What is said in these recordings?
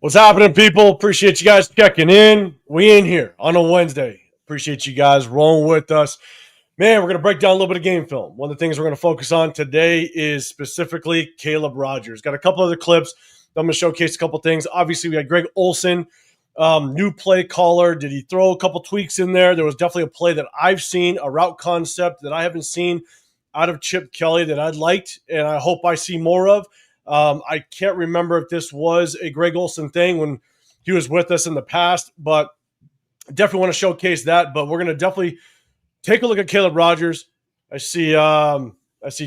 What's happening, people? Appreciate you guys checking in. We in here on a Wednesday. Appreciate you guys rolling with us. Man, we're going to break down a little bit of game film. One of the things we're going to focus on today is specifically Caleb Rogers. Got a couple other clips. I'm going to showcase a couple things. Obviously, we had Greg Olson, new play caller. Did he throw a couple tweaks in there? There was definitely a play that I've seen, a route concept that I haven't seen out of Chip Kelly that I'd liked, and I hope I see more of. I can't remember if this was a Greg Olson thing when he was with us in the past, but definitely want to showcase that. But we're going to definitely take a look at Caleb Rogers. I see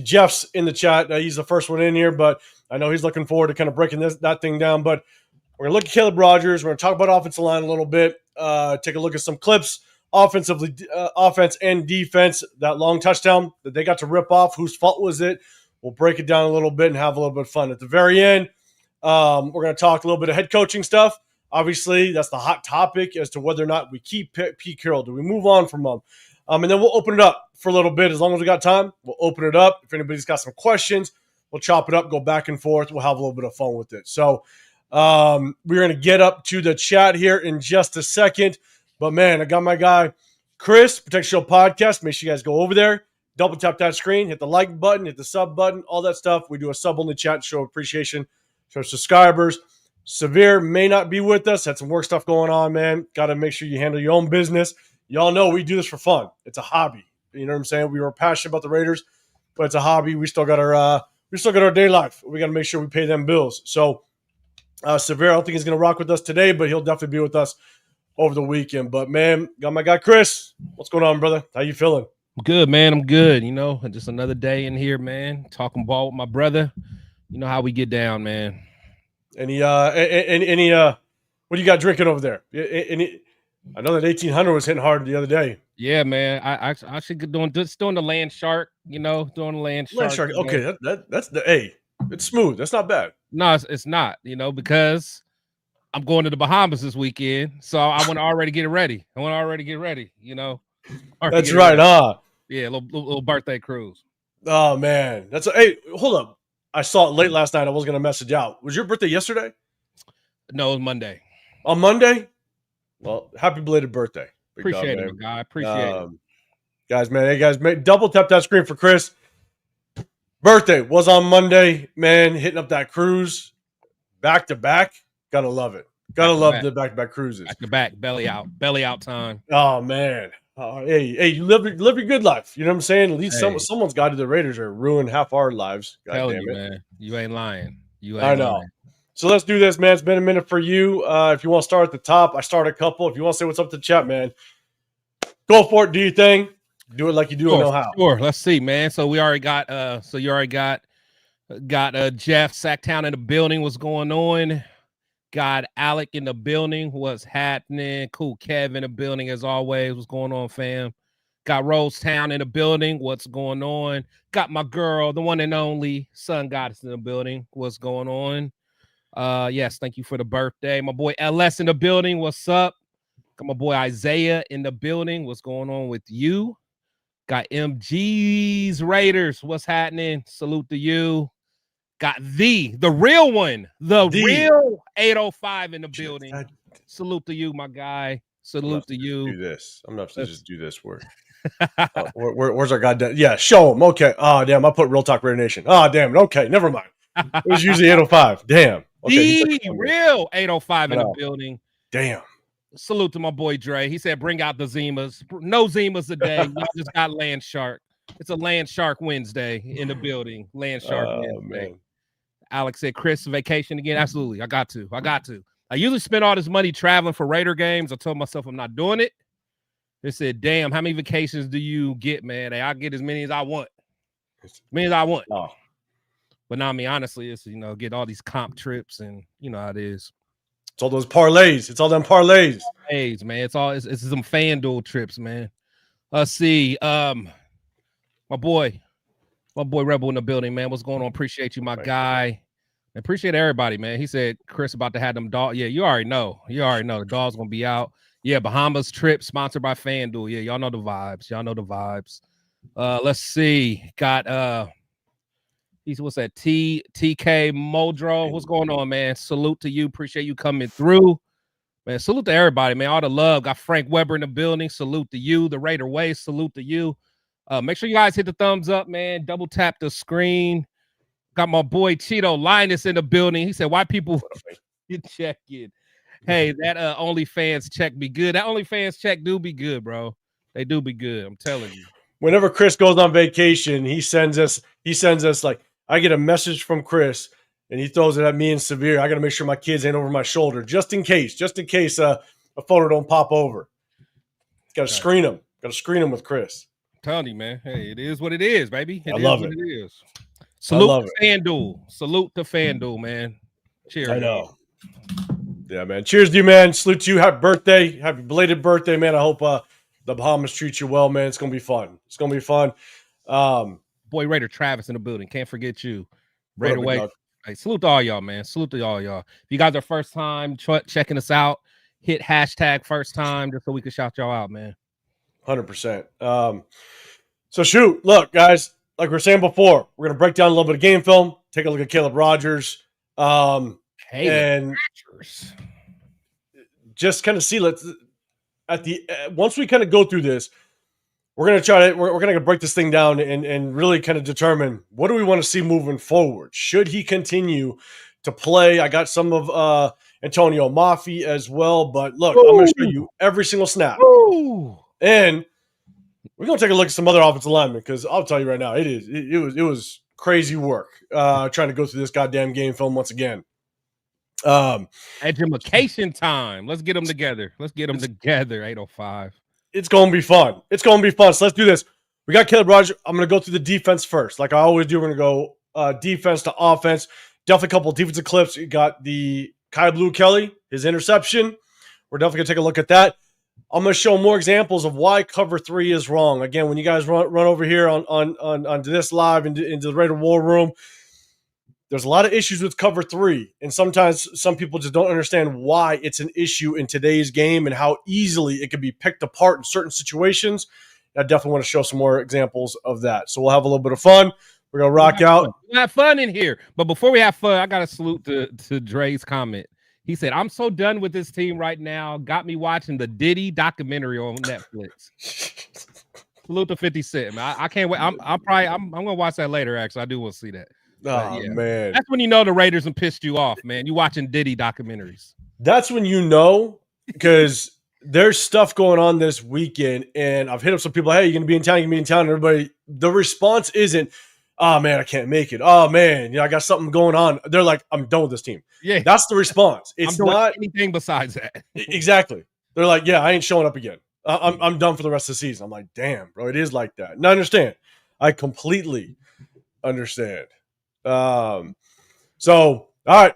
Jeff's in the chat. He's the first one in here, but I know he's looking forward to kind of breaking that thing down. But we're going to look at Caleb Rogers. We're going to talk about offensive line a little bit, take a look at some clips, offense and defense, that long touchdown that they got to rip off. Whose fault was it? We'll break it down a little bit and have a little bit of fun. At the very end, we're going to talk a little bit of head coaching stuff. Obviously, that's the hot topic as to whether or not we keep Pete Carroll. Do we move on from him? And then we'll open it up for a little bit. As long as we got time, we'll open it up. If anybody's got some questions, we'll chop it up, go back and forth. We'll have a little bit of fun with it. So we're going to get up to the chat here in just a second. But, man, I got my guy, Chris, Protect Show Podcast. Make sure you guys go over there. Double tap that screen, hit the like button, hit the sub button, all that stuff. We do a sub-only chat to show appreciation to our subscribers. Severe may not be with us. Had some work stuff going on, man. Got to make sure you handle your own business. Y'all know we do this for fun. It's a hobby. You know what I'm saying? We were passionate about the Raiders, but it's a hobby. We still got our day life. We got to make sure we pay them bills. So Severe, I don't think he's going to rock with us today, but he'll definitely be with us over the weekend. But, man, got my guy Chris. What's going on, brother? How you feeling? I'm good, man. I'm good. You know, just another day in here, man. Talking ball with my brother. You know how we get down, man. Any what do you got drinking over there? I know that 1800 was hitting hard the other day. Yeah, man. I actually doing the land shark. You know, doing the land shark. Okay, that's the A. It's smooth. That's not bad. No, it's not. You know, because I'm going to the Bahamas this weekend, so I want to already get ready. You know. That's right, huh? Yeah, little birthday cruise. Oh man, hey, hold up. I saw it late last night. I was gonna message out. Was your birthday yesterday? No, it was Monday. On Monday? Well, happy belated birthday. Appreciate it, guy. Appreciate it. Guys, man. Hey guys, double tap that screen for Chris. Birthday was on Monday, man. Hitting up that cruise back to back. Gotta love it. Gotta love the back-to-back cruises. Back to back, belly out time. Oh man. Hey, you live your good life. You know what I'm saying? At least someone's got to the Raiders or ruin half our lives. God Tell damn you, it. Man. You ain't lying. I know. Lying. So let's do this, man. It's been a minute for you. If you want to start at the top, I start a couple. If you want to say what's up to the chat, man, go for it. Do your thing. Do it like you do and know how. Sure. Let's see, man. So we already got you already got Jeff Sacktown in the building. What's going on? Got Alec in the building. What's happening? Cool. Kev in the building as always. What's going on, fam? Got Rosetown in the building. What's going on? Got my girl, the one and only Sun Goddess in the building. What's going on? Yes, thank you for the birthday. My boy LS in the building. What's up? Got my boy Isaiah in the building. What's going on with you? Got MG's Raiders. What's happening? Salute to you. Got the real one, the real 805 in the building. Salute to you, my guy. Salute to you. Do this. I'm not supposed to just do this work. Where's our goddamn? Yeah, show him. Okay. Oh, damn. I put Real Talk Raider Nation. Oh, damn. Okay. Never mind. It was usually 805. Damn. Okay, the real 805 in the building. Damn. Salute to my boy Dre. He said, bring out the Zimas. No Zimas today. Y'all just got Land Shark. It's a Land Shark Wednesday in the building. Land Shark Wednesday. Man. Alex said, Chris, vacation again. Absolutely. I got to. I usually spend all this money traveling for Raider games. I told myself I'm not doing it. They said, damn, how many vacations do you get, man? Hey, I get as many as I want. Oh. But now, I mean, honestly, it's, you know, get all these comp trips and you know how it is. It's all those parlays. It's all them parlays. Parlays, man. It's some FanDuel trips, man. Let's see. My boy Rebel in the building, man. What's going on? Appreciate you, my guy. Appreciate everybody, man. He said Chris about to have them dogs. Yeah, you already know. The dog's gonna be out. Yeah, Bahamas trip sponsored by FanDuel. Yeah, y'all know the vibes. Let's see. Got He's what's that? TK Muldrow. What's going on, man? Salute to you. Appreciate you coming through. Man, salute to everybody, man. All the love. Got Frank Weber in the building. Salute to you. The Raider Way. Salute to you. Make sure you guys hit the thumbs up, man. Double tap the screen. Got my boy Cheeto Linus in the building. He said, why people check in? Hey, that OnlyFans check be good. That OnlyFans check do be good, bro. They do be good. I'm telling you. Whenever Chris goes on vacation, he sends us like, I get a message from Chris and he throws it at me and Severe. I got to make sure my kids ain't over my shoulder just in case a photo don't pop over. Got to screen them. Got to screen them with Chris. I'm telling you, man. Hey, it is what it is, baby. I love it. It is. Salute to FanDuel. Salute to FanDuel, man. Cheers. I know. Yeah, man. Cheers to you, man. Salute to you. Happy birthday. Happy belated birthday, man. I hope the Bahamas treat you well, man. It's going to be fun. It's going to be fun. Boy, Raider Travis in the building. Can't forget you. Raider Way. Hey, salute to all y'all, man. Salute to all y'all. If you guys are first time checking us out, hit hashtag first time just so we can shout y'all out, man. 100%. So shoot, look, guys, like we were saying before, we're going to break down a little bit of game film, take a look at Caleb Rogers, and just kind of see, once we kind of go through this, we're going to we're going to break this thing down and really kind of determine what do we want to see moving forward. Should he continue to play? I got some of Antonio Maffi as well, but look, I'm going to show you every single snap. And we're going to take a look at some other offensive linemen because I'll tell you right now, it was crazy work trying to go through this goddamn game film once again. Education time. Let's get them together. 805. It's going to be fun. So let's do this. We got Caleb Rogers. I'm going to go through the defense first. Like I always do, we're going to go defense to offense. Definitely a couple of defensive clips. You got the Kai Blue Kelly, his interception. We're definitely going to take a look at that. I'm going to show more examples of why cover 3 is wrong. Again, when you guys run over here on this live into the Raider War Room, there's a lot of issues with cover 3. And sometimes some people just don't understand why it's an issue in today's game and how easily it can be picked apart in certain situations. I definitely want to show some more examples of that. So we'll have a little bit of fun. We're going to rock out. We have fun in here. But before we have fun, I got to salute to Dre's comment. He said, I'm so done with this team right now. Got me watching the Diddy documentary on Netflix. Salute to 50 Cent, man. I can't wait. I'm going to watch that later, actually. I do want to see that. Oh, yeah. Man. That's when you know the Raiders have pissed you off, man. You watching Diddy documentaries. That's when you know, because there's stuff going on this weekend, and I've hit up some people, hey, you're going to be in town, and everybody, the response isn't, oh, man, I can't make it. Oh, man, I got something going on. They're like, I'm done with this team. Yeah. That's the response. It's not anything besides that. Exactly. They're like, yeah, I ain't showing up again. I'm done for the rest of the season. I'm like, damn, bro, it is like that. And I understand. I completely understand. So, all right,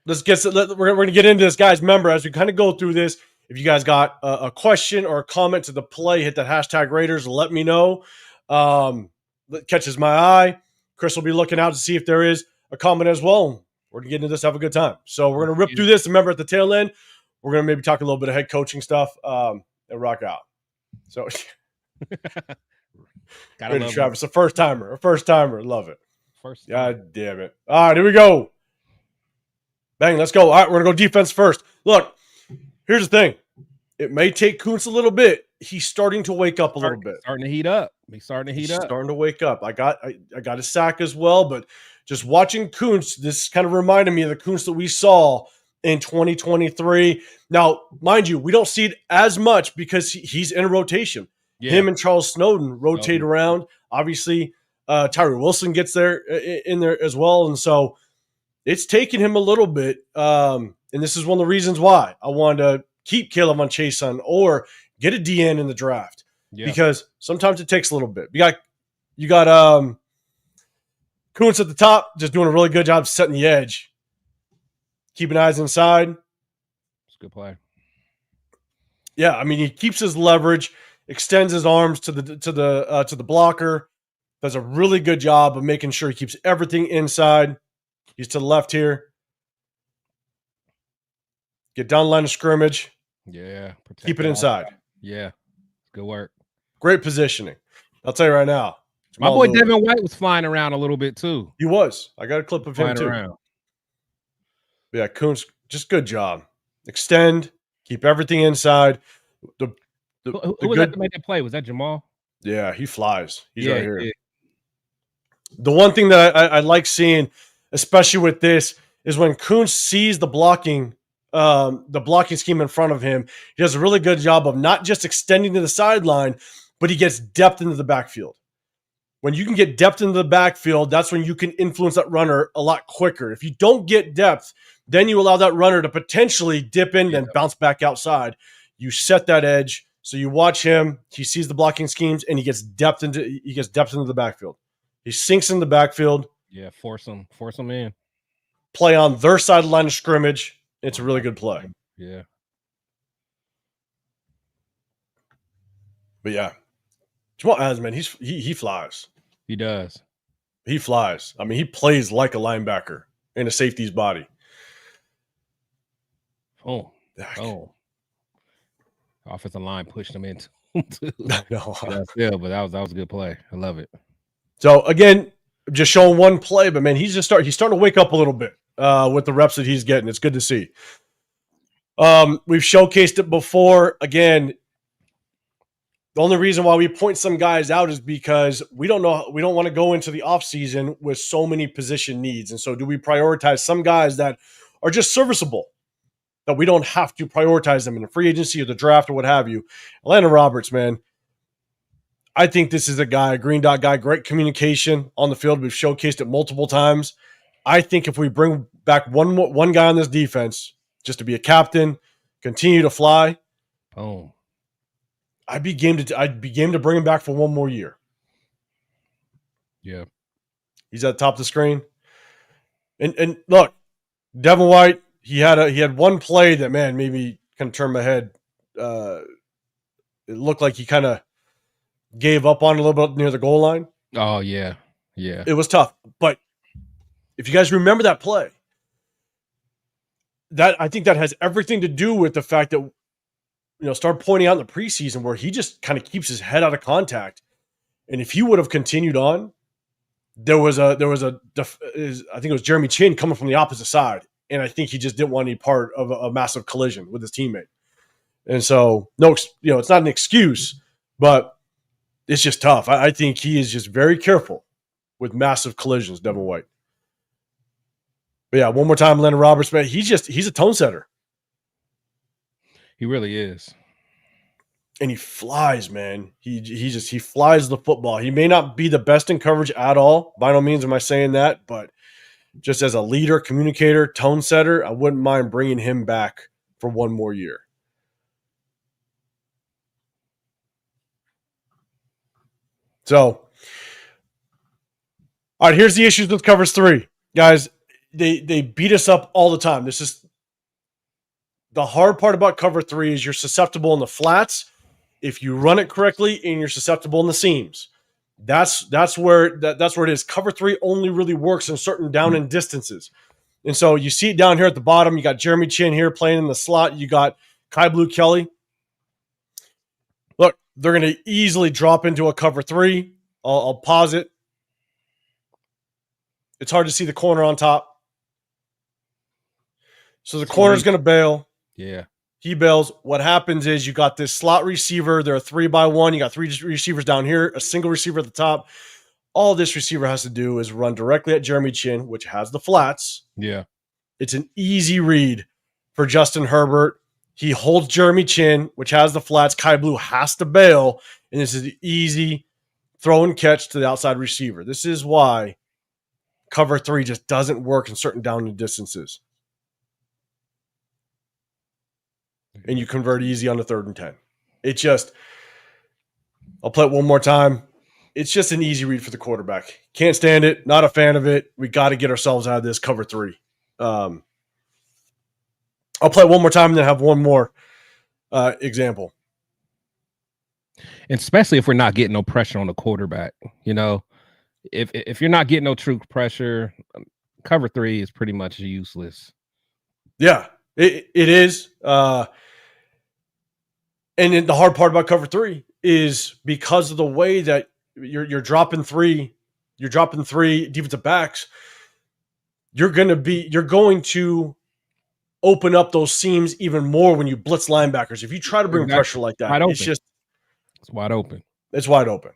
we're going to get into this, guys. Remember, as we kind of go through this, if you guys got a question or a comment to the play, hit that hashtag Raiders. Let me know. That catches my eye. Chris will be looking out to see if there is a comment as well. We're going to get into this, have a good time. So we're going to rip through this. Remember, at the tail end, we're going to maybe talk a little bit of head coaching stuff and rock out. So, Travis, a first timer. Love it. God damn it. All right, here we go. Bang, let's go. All right, we're going to go defense first. Look, here's the thing. It may take Kuntz a little bit. He's starting to wake up a little bit. Starting to heat up. He's starting to wake up. I got a sack as well, but just watching Kuntz, this kind of reminded me of the Kuntz that we saw in 2023. Now, mind you, we don't see it as much because he's in a rotation. Yeah. Him and Charles Snowden rotate around. Obviously, Tyree Wilson gets there in there as well. And so it's taken him a little bit. And this is one of the reasons why I wanted to keep Caleb on Chason or get a DN in the draft. Yeah. Because sometimes it takes a little bit. You got Kuntz at the top, just doing a really good job setting the edge. Keeping eyes inside. It's a good play. Yeah, I mean, he keeps his leverage, extends his arms to the blocker. Does a really good job of making sure he keeps everything inside. He's to the left here. Get down the line of scrimmage. Yeah. Keep it inside. Yeah. Good work. Great positioning. I'll tell you right now. My boy Devin White was flying around a little bit too. He was. I got a clip of him too. Around. Yeah, Kuntz, just good job. Extend, keep everything inside. Who was that to make that play? Was that Jamal? Yeah, he flies. He's right here. Yeah. The one thing that I like seeing, especially with this, is when Kuntz sees the blocking scheme in front of him, he does a really good job of not just extending to the sideline, but he gets depth into the backfield. When you can get depth into the backfield, that's when you can influence that runner a lot quicker. If you don't get depth, then you allow that runner to potentially dip in and bounce back outside. You set that edge. So you watch him, he sees the blocking schemes, and he gets depth into the backfield. He sinks in the backfield. Yeah, force him in. Play on their side of the line of scrimmage. It's a really good play. Yeah. But yeah, Jamal Adams, man, he flies. He does. He flies. I mean, he plays like a linebacker in a safety's body. Oh. Offensive line pushed him into. No. Yeah, but that was a good play. I love it. So again, just showing one play, but man, he's starting to wake up a little bit with the reps that he's getting. It's good to see. We've showcased it before. Again, the only reason why we point some guys out is because we don't want to go into the offseason with so many position needs. And so do we prioritize some guys that are just serviceable, that we don't have to prioritize them in the free agency or the draft or what have you? Landon Roberts, man, I think this is a green dot guy, great communication on the field. We've showcased it multiple times. I think if we bring back one guy on this defense just to be a captain, continue to fly, I'd be game to bring him back for one more year. Yeah. He's at the top of the screen. And look, Devin White, he had one play that, man, maybe kind of turned my head. It looked like he kind of gave up on a little bit near the goal line. Oh, yeah. Yeah. It was tough. But if you guys remember that play, I think that has everything to do with the fact that, start pointing out in the preseason where he just kind of keeps his head out of contact. And if he would have continued on, I think it was Jeremy Chin coming from the opposite side. And I think he just didn't want any part of a massive collision with his teammate. And so, it's not an excuse, but it's just tough. I think he is just very careful with massive collisions, Devin White. But yeah, one more time, Landon Roberts, man, he's a tone setter. He really is. And he flies, man. He flies the football. He may not be the best in coverage at all. By no means am I saying that, but just as a leader, communicator, tone setter, I wouldn't mind bringing him back for one more year. So, all right, here's the issues with covers 3. Guys, they beat us up all the time. This is the hard part about cover 3 is you're susceptible in the flats if you run it correctly, and you're susceptible in the seams. That's where it is. Cover 3 only really works in certain down and distances. And so you see it down here at the bottom. You got Jeremy Chin here playing in the slot. You got Kai Blue Kelly. Look, they're going to easily drop into a cover 3. I'll pause it. It's hard to see the corner on top. So the corner's going to bail. Yeah. He bails. What happens is you got this slot receiver. They're a 3-by-1. You got 3 receivers down here, a single receiver at the top. All this receiver has to do is run directly at Jeremy Chin, which has the flats. Yeah. It's an easy read for Justin Herbert. He holds Jeremy Chin, which has the flats. Kai Blue has to bail, and this is an easy throw and catch to the outside receiver. This is why cover 3 just doesn't work in certain down and distances. And you convert easy on the 3rd and 10. I'll play it one more time. It's just an easy read for the quarterback. Can't stand it. Not a fan of it. We got to get ourselves out of this cover 3. I'll play it one more time and then have one more example. And especially if we're not getting no pressure on the quarterback. If you're not getting no true pressure, cover 3 is pretty much useless. Yeah, it is. And then the hard part about cover 3 is because of the way that you're dropping three defensive backs, you're going to open up those seams even more when you blitz linebackers. If you try to bring pressure like that, it's wide open. It's wide open.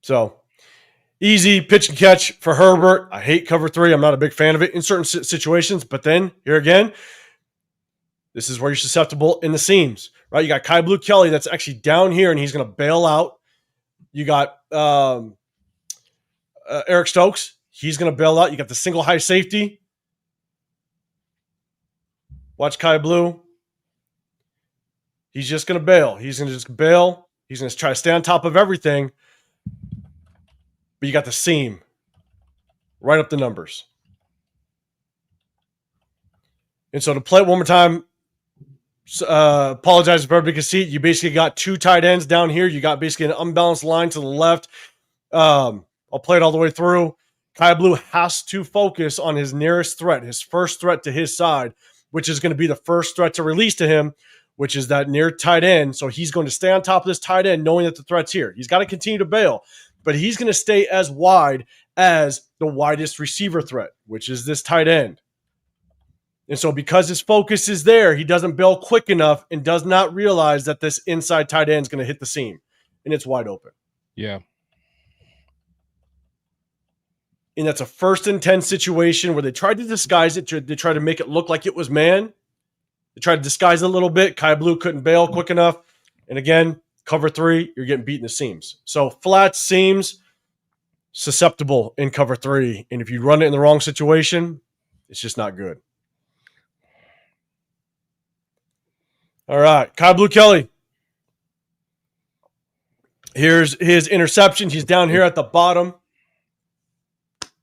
So easy pitch and catch for Herbert. I hate cover 3. I'm not a big fan of it in certain situations, but then here again, this is where you're susceptible in the seams, right? You got Kai Blue Kelly that's actually down here, and he's going to bail out. You got Eric Stokes. He's going to bail out. You got the single high safety. Watch Kai Blue. He's just going to bail. He's going to just bail. He's going to try to stay on top of everything. But you got the seam right up the numbers. And so to play it one more time, apologize for everybody can see it. You basically got 2 tight ends down here. You got basically an unbalanced line to the left. I'll play it all the way through. Kai Blue has to focus on his nearest threat, his first threat to his side, which is going to be the first threat to release to him, which is that near tight end. So he's going to stay on top of this tight end knowing that the threat's here. He's got to continue to bail, but he's going to stay as wide as the widest receiver threat, which is this tight end. And so because his focus is there, he doesn't bail quick enough and does not realize that this inside tight end is going to hit the seam, and it's wide open. Yeah. And that's a 1st and 10 situation where they tried to disguise it. They tried to make it look like it was man. They tried to disguise it a little bit. Kai Blue couldn't bail quick enough. And again, cover 3, you're getting beat in the seams. So flat seams, susceptible in cover 3. And if you run it in the wrong situation, it's just not good. All right, Kai Blue Kelly. Here's his interception. He's down here at the bottom.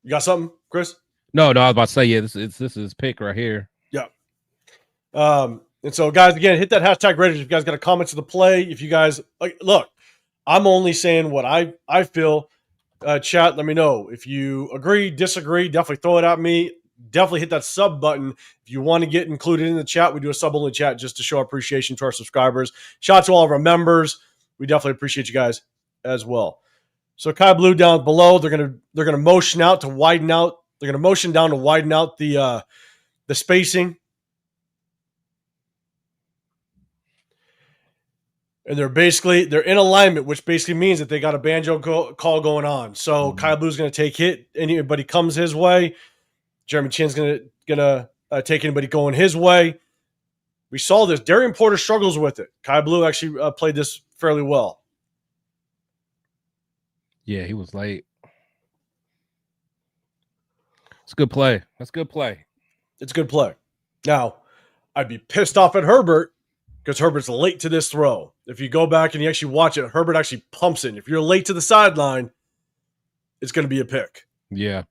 You got something, Chris? No, I was about to say, yeah, this is his pick right here. Yeah. And so, guys, again, hit that hashtag Raiders if you guys got a comment to the play. If you guys look, I'm only saying what I feel. Chat, let me know if you agree, disagree. Definitely throw it at me. Definitely hit that sub button if you want to get included in the chat. We do a sub only chat just to show appreciation to our subscribers. Shout out to all of our members. We definitely appreciate you guys as well. So Kai Blue down below, they're gonna motion out to widen out. They're gonna motion down to widen out the spacing, and they're in alignment, which basically means that they got a banjo call going on. So Kai Blue's gonna take hit. Anybody comes his way, Jeremy Chin's gonna take anybody going his way. We saw this. Darian Porter struggles with it. Kai Blue actually played this fairly well. Yeah, he was late. It's a good play. That's a good play. It's a good play. Now, I'd be pissed off at Herbert because Herbert's late to this throw. If you go back and you actually watch it, Herbert actually pumps it. If you're late to the sideline, it's going to be a pick. Yeah.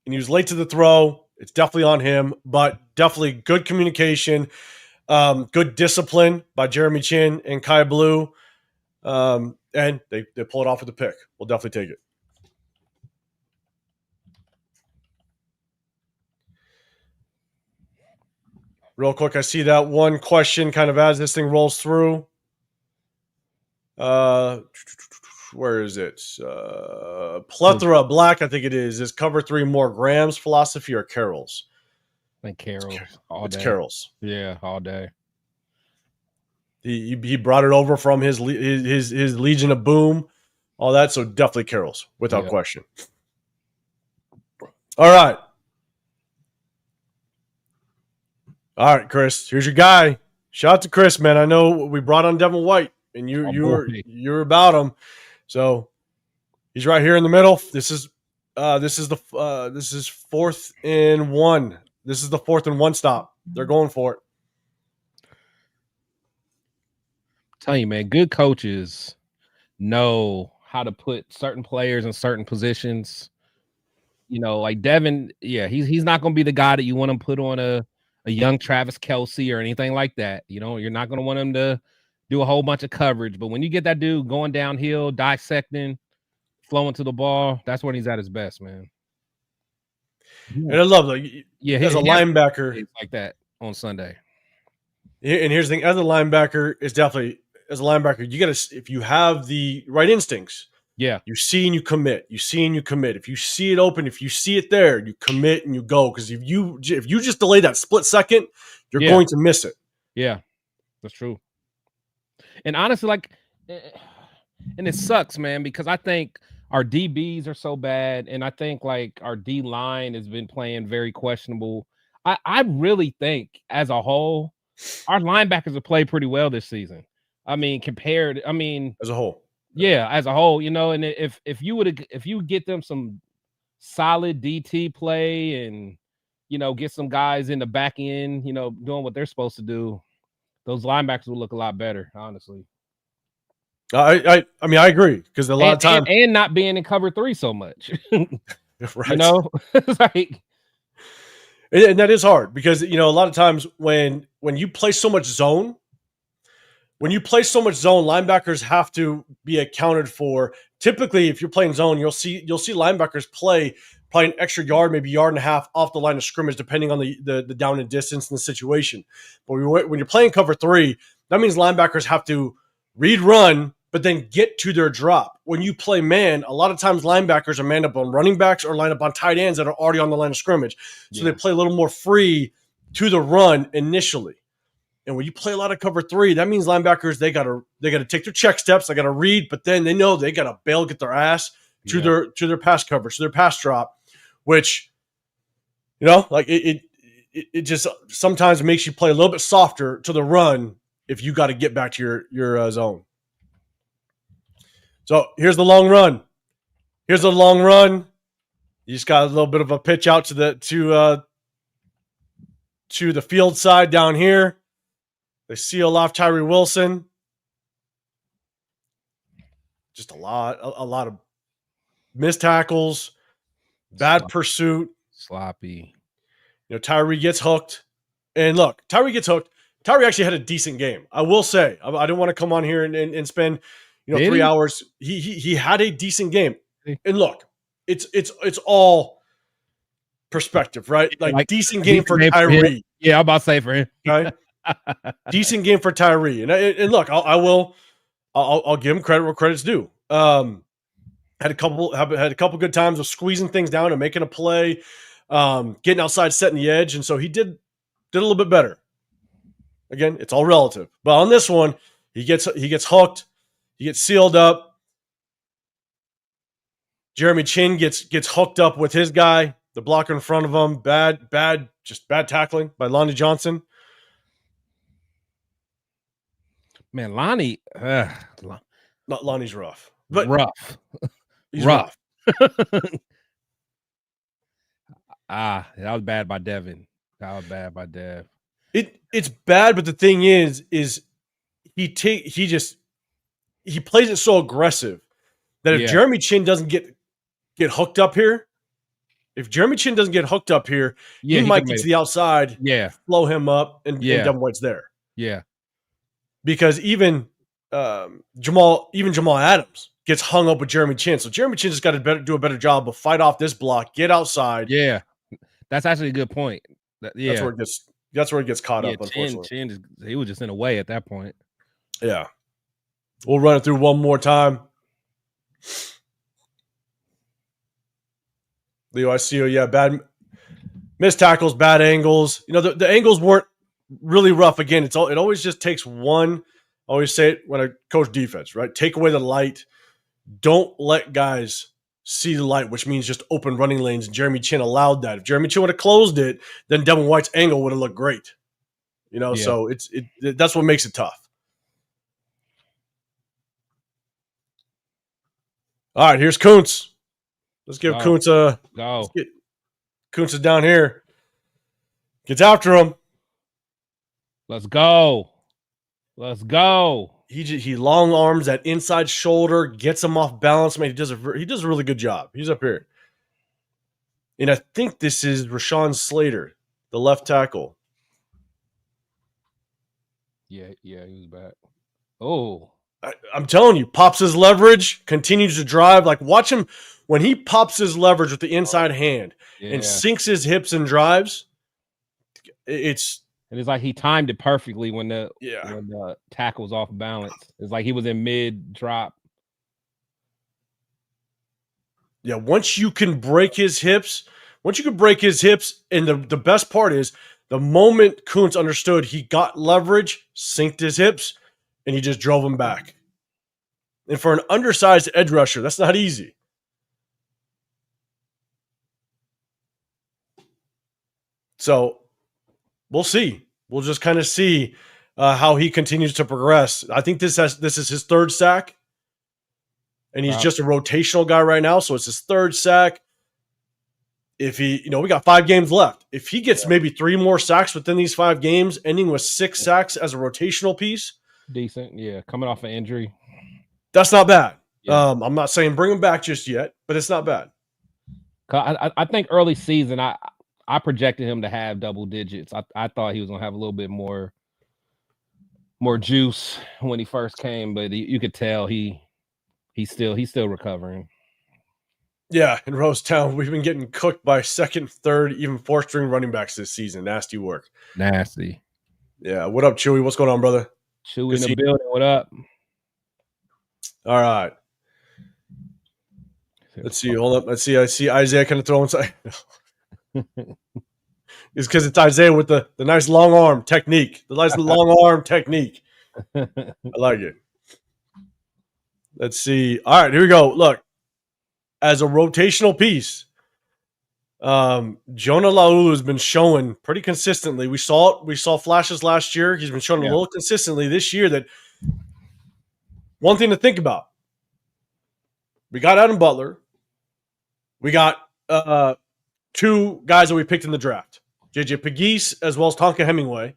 And he was late to the throw. It's definitely on him, but definitely good communication, good discipline by Jeremy Chin and Kai Blue. And they pull it off with the pick. We'll definitely take it. Real quick, I see that one question kind of as this thing rolls through. Where is it? Plethora Black, I think it is. Is cover 3 more Graham's philosophy or Carroll's? I think Carroll's all day. It's Carroll's. Yeah, all day. He brought it over from his Legion of Boom, all that. So definitely Carroll's without question. All right, Chris. Here's your guy. Shout out to Chris, man. I know we brought on Devin White, and you're about him. So he's right here in the middle. This is 4th and 1. This is the 4th and 1 stop. They're going for it. Tell you, man, good coaches know how to put certain players in certain positions. You know, like Devin, yeah, he's not going to be the guy that you want to put on a young Travis Kelce or anything like that. You know, you're not going to want him to do a whole bunch of coverage. But when you get that dude going downhill, dissecting, flowing to the ball, that's when he's at his best, man. And I love as a linebacker like that on Sunday. And here's the thing: as a linebacker, it's definitely as a linebacker, you got to, if you have the right instincts, Yeah. you see and you commit. You see and you commit. If you see it open, if you see it there, you commit and you go. Because if you just delay that split second, you're going to miss it. Yeah, that's true. And honestly, like, and it sucks, man, because I think our DBs are so bad, and I think like our D line has been playing very questionable. I really think as a whole, our linebackers have played pretty well this season. I mean, As a whole. Yeah, as a whole, you know, and if you get them some solid DT play and get some guys in the back end, doing what they're supposed to do, those linebackers will look a lot better, honestly. I mean, I agree because a lot of times and not being in cover 3 so much. right. It's like, and that is hard because a lot of times when you play so much zone, linebackers have to be accounted for. Typically, if you're playing zone, you'll see linebackers play probably an extra yard, maybe yard and a half off the line of scrimmage, depending on the down and distance and the situation. But when you're playing cover 3, that means linebackers have to read run, but then get to their drop. When you play man, a lot of times linebackers are manned up on running backs or line up on tight ends that are already on the line of scrimmage. So they play a little more free to the run initially. And when you play a lot of cover 3, that means linebackers, they gotta take their check steps, they gotta read, but then they know they gotta bail, get their ass to their pass coverage, to their pass drop, which like it just sometimes makes you play a little bit softer to the run if you got to get back to your zone. So here's the long run. You just got a little bit of a pitch out to the field side down here. They seal off Tyree Wilson. Just a lot of missed tackles, bad pursuit, sloppy. Tyree gets hooked, and look, Tyree gets hooked. Tyree actually had a decent game. I will say, I didn't want to come on here and spend 3 hours. He had a decent game, and look, it's all perspective, right? Like decent game for Tyree. Yeah, I'm about to say for him. Right? Decent game for Tyree, and look, I'll give him credit where credit's due. Had a couple good times of squeezing things down and making a play, getting outside, setting the edge, and so he did a little bit better. Again, it's all relative, but on this one, he gets hooked, he gets sealed up. Jeremy Chin gets hooked up with his guy, the blocker in front of him. Bad tackling by Lonnie Johnson. Man, Lonnie, Lonnie's rough, but rough. He's rough. That was bad by Devin. It's bad, but the thing is he plays it so aggressive that if Jeremy Chin doesn't get hooked up here, he might get to the outside, flow him up, and Devin White's there. Yeah. Because even Jamal Adams gets hung up with Jeremy Chin. So Jeremy Chin just got to do a better job of fight off this block, get outside. Yeah, that's actually a good point. That's where it gets caught up. Unfortunately, Chin he was just in a way at that point. Yeah, we'll run it through one more time. Leo, I see you. Yeah, bad missed tackles, bad angles. The angles weren't really rough. Again, it always just takes one. I always say it when I coach defense, right? Take away the light. Don't let guys see the light, which means just open running lanes. And Jeremy Chin allowed that. If Jeremy Chin would have closed it, then Devin White's angle would have looked great. So that's what makes it tough. All right, here's Kuntz. Let's give Kuntz a go. Kuntz is down here. Gets after him. Let's go. He long arms that inside shoulder, gets him off balance. Man, he does a really good job. He's up here, and I think this is Rashawn Slater, the left tackle. Yeah, he was back. Oh, I'm telling you, pops his leverage, continues to drive. Like, watch him when he pops his leverage with the inside hand and sinks his hips and drives. It's And it's like he timed it perfectly when the Yeah. tackle was off balance. It's like he was in mid drop. Yeah, once you can break his hips, and the best part is the moment Kuntz understood he got leverage, synced his hips, and he just drove him back. And for an undersized edge rusher, that's not easy. So we'll see. We'll just kind of see how he continues to progress. I think this is his third sack, and he's just a rotational guy right now, so it's his third sack. If he, we got 5 games left. If he gets maybe 3 more sacks within these 5 games, ending with 6 sacks as a rotational piece, decent. Yeah, coming off an injury, that's not bad. Yeah. I'm not saying bring him back just yet, but it's not bad. I think early season, I projected him to have double digits. I thought he was gonna have a little bit more juice when he first came, but you could tell he's still recovering. Yeah, in Rosetown, we've been getting cooked by second, third, even 4th string running backs this season. Nasty work. Nasty. Yeah. What up, Chewy? What's going on, brother? Chewy in the building. What up? All right. Let's see. Hold up. Let's see. I see Isaiah kind of throwing inside. It's because it's Isaiah with the nice long arm technique. The nice long arm technique. I like it. Let's see. All right, here we go. Look, as a rotational piece, Jonah Laulu has been showing pretty consistently. We saw flashes last year. He's been showing a little consistently this year. That one thing to think about. We got Adam Butler. We got 2 guys that we picked in the draft. JJ Pegues as well as Tonka Hemingway.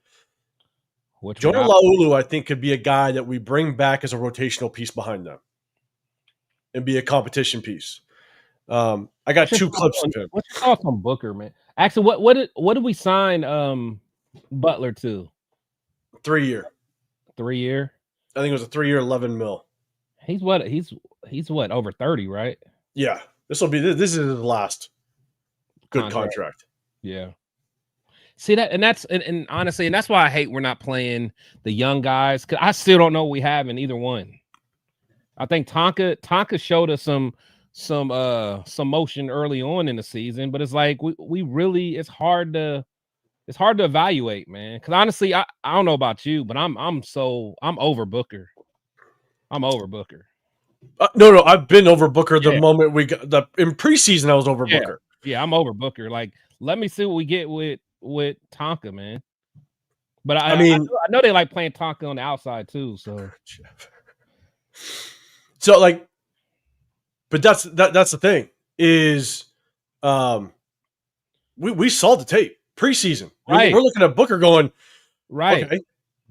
Jonah Laulu, I think, could be a guy that we bring back as a rotational piece behind them and be a competition piece. I got 2 clips of him. What's your thoughts on Booker, man? Actually, what did we sign Butler to? 3-year. 3-year? I think it was a 3-year, $11 million. He's what, over 30, right? Yeah. This is his last good contract. Yeah. See that, and honestly, and that's why I hate we're not playing the young guys, because I still don't know what we have in either one. I think Tonka showed us some motion early on in the season, but it's like we really it's hard to evaluate, man. Because honestly, I don't know about you, but I'm over Booker. I'm over Booker. No, I've been over Booker the moment we got in preseason. I was over Booker. Yeah, I'm over Booker. Like, let me see what we get with Tonka, man. But I mean, I know they like playing Tonka on the outside too. So like, but that's the thing is, we saw the tape preseason. Right. We're looking at Booker going, right, okay,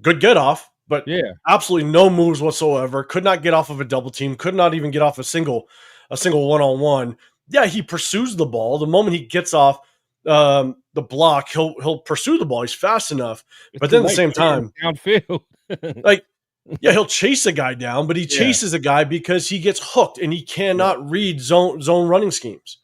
good get off, but absolutely no moves whatsoever. Could not get off of a double team. Could not even get off a single one-on-one. Yeah, he pursues the ball. The moment he gets off the block, he'll pursue the ball. He's fast enough, but then at the same time, downfield, like, yeah, he'll chase a guy down, but he chases a guy because he gets hooked and he cannot read zone running schemes.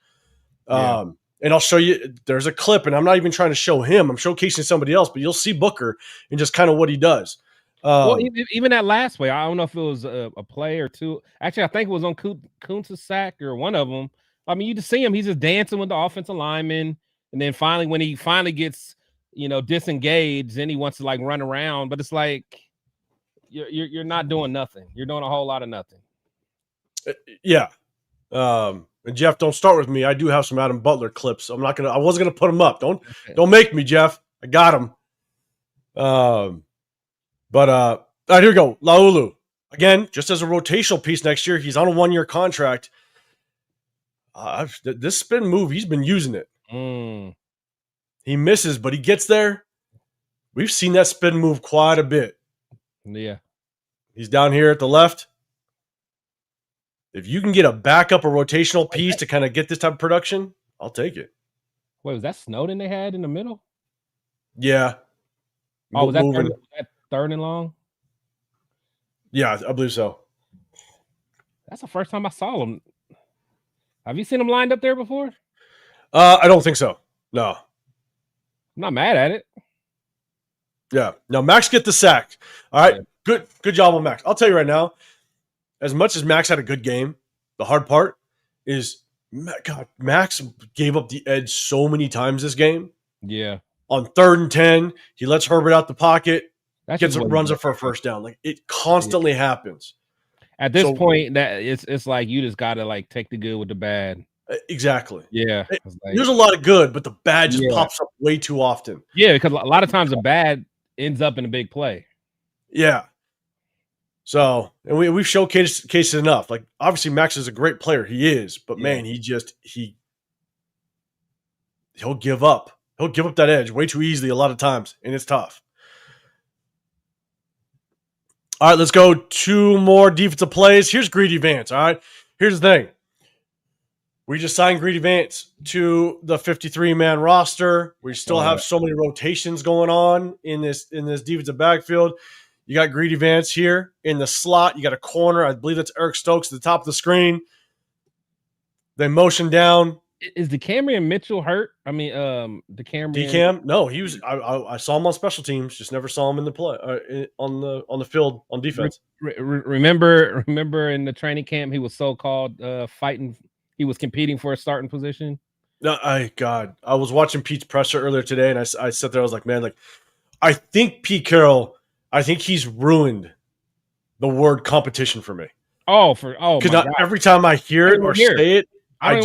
And I'll show you. There's a clip, and I'm not even trying to show him. I'm showcasing somebody else, but you'll see Booker and just kind of what he does. Well, even that last play, I don't know if it was a play or two. Actually, I think it was on Kuntz's sack or one of them. I mean, you just see him; he's just dancing with the offensive lineman, and then finally, when he gets disengaged, then he wants to like run around. But it's like you're not doing nothing. You're doing a whole lot of nothing. Yeah. And Jeff, don't start with me. I do have some Adam Butler clips. I wasn't gonna put them up. Don't make me, Jeff. I got them. But all right, here we go. Laulu. Again, just as a rotational piece next year, he's on a 1-year contract. This spin move, he's been using it. He misses, but he gets there. We've seen that spin move quite a bit. Yeah. He's down here at the left. If you can get a backup or rotational piece to kind of get this type of production, I'll take it. Wait, was that Snowden they had in the middle? Yeah. Oh, was that third and long? Yeah, I believe so. That's the first time I saw him. Have you seen him lined up there before? I don't think so. No. I'm not mad at it. Yeah. Now Max get the sack. All right. Yeah. Good job on Max. I'll tell you right now, as much as Max had a good game, the hard part is God, Max gave up the edge so many times this game. Yeah. On 3rd and 10, he lets Herbert out the pocket, That's just what runs it for a first down. Like it constantly happens. At this point, that it's like you just gotta like take the good with the bad. Exactly. Yeah. There's a lot of good, but the bad just pops up way too often. Yeah, because a lot of times the bad ends up in a big play. Yeah. So, and we've showcased it enough. Like, obviously, Max is a great player. He is, but man, he'll give up. He'll give up that edge way too easily a lot of times, and it's tough. All right, let's go 2 more defensive plays. Here's Greedy Vance. All right, here's the thing. We just signed Greedy Vance to the 53-man roster. We still have so many rotations going on in this defensive backfield. You got Greedy Vance here in the slot. You got a corner. I believe that's Eric Stokes at the top of the screen. They motion down. Is DeCamerion Mitchell hurt? I mean, DeCamerion. DCam? No, he was. I saw him on special teams. Just never saw him in the play on the field on defense. Remember in the training camp, he was so-called fighting. He was competing for a starting position. No, I was watching Pete's presser earlier today, and I sat there. I was like, man, like I think Pete Carroll. I think he's ruined the word competition for me. Because every time I hear it or say it, I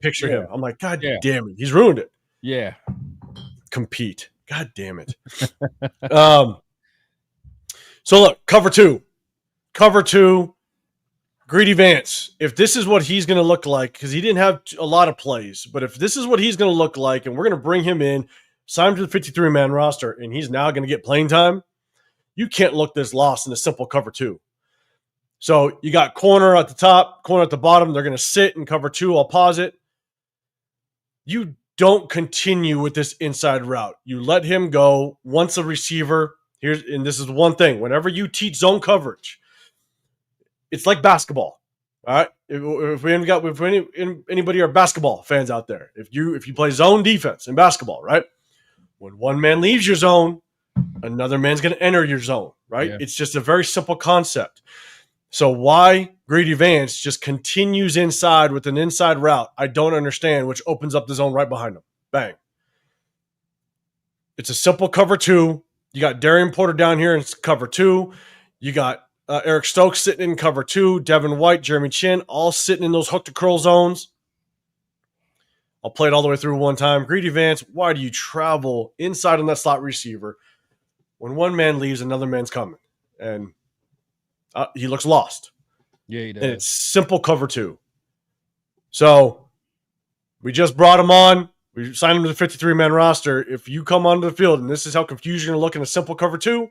picture him. I'm like, God damn it, he's ruined it. Yeah, compete. God damn it. So look, cover two, Greedy Vance. If this is what he's going to look like, because he didn't have a lot of plays, but if this is what he's going to look like, and we're going to bring him in, sign him to the 53-man roster, and he's now going to get playing time, you can't look this lost in a simple cover 2. So you got corner at the top, corner at the bottom. They're going to sit and cover 2. I'll pause it. You don't continue with this inside route. You let him go once a receiver. And this is one thing. Whenever you teach zone coverage, it's like basketball. All right. If anybody are basketball fans out there, if you play zone defense in basketball, right? When one man leaves your zone, another man's going to enter your zone, right? Yeah. It's just a very simple concept. So why Greedy Vance just continues inside with an inside route, I don't understand, which opens up the zone right behind him. Bang. It's a simple cover 2. You got Darian Porter down here in cover 2. You got Eric Stokes sitting in cover 2. Devin White, Jeremy Chin, all sitting in those hook to curl zones. I'll play it all the way through one time. Greedy Vance, why do you travel inside on that slot receiver? When one man leaves, another man's coming. And he looks lost. Yeah, he does. And it's simple cover 2. So we just brought him on. We signed him to the 53-man roster. If you come onto the field and this is how confused you're going to look in a simple cover 2,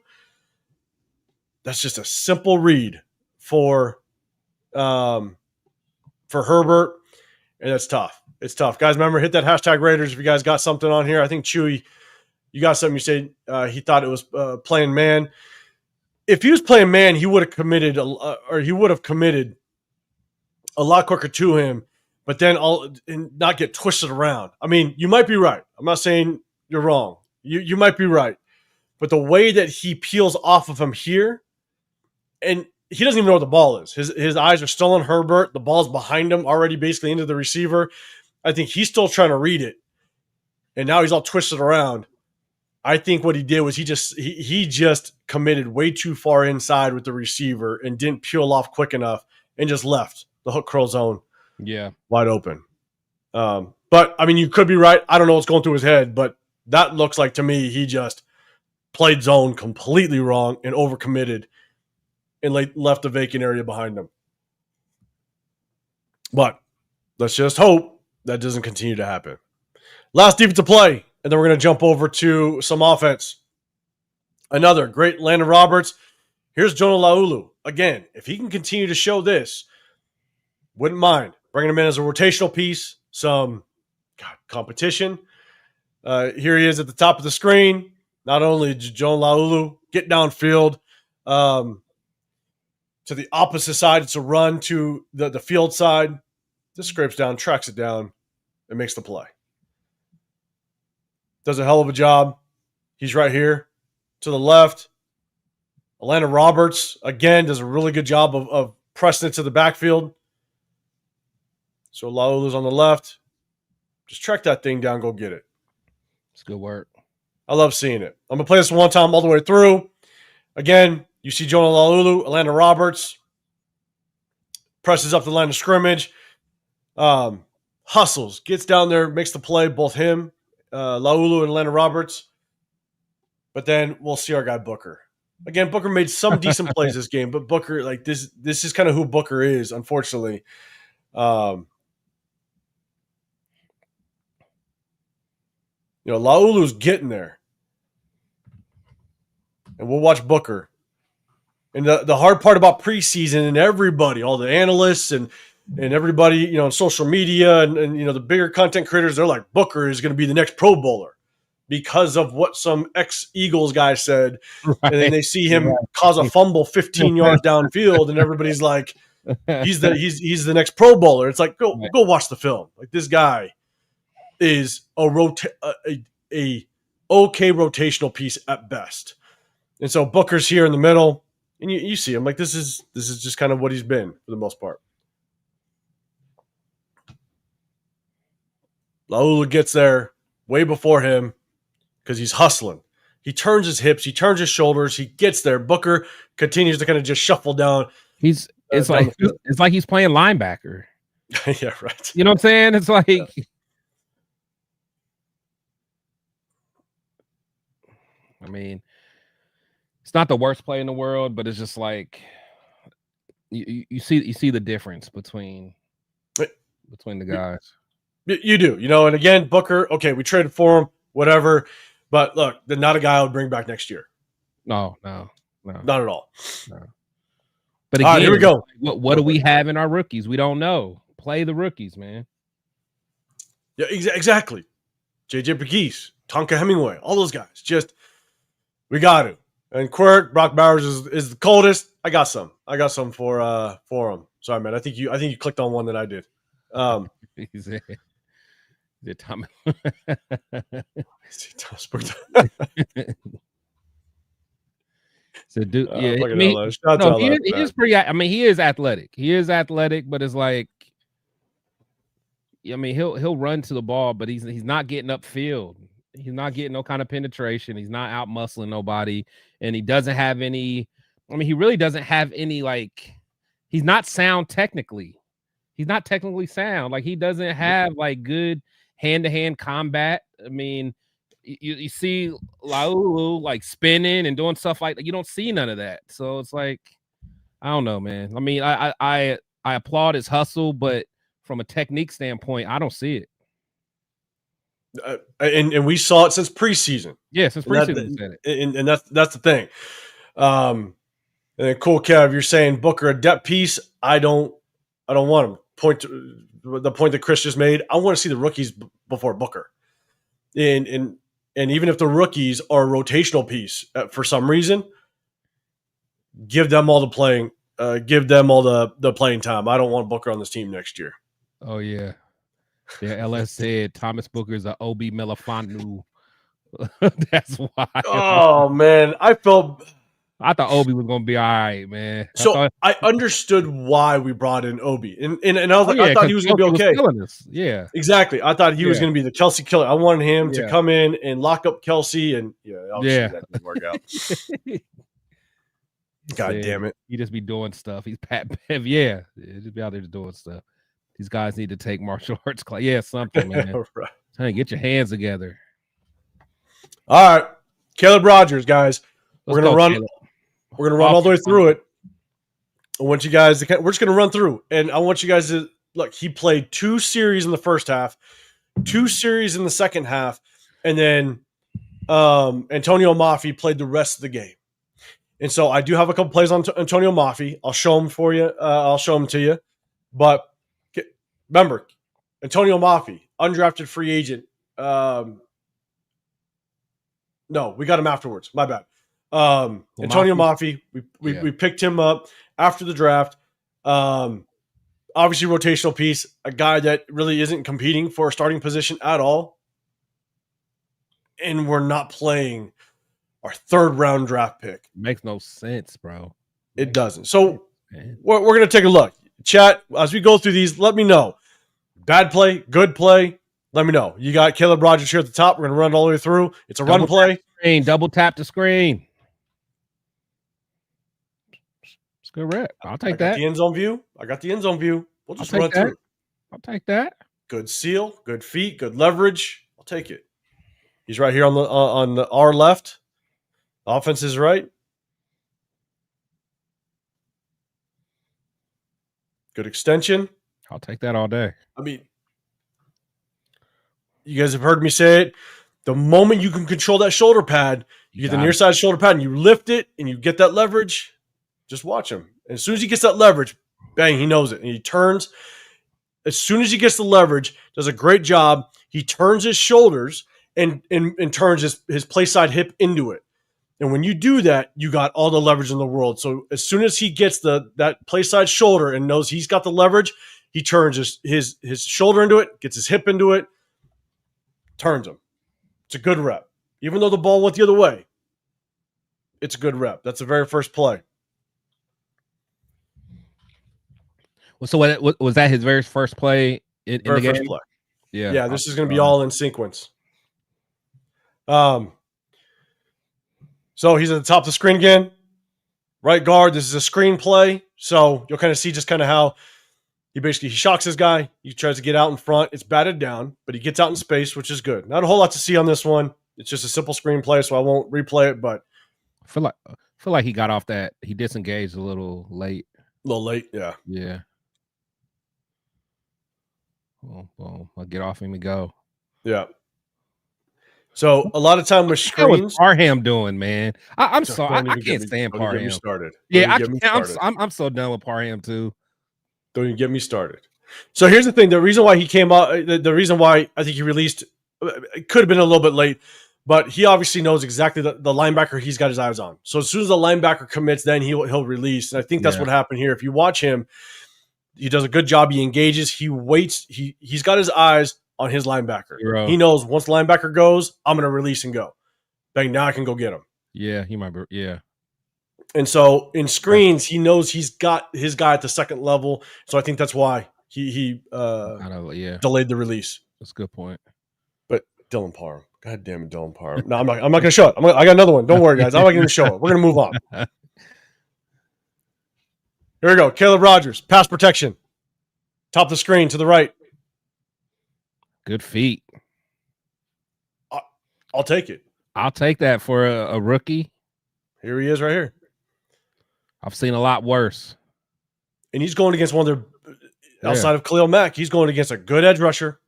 that's just a simple read for Herbert, and it's tough. It's tough. Guys, remember, hit that hashtag Raiders if you guys got something on here. I think Chewy, you got something. You said he thought it was playing man. If he was playing man, he would have committed a lot quicker to him, but then and not get twisted around. I mean, you might be right. I'm not saying you're wrong. You might be right. But the way that he peels off of him here, and he doesn't even know what the ball is. His eyes are still on Herbert. The ball's behind him, already basically into the receiver. I think he's still trying to read it. And now he's all twisted around. I think what he did was he just committed way too far inside with the receiver and didn't peel off quick enough and just left the hook curl zone wide open. But, I mean, you could be right. I don't know what's going through his head, but that looks like to me he just played zone completely wrong and overcommitted and left a vacant area behind him. But let's just hope that doesn't continue to happen. Last defensive play, and then we're going to jump over to some offense. Another great Landon Roberts. Here's Jonah Laulu. Again, if he can continue to show this, wouldn't mind bringing him in as a rotational piece, some competition. Here he is at the top of the screen. Not only did Jonah Laulu get downfield to the opposite side, it's a run to the field side. Just scrapes down, tracks it down, and makes the play. Does a hell of a job. He's right here. to the left. Atlanta Roberts, again, does a really good job of pressing it to the backfield. So Laulu's on the left. Just track that thing down, go get it. It's good work. I love seeing it. I'm going to play this one time all the way through. Again, you see Jonah Laulu, Atlanta Roberts, presses up the line of scrimmage, hustles, gets down there, makes the play, both him, Laulu and Atlanta Roberts. But then we'll see our guy Booker. Again, Booker made some decent plays this game, but Booker, like this is kind of who Booker is, unfortunately. Laulu's getting there. And we'll watch Booker. And the hard part about preseason and everybody, all the analysts and everybody, on social media and the bigger content creators, they're like, Booker is going to be the next Pro Bowler because of what some ex-Eagles guy said. Right. And then they see him cause a fumble 15 yards downfield, and everybody's like, he's the next Pro Bowler. It's like, go watch the film. Like, this guy is a okay rotational piece at best. And so Booker's here in the middle, and you see him. Like, this is just kind of what he's been for the most part. Laulu gets there way before him because he's hustling. He turns his hips, he turns his shoulders, he gets there. Booker continues to kind of just shuffle down. It's like he's playing linebacker. Yeah, right. You know what I'm saying? It's like I mean, it's not the worst play in the world, but it's just like you see the difference between the guys. You do, and again, Booker, okay, we traded for him, whatever. But look, they're not a guy I would bring back next year. No. Not at all. No. But again, all right, here we go. What do we have in our rookies? We don't know. Play the rookies, man. Yeah, exactly. JJ Pegues, Tonka Hemingway, all those guys. Just, we got to. And Quirk, Brock Bowers is the coldest. I got some for him. Sorry, man. I think you clicked on one that I did. Is it Thomas? So, dude, yeah, he is pretty. I mean, he is athletic. He is athletic, but it's like, I mean, he'll run to the ball, but he's not getting upfield. He's not getting no kind of penetration. He's not out muscling nobody, and he doesn't have any. I mean, he really doesn't have any. Like, he's not sound technically. He's not technically sound. Like, he doesn't have like good hand-to-hand combat. I mean, you see Laulu like spinning and doing stuff like that. You don't see none of that. So it's like, I don't know, man. I mean, I applaud his hustle, but from a technique standpoint, I don't see it. And we saw it since preseason. Yeah, since preseason. And that's the thing. And then cool, Kev, you're saying Booker a depth piece. I don't want him. The point that Chris just made. I want to see the rookies before Booker. And even if the rookies are a rotational piece for some reason, give them all the playing. Give them all the playing time. I don't want Booker on this team next year. Oh yeah. LS said Thomas Booker is an OB Melifanu. That's why. Oh man, I thought Obi was gonna be all right, man. I understood why we brought in Obi, and I was like, I thought he was gonna be okay. Yeah, exactly. I thought he was gonna be the Kelsey killer. I wanted him to come in and lock up Kelsey, and obviously that didn't work out. God damn it! He just be doing stuff. He's Pat Bev. Yeah, just be out there just doing stuff. These guys need to take martial arts class. Yeah, something, man. Right. Hey, get your hands together. All right, Caleb Rogers, guys. We're gonna run all the way through it. I want you guys to. We're just gonna run through, and I want you guys to look. He played 2 series in the first half, 2 series in the second half, and then Antonio Mafi played the rest of the game. And so I do have a couple plays on Antonio Mafi. I'll show them for you. I'll show them to you. But remember, Antonio Mafi, undrafted free agent. No, we got him afterwards. My bad. Antonio Mafi, we picked him up after the draft. Obviously, rotational piece, a guy that really isn't competing for a starting position at all. And we're not playing our 3rd round draft pick. Makes no sense, bro. It doesn't. So we're going to take a look. Chat, as we go through these, let me know. Bad play, good play. Let me know. You got Caleb Rogers here at the top. We're going to run it all the way through. It's a run play. Double tap the screen. It's a good rep. I'll take that. The end zone view. I got the end zone view. We'll just run through. I'll take that. Good seal, good feet, good leverage. I'll take it. He's right here on the our left. Offense is right. Good extension. I'll take that all day. I mean, you guys have heard me say it. The moment you can control that shoulder pad, you get the near side shoulder pad and you lift it and you get that leverage, just watch him. And as soon as he gets that leverage, bang, he knows it. And he turns. As soon as he gets the leverage, does a great job. He turns his shoulders and turns his play side hip into it. And when you do that, you got all the leverage in the world. So as soon as he gets that play side shoulder and knows he's got the leverage, he turns his shoulder into it, gets his hip into it, turns him. It's a good rep. Even though the ball went the other way, it's a good rep. That's the very first play. Well, so what was that his very first play in the game? First play. Yeah. This is going to be all in sequence. So he's at the top of the screen again. Right guard. This is a screen play. So you'll kind of see just kind of how he shocks his guy. He tries to get out in front. It's batted down, but he gets out in space, which is good. Not a whole lot to see on this one. It's just a simple screen play, so I won't replay it, but I feel like he got off that. He disengaged a little late. A little late, yeah. Yeah. Well, I'll get off him and go. Yeah. So a lot of time with screens. What's Parham doing, man? I'm sorry, I can't stand Parham. Get me started. Yeah, I'm so done with Parham too. Don't even get me started. So here's the thing: the reason why he came out, the reason why I think he released, it could have been a little bit late, but he obviously knows exactly the linebacker he's got his eyes on. So as soon as the linebacker commits, then he'll release. And I think that's what happened here. If you watch him, he does a good job. He engages. He waits. He's got his eyes on his linebacker. Hero. He knows once the linebacker goes, I'm going to release and go. Bang, now I can go get him. Yeah, he might be. Yeah. And so in screens, he knows he's got his guy at the second level. So I think that's why he delayed the release. That's a good point. But Dylan Parham. God damn it, Dylan Parham. No, I'm not going to show it. I got another one. Don't worry, guys. I'm not going to show it. We're going to move on. Here we go. Caleb Rogers, pass protection. Top of the screen to the right. Good feet. I'll take it. I'll take that for a rookie. Here he is right here. I've seen a lot worse. And he's going against one of their, outside of Khalil Mack, he's going against a good edge rusher.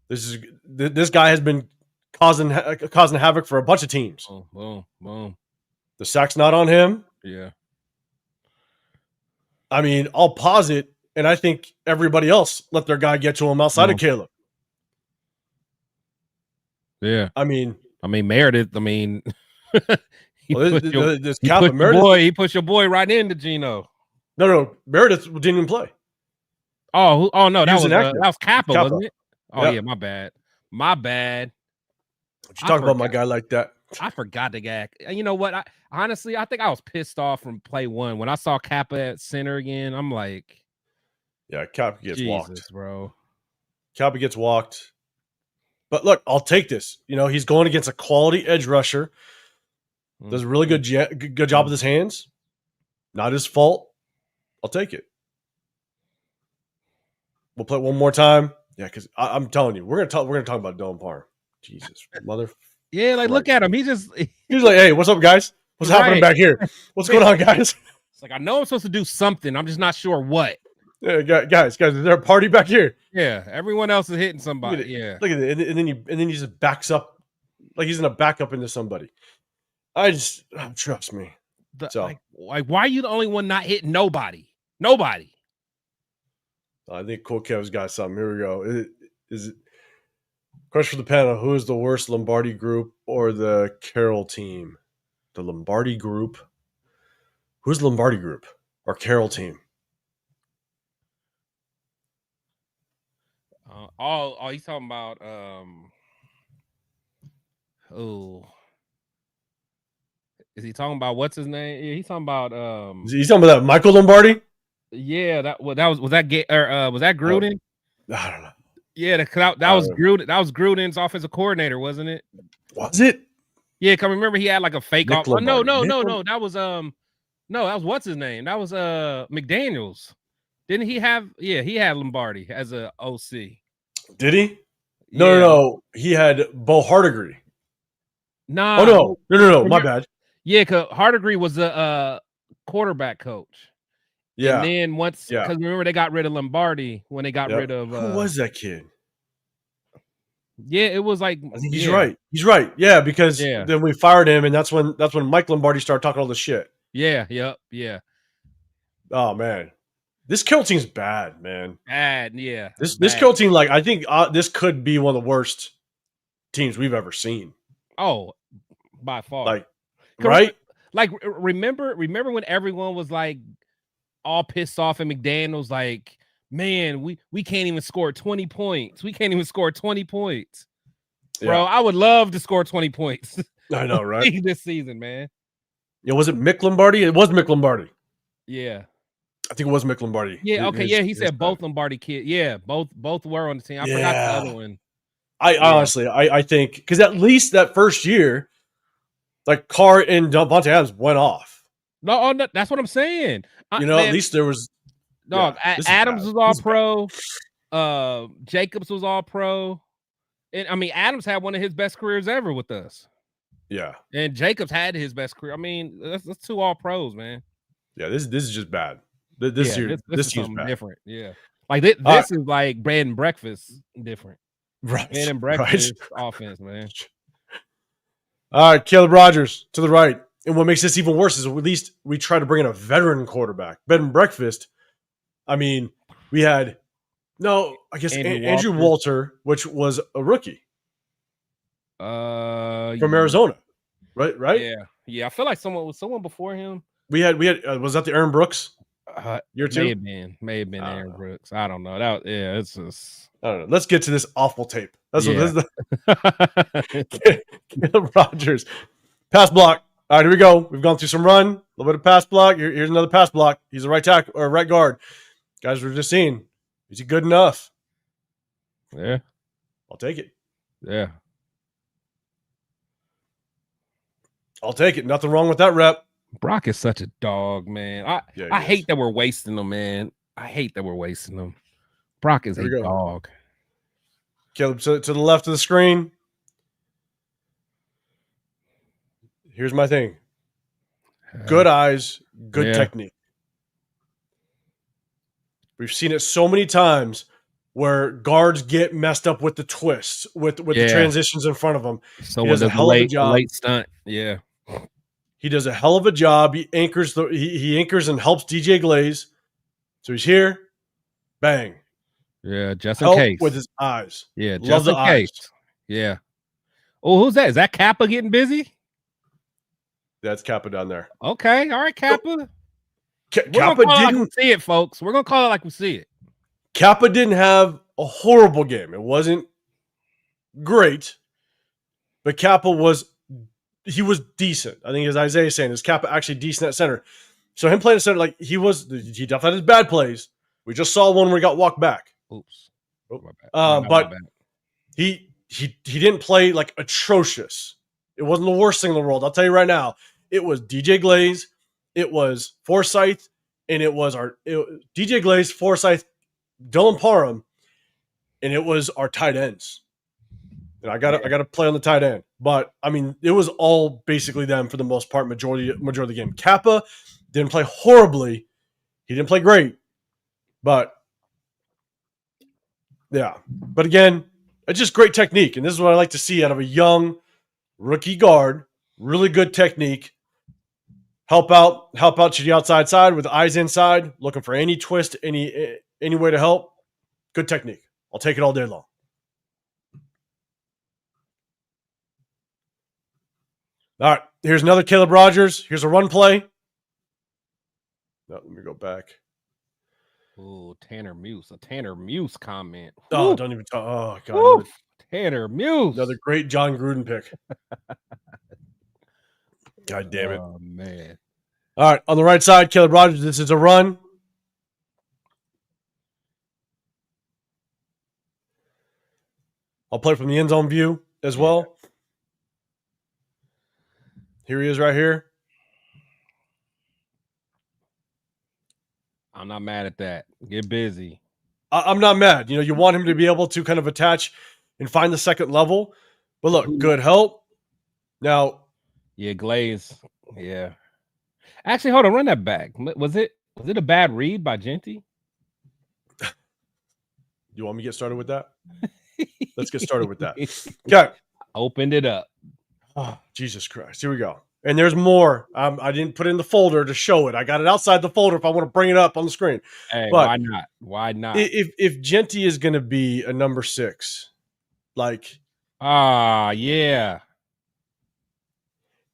This guy has been causing havoc for a bunch of teams. Boom. The sack's not on him. Yeah. I mean, I'll pause it, and I think everybody else let their guy get to him outside of Caleb. Yeah. I mean Meredith. He pushed your boy right into Geno. No, Meredith didn't even play. Oh no, that was Kappa, wasn't it? Oh yeah, my bad. What you talking about my guy like that? I forgot the guy. You know what? I think I was pissed off from play one when I saw Kappa at center again. I'm like, yeah, Kappa gets walked, bro. Kappa gets walked. But look, I'll take this. You know, he's going against a quality edge rusher. Does a really good job with his hands. Not his fault. I'll take it. We'll play it one more time. Yeah, because I'm telling you, we're gonna talk about Dylan Parham. Jesus, mother. Yeah, like look at him. He's like, hey, what's up, guys? What's happening back here? What's going on, guys? It's like I know I'm supposed to do something. I'm just not sure what. Yeah, guys, is there a party back here? Yeah, everyone else is hitting somebody. Yeah, look at it, and then he just backs up like he's gonna back up into somebody. Trust me. Like, why are you the only one not hitting nobody? Nobody. I think Cool Kev's got something. Here we go. Is it question for the panel? Who is the worst Lombardi group or the Carroll team? The Lombardi group. Who's the Lombardi group or Carroll team? He's talking about Is he talking about what's his name? Yeah, he's talking about He's talking about that Michael Lombardi. Yeah, was that was that Gruden? I don't know. Yeah, that was Gruden. That was Gruden's offensive coordinator, wasn't it? Was it? Yeah, cause remember he had like a fake off. Oh, no. That was no, that was what's his name? That was McDaniels. Didn't he have? Yeah, he had Lombardi as a OC. Did he? No. He had Bo Hardigree. Nah. Oh no. My bad. Yeah, cause Hardigree was a quarterback coach. Yeah. And then because remember they got rid of Lombardi when they got rid of who was that kid? Yeah, it was like I think he's right. He's right. Yeah, because then we fired him, and that's when Mike Lombardi started talking all this shit. Yeah. Yep. Yeah. Oh man, this kill team's bad, man. Bad. Yeah. This kill team, like I think this could be one of the worst teams we've ever seen. Oh, by far. Like, right? Like remember when everyone was like all pissed off at McDaniels, like, man, we can't even score 20 points. We can't even score 20 points. Bro, I would love to score 20 points. I know, right? This season, man. Yeah, was it Mick Lombardi? It was Mick Lombardi. Yeah. I think it was Mick Lombardi. Yeah, okay. He said both Lombardi kids. Yeah, both were on the team. I forgot the other one. Honestly, I think because at least that first year, like Carr and Deontay Adams went off. No, that's what I'm saying. At least there was. Dog, Adams was all pro. Jacobs was all pro. And I mean, Adams had one of his best careers ever with us. Yeah. And Jacobs had his best career. I mean, that's two all pros, man. Yeah, this is just bad. This year, this is something bad. Different. Yeah. Like this is like bread and breakfast different. Right. Bread and breakfast offense, man. All right, Caleb Rogers to the right. And what makes this even worse is at least we try to bring in a veteran quarterback. Bed and breakfast. I mean, we had Andrew Walter, which was a rookie. From Arizona. Right? Yeah. I feel like someone before him. We had was that the Aaron Brooks? Year two? May have been Aaron Brooks. I don't know. It's just I don't know. Let's get to this awful tape. That's what this is. Caleb Rogers. Pass block. All right, here we go. We've gone through some run, a little bit of pass block. Here's another pass block. He's a right tackle or right guard. Guys, we're just seeing. Is he good enough? Yeah. I'll take it. Yeah. I'll take it. Nothing wrong with that rep. Brock is such a dog, man. I hate that we're wasting him, man. I hate that we're wasting him. Brock is a dog. Caleb, to the left of the screen. Here's my thing. Good eyes, good technique. We've seen it so many times where guards get messed up with the twists, with the transitions in front of them. So he does a hell of a job. Late stunt. Yeah. He does a hell of a job. He anchors he anchors and helps DJ Glaze. So he's here. Bang. Yeah, just in case. With his eyes. Yeah, just in case. Yeah. Oh, who's that? Is that Kappa getting busy? That's Kappa down there. Okay. All right, Kappa. Kappa didn't see it, folks. We're gonna call it like we see it. Kappa didn't have a horrible game. It wasn't great, but Kappa was decent. I think as Isaiah is saying, is Kappa actually decent at center? So him playing at center, like he definitely had his bad plays. We just saw one where he got walked back. Oops. Oh, my bad. He didn't play like atrocious. It wasn't the worst thing in the world. I'll tell you right now. It was DJ Glaze, it was Forsyth, and it was DJ Glaze, Forsyth, Dylan Parham, and it was our tight ends. And I got to play on the tight end. But I mean, it was all basically them for the most part, majority of the game. Kappa didn't play horribly. He didn't play great. But yeah. But again, it's just great technique. And this is what I like to see out of a young rookie guard. Really good technique. Help out to the outside side with eyes inside, looking for any twist, any way to help. Good technique. I'll take it all day long. All right, here's another Caleb Rogers. Here's a run play. No, let me go back. Oh, Tanner Muse. A Tanner Muse comment. Oh, Oof. don't even talk. Oh, God. Tanner Muse. Another great John Gruden pick. God damn it. Oh, man. All right, on the right side, Caleb Rogers, this is a run. I'll play from the end zone view as well. Here he is right here. I'm not mad at that. Get busy. I'm not mad. You know, you want him to be able to kind of attach and find the second level. But look, good help. Now, yeah, Glaze. Yeah. Actually, hold on, run that back. Was it a bad read by Genty? You want me to get started with that? Let's get started with that. Okay. Opened it up. Oh, Jesus Christ. Here we go. And there's more. I didn't put it in the folder to show it. I got it outside the folder if I want to bring it up on the screen. Hey, but why not? Why not? If Genty is going to be a number 6, like. Yeah.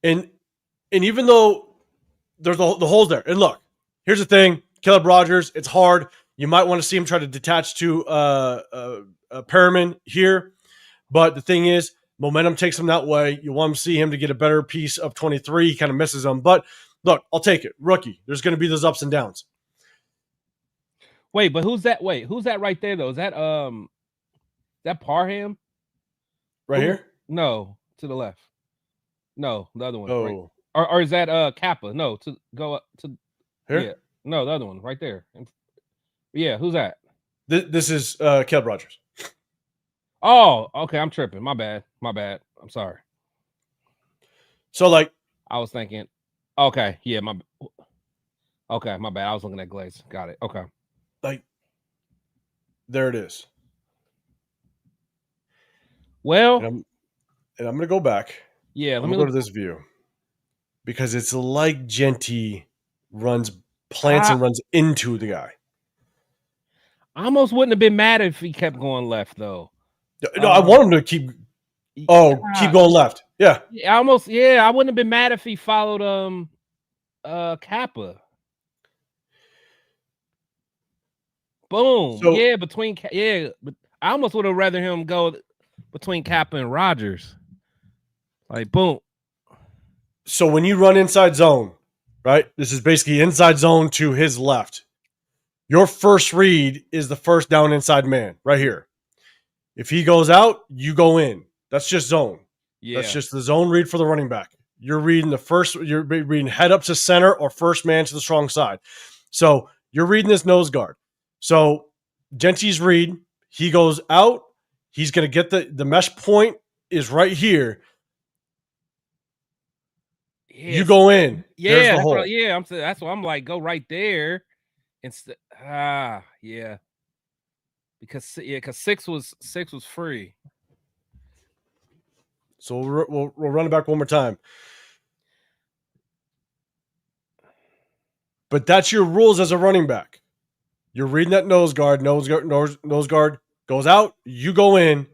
And even though there's the holes there. And look, here's the thing. Caleb Rogers, it's hard. You might want to see him try to detach to Perriman here. But the thing is, momentum takes him that way. You want to see him to get a better piece of 23. He kind of misses him. But look, I'll take it. Rookie. There's going to be those ups and downs. Wait, but who's that? Wait, who's that right there, though? Is that Parham? Right here? No, to the left. No, the other one. Oh. Right. Or is that Kappa? No, to go up to here? Yeah. No, the other one right there. Yeah, who's that? This is Caleb Rogers. Oh, okay. I'm tripping. My bad. I'm sorry. So, like, I was thinking, okay, yeah, my bad. I was looking at Glaze. Got it. Okay. Like, there it is. Well, and I'm going to go back. Yeah, let me go to this view because it's like Genty plants and runs into the guy. I almost wouldn't have been mad if he kept going left, though. No, I want him to keep going left. Yeah. I wouldn't have been mad if he followed Kappa. Boom. So, but I almost would have rather him go between Kappa and Rogers. Like, boom. So when you run inside zone, right? This is basically inside zone to his left. Your first read is the first down inside man right here. If he goes out, you go in. That's just zone. Yeah. That's just the zone read for the running back. You're reading you're reading head up to center or first man to the strong side. So you're reading this nose guard. So Genty's read, he goes out. He's going to get the mesh point is right here. Yes. You go in. Yeah, that's what I'm like. Go right there. Yeah. Because 6 was free. So we'll run it back one more time. But that's your rules as a running back. You're reading that nose guard goes out, you go in.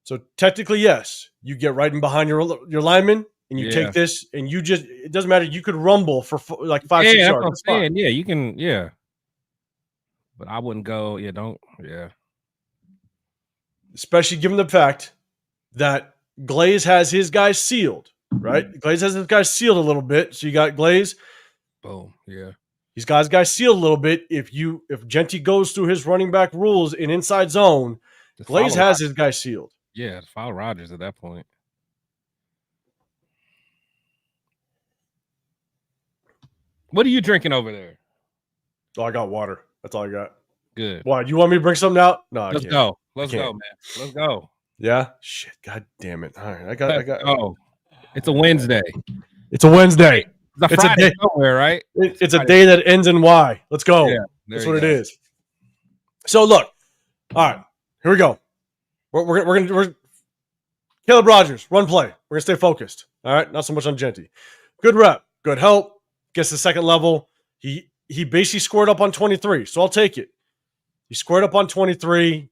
So technically, yes, you get right in behind your lineman and you take this and it doesn't matter. You could rumble for like 5-6 yards. That's fine. Yeah, you can, But I wouldn't go, Especially given the fact that Glaze has his guys sealed, right? Glaze has his guys sealed a little bit. So you got Glaze. Boom. Yeah. He's got his guys sealed a little bit. If Genty goes through his running back rules in inside zone, Glaze has his guys sealed. Yeah, follow Rogers at that point. What are you drinking over there? Oh, I got water. That's all I got. Good. Why? You want me to bring something out? No, Let's go. Let's go, man. Let's go. Yeah? Shit. God damn it. All right. I got. Oh, it's a Wednesday. It's a Wednesday. It's a day somewhere, right? It's a day that ends in Y. Let's go. Yeah, that's what it is. So look. All right. Here we go. We're Caleb Rogers, run play. We're gonna stay focused. All right. Not so much on Genty. Good rep. Good help. Gets the second level. He basically scored up on 23. So I'll take it. He squared up on 23.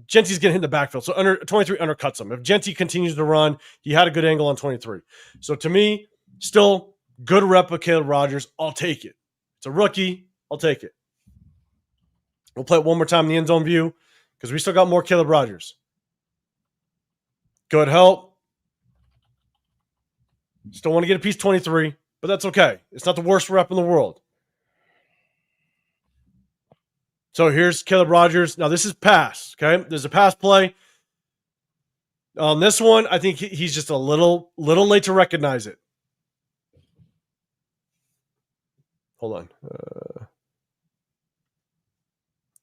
Genty's getting hit in the backfield. So 23 undercuts him. If Genty continues to run, he had a good angle on 23. So to me, still good rep of Caleb Rogers. I'll take it. It's a rookie. I'll take it. We'll play it one more time in the end zone view because we still got more Caleb Rogers. Good help. Still want to get a piece 23, but that's okay. It's not the worst rep in the world. So here's Caleb Rogers. Now this is pass. Okay, there's a pass play. On this one, I think he's just a little late to recognize it. Hold on.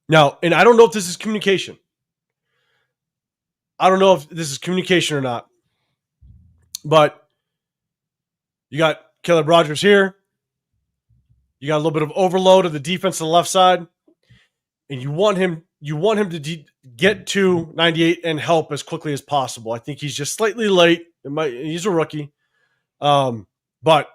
Now, and I don't know if this is communication. I don't know if this is communication or not. But you got Caleb Rogers here. You got a little bit of overload of the defense on the left side, and you want him to get to 98 and help as quickly as possible. I think he's just slightly late. He's a rookie, but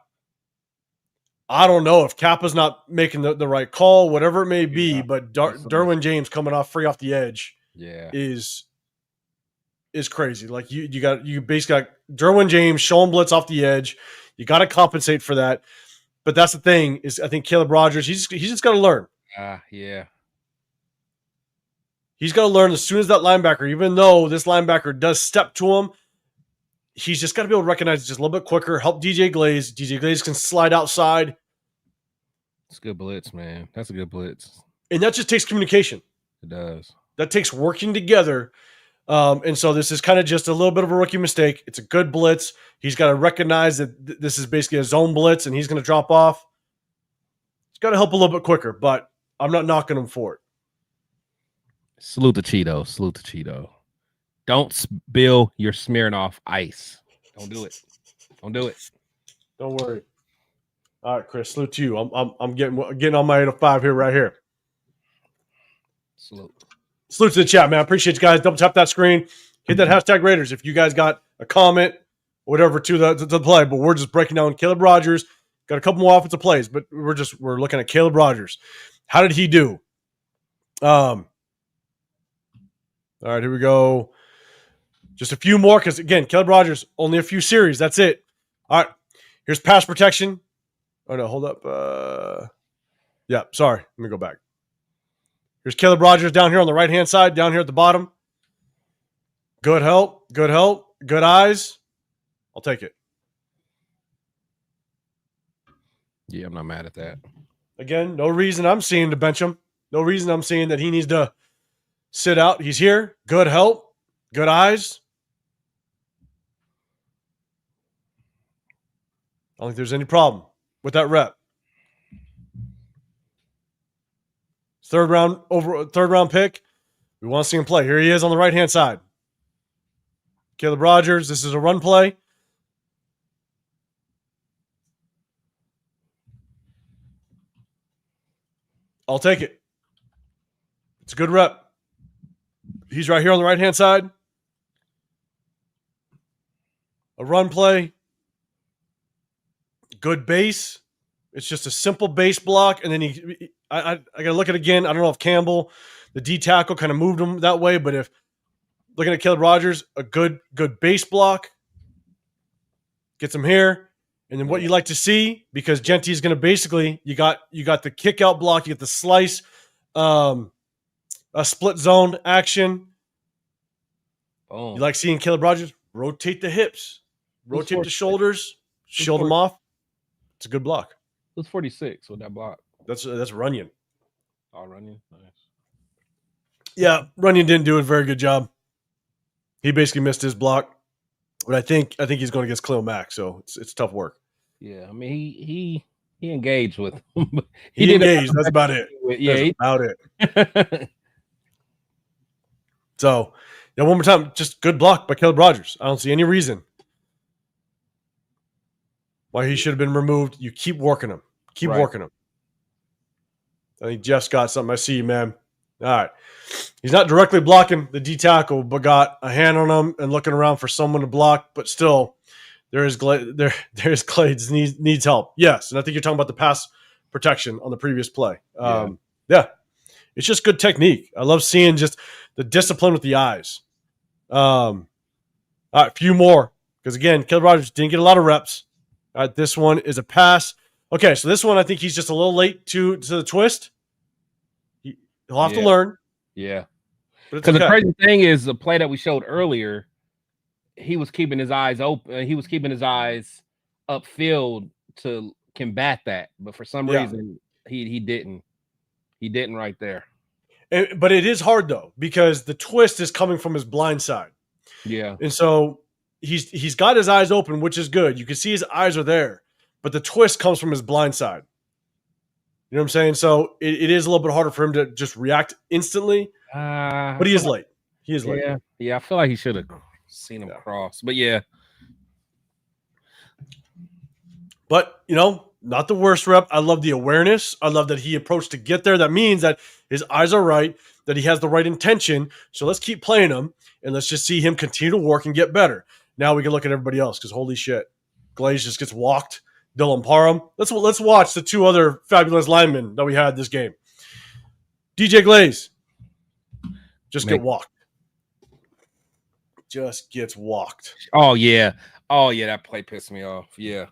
I don't know if Kappa's not making the right call, whatever it may be. Yeah. But Derwin James coming off free off the edge, is crazy. Like you basically got Derwin James showing blitz off the edge. You got to compensate for that. But that's the thing is, I think Caleb Rogers, he's just got to learn. He's got to learn as soon as that linebacker, even though this linebacker does step to him, he's just got to be able to recognize it just a little bit quicker, help DJ Glaze. DJ Glaze can slide outside. It's a good blitz, man. That's a good blitz. And that just takes communication. It does. That takes working together. And so this is kind of just a little bit of a rookie mistake. It's a good blitz. He's got to recognize that this is basically a zone blitz and he's going to drop off. He's got to help a little bit quicker, but I'm not knocking him for it. Salute the Cheeto. Salute the Cheeto. Don't spill your Smirnoff ice. Don't do it. Don't do it. Don't worry. All right, Chris, salute to you. I'm getting on my 805 here, right here. Salute to the chat, man. I appreciate you guys. Double tap that screen. Hit that hashtag Raiders if you guys got a comment, whatever to the play. But we're just breaking down Caleb Rogers. Got a couple more offensive plays, but we're looking at Caleb Rogers. How did he do? All right, here we go. Just a few more because, again, Caleb Rogers, only a few series. That's it. All right, here's pass protection. Oh, no, hold up. Yeah, sorry. Let me go back. Here's Caleb Rogers down here on the right-hand side, down here at the bottom. Good help. Good eyes. I'll take it. Yeah, I'm not mad at that. Again, no reason I'm seeing to bench him. No reason I'm seeing that he needs to sit out. He's here. Good help. Good eyes. I don't think there's any problem with that rep. Third round pick. We want to see him play. Here he is on the right-hand side. Caleb Rogers. This is a run play. I'll take it. It's a good rep. He's right here on the right-hand side. A run play. Good base. It's just a simple base block. And then I got to look at it again. I don't know if Campbell, the D tackle, kind of moved him that way. But if looking at Caleb Rogers, a good base block gets him here. And then what you like to see, because Genty is going to basically, you got the kick out block, you get the slice, a split zone action. Oh. You like seeing Caleb Rogers rotate the hips, rotate the shoulders, shield them off. It's a good block. It was 46 with that block. That's Runyon. Oh, Runyon, nice. Yeah, Runyon didn't do a very good job. He basically missed his block. But I think he's going against Khalil Mack, so it's tough work. Yeah, I mean he engaged with him. he engaged. That's about it. Yeah, about it. So, one more time, just good block by Caleb Rogers. I don't see any reason why he should have been removed. You keep working him. Keep working him. I think Jeff's got something. I see you, man. All right. He's not directly blocking the D tackle, but got a hand on him and looking around for someone to block. But still, there's Glades needs help. Yes, and I think you're talking about the pass protection on the previous play. Yeah, it's just good technique. I love seeing just the discipline with the eyes. All right, a few more because again, Caleb Rogers didn't get a lot of reps. All right, this one is a pass. Okay, so this one I think he's just a little late to the twist. He'll have to learn. Yeah. Because the crazy thing is the play that we showed earlier, he was keeping his eyes open. He was keeping his eyes upfield to combat that, but for some reason he didn't. He didn't right there. But it is hard though because the twist is coming from his blind side. Yeah. And so he's got his eyes open, which is good. You can see his eyes are there, but the twist comes from his blind side. You know what I'm saying? So it is a little bit harder for him to just react instantly. But he is late. He is late. Yeah. I feel like he should have seen him cross. But yeah. But, not the worst rep. I love the awareness. I love that he approached to get there. That means that his eyes are right, that he has the right intention. So let's keep playing him, and let's just see him continue to work and get better. Now we can look at everybody else because holy shit, Glaze just gets walked. Dylan Parham. Let's watch the two other fabulous linemen that we had this game. DJ Glaze just get walked. Just gets walked. Oh yeah. That play pissed me off. Yeah.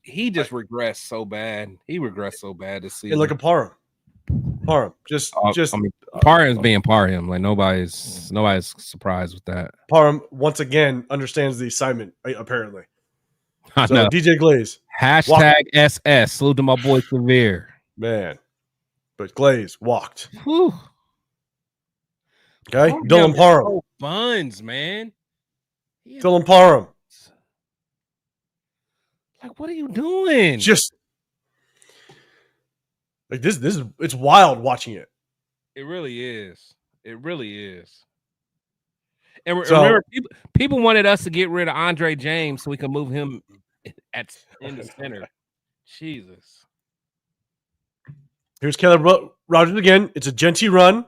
He just regressed so bad. He regressed so bad this season. And look at Parham. Parham's being Parham. Like nobody's surprised with that. Parham once again understands the assignment, apparently. I know. DJ Glaze. #SS. Salute to my boy Severe. Man. But Glaze walked. Whew. Okay. Dylan Parham. Buns, man. Dylan Parham. Like, what are you doing? Just like this is it's wild watching it. It really is. It really is. And remember, people wanted us to get rid of Andre James so we can move him in the center. Jesus. Here's Caleb Rogers again. It's a Genty run.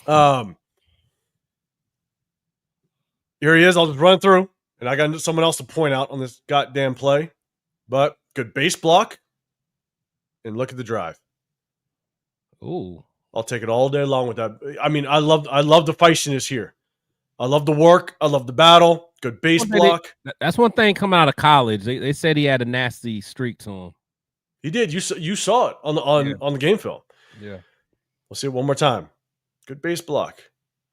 Here he is. I'll just run through. And I got someone else to point out on this goddamn play. But good base block. And look at the drive. Ooh. I'll take it all day long with that. I mean, I love the feistiness here. I love the work. I love the battle. Good base block. That's one thing coming out of college. They said he had a nasty streak to him. He did. You saw it on the game film. Yeah. We'll see it one more time. Good base block.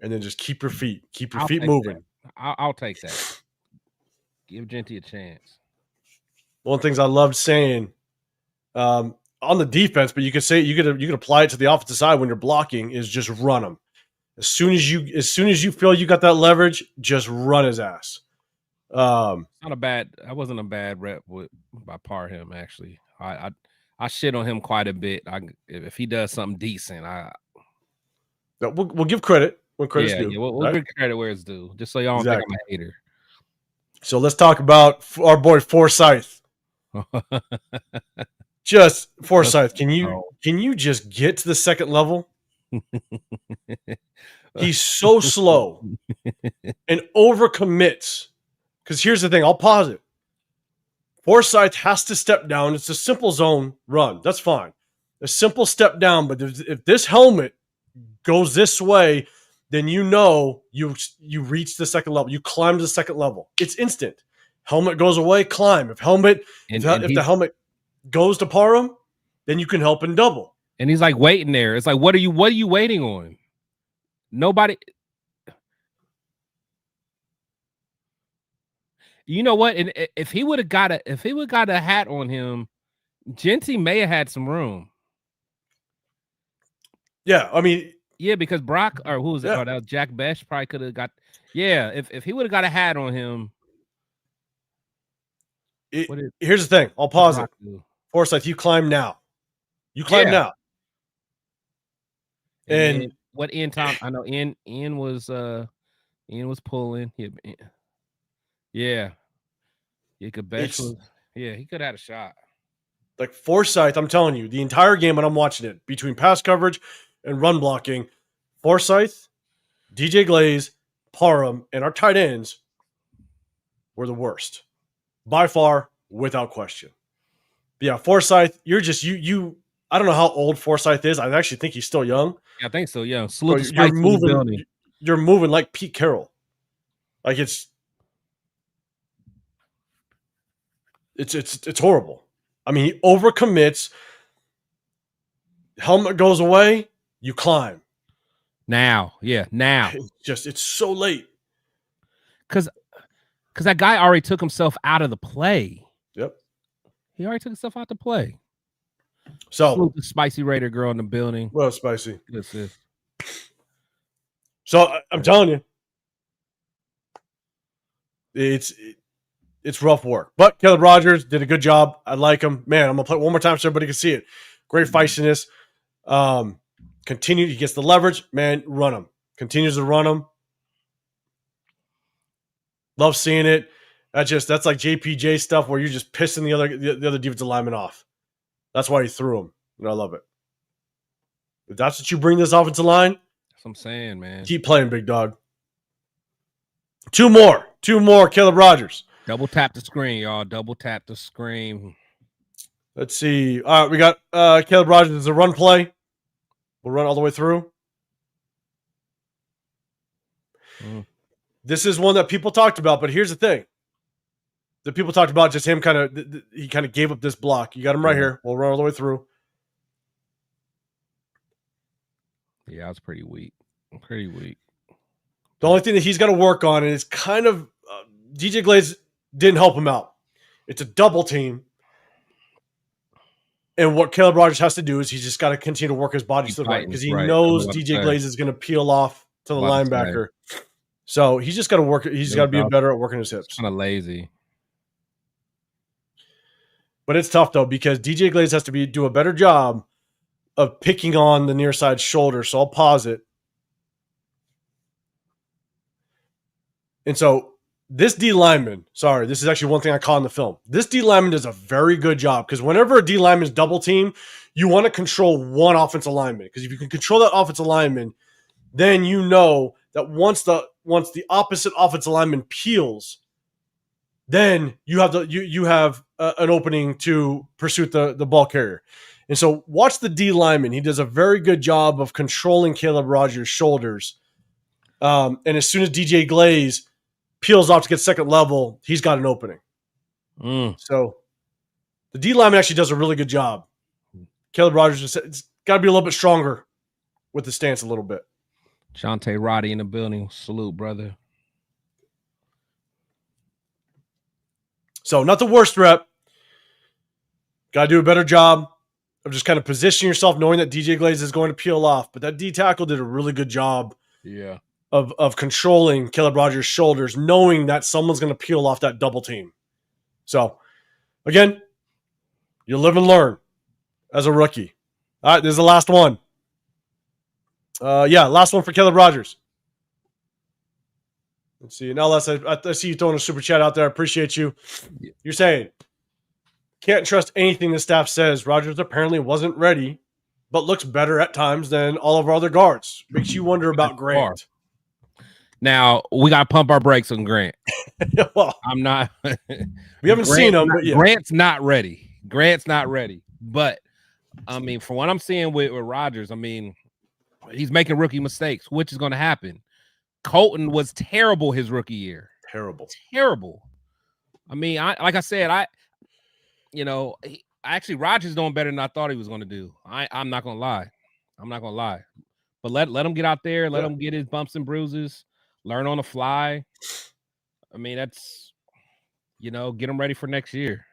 And then just keep your feet moving. I'll take that. Give Genty a chance. One of the things I loved saying on the defense, but you could say you could apply it to the offensive side when you're blocking is just run them. As soon as you feel you got that leverage, just run his ass. That wasn't a bad rep by Parham actually. I shit on him quite a bit. If he does something decent, we'll give credit when credit's due. Yeah, we'll give credit where it's due. Just so y'all don't think I'm a hater. So let's talk about our boy Forsyth. Just Forsyth, can you just get to the second level? He's so slow and overcommits. Because here's the thing, I'll pause it. Forsyth has to step down. It's a simple zone run. That's fine. A simple step down, but if this helmet goes this way, then you reach the second level. You climb to the second level. It's instant. Helmet goes away, climb. If the helmet goes to Parham, then you can help and double. And he's like waiting there. It's like, what are you waiting on? Nobody. You know what? And if he would have got a hat on him, Genty may have had some room. Yeah, I mean, yeah, because Brock or who was it? Oh, that was Jack Besh. Probably could have got. Yeah, if he would have got a hat on him. Here's the thing. I'll pause it. Forsyth, you climb now. You climb now. And what Ian Tom? I know Ian was pulling. Yeah. He could Besh was. Yeah, he could have had a shot. Like Forsyth, I'm telling you, the entire game when I'm watching it, between pass coverage and run blocking, Forsyth, DJ Glaze, Parham, and our tight ends were the worst. By far, without question. But yeah, Forsyth, you're just you. I don't know how old Forsyth is. I actually think he's still young. Yeah, I think so. Yeah, you're moving like Pete Carroll. Like it's horrible. I mean, he overcommits. Helmet goes away. You climb. Now. It's so late. Because Because that guy already took himself out of the play. Yep. He already took himself out the play. So, salute the spicy Raider girl in the building. Well, spicy. Good sis. So I'm telling you, it's rough work. But Caleb Rogers did a good job. I like him. Man, I'm gonna play it one more time so everybody can see it. Great feistiness. Continue. He gets the leverage. Man, run him. Continues to run him. Love seeing it. That's like JPJ stuff where you're just pissing the other defensive lineman off. That's why he threw him. And I love it. If that's what you bring this offensive line, that's what I'm saying, man. Keep playing, big dog. Two more. Caleb Rogers. Double tap the screen, y'all. Double tap the screen. Let's see. All right, we got Caleb Rogers as a run play. We'll run all the way through. This is one that people talked about, but here's the thing. The people talked about just him he kind of gave up this block. You got him right here. We'll run all the way through. Yeah, I was pretty weak. Pretty weak. The only thing that he's got to work on, and it's kind of DJ Glaze didn't help him out. It's a double team. And what Caleb Rogers has to do is he's just got to continue to work his body to the right because he knows DJ Glaze is going to peel off to the linebacker. So he's just got to work. He's got to be better at working his hips. Kind of lazy. But it's tough, though, because DJ Glaze has to do a better job of picking on the near side shoulder. So I'll pause it. And so this D lineman, this is actually one thing I caught in the film. This D lineman does a very good job because whenever a D lineman is double team, you want to control one offensive lineman because if you can control that offensive lineman, then you know that once the opposite offensive lineman peels, then you have an opening to pursue the ball carrier. And so watch the D lineman. He does a very good job of controlling Caleb Rogers' shoulders. And as soon as DJ Glaze peels off to get second level, he's got an opening. So the D lineman actually does a really good job. Caleb Rogers it's got to be a little bit stronger with the stance a little bit. Deontay Roddy in the building. Salute, brother. So not the worst rep. Got to do a better job of just kind of positioning yourself, knowing that DJ Glaze is going to peel off. But that D tackle did a really good job. Yeah. Of controlling Caleb Rogers' shoulders, knowing that someone's going to peel off that double team. So, again, you live and learn as a rookie. All right, this is the last one. Last one for Caleb Rogers. Let's see. Now, Les, I see you throwing a super chat out there. I appreciate you. You're saying, can't trust anything the staff says. Rogers apparently wasn't ready, but looks better at times than all of our other guards. Makes you wonder about Grant. Now, we got to pump our brakes on Grant. Well, I'm not. We haven't seen him, but yeah. Grant's not ready. But, I mean, from what I'm seeing with Rodgers, I mean, he's making rookie mistakes, which is going to happen. Colton was terrible his rookie year. Terrible. I mean, actually, Rodgers doing better than I thought he was going to do. I'm not going to lie. But let him get out there. Let him get his bumps and bruises. Learn on the fly. I mean, that's, get him ready for next year.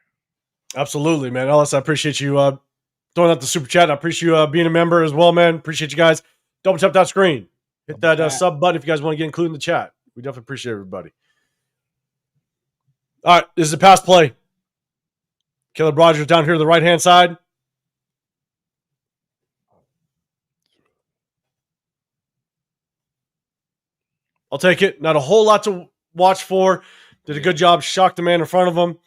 Absolutely, man. Ellis, I appreciate you throwing out the super chat. I appreciate you being a member as well, man. Appreciate you guys. Double tap that screen. Hit that sub button if you guys want to get included in the chat. We definitely appreciate everybody. All right, this is a pass play. Caleb Rogers down here to the right-hand side. I'll take it. Not a whole lot to watch for. Did a good job. Shocked the man in front of him.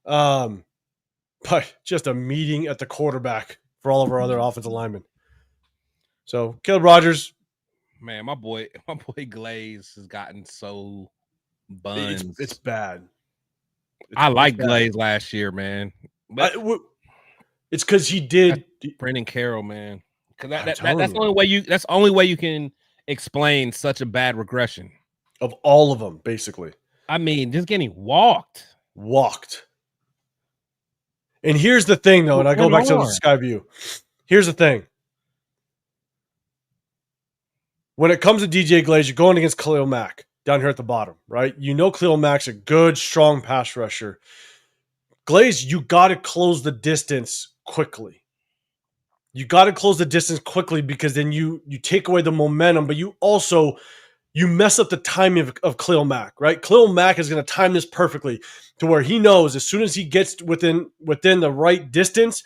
But just a meeting at the quarterback for all of our other offensive linemen. So Caleb Rogers. Man, my boy Glaze has gotten so buns. It's bad. I liked Glaze last year, man. But it's because he did Brendan Carroll, man. Because that's the only way you can explain such a bad regression of all of them, basically. I mean, just getting walked. And here's the thing, though, and I go back to the sky view. Here's the thing. When it comes to DJ Glaze, you're going against Khalil Mack. down here at the bottom, right? You know Khalil Mack's a good, strong pass rusher. Glaze, you got to close the distance quickly. You got to close the distance quickly because then you take away the momentum, but you also you mess up the timing of Khalil Mack, right? Khalil Mack is going to time this perfectly to where he knows as soon as he gets within the right distance,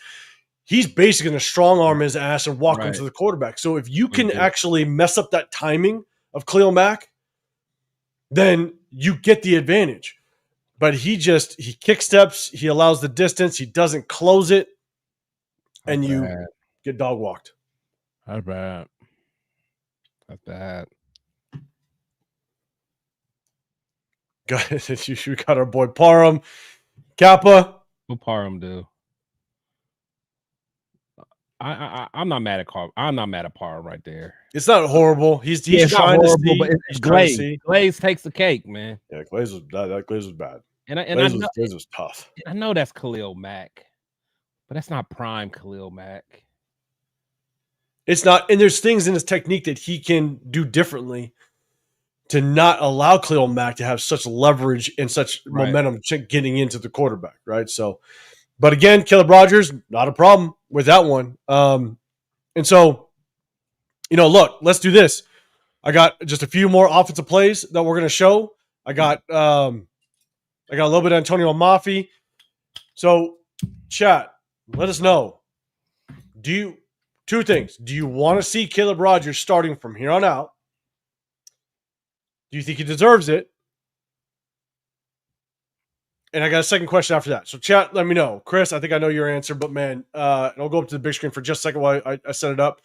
he's basically going to strong arm his ass and walk him to the quarterback. So if you can actually mess up that timing of Khalil Mack, then you get the advantage. But he kick steps, he allows the distance, he doesn't close it, and you get dog walked. That's bad. That's bad. We got our boy Parham. Kappa. What Parham do? I'm not mad at Carl. I'm not mad at Parham right there. It's not horrible. He's trying to see. But it's Glaze. Glaze takes the cake, man. Yeah, Glaze was bad. Glaze was tough. I know that's Khalil Mack, but that's not prime Khalil Mack. It's not, and there's things in his technique that he can do differently to not allow Khalil Mack to have such leverage and such momentum getting into the quarterback, right? So, but again, Caleb Rogers, not a problem with that one. And so, look, let's do this. I got just a few more offensive plays that we're going to show. I got a little bit of Antonio Mafi. So, chat, let us know. Two things. Do you want to see Caleb Rogers starting from here on out? Do you think he deserves it? And I got a second question after that. So chat, let me know. Chris, I think I know your answer, but man, I'll go up to the big screen for just a second while I set it up.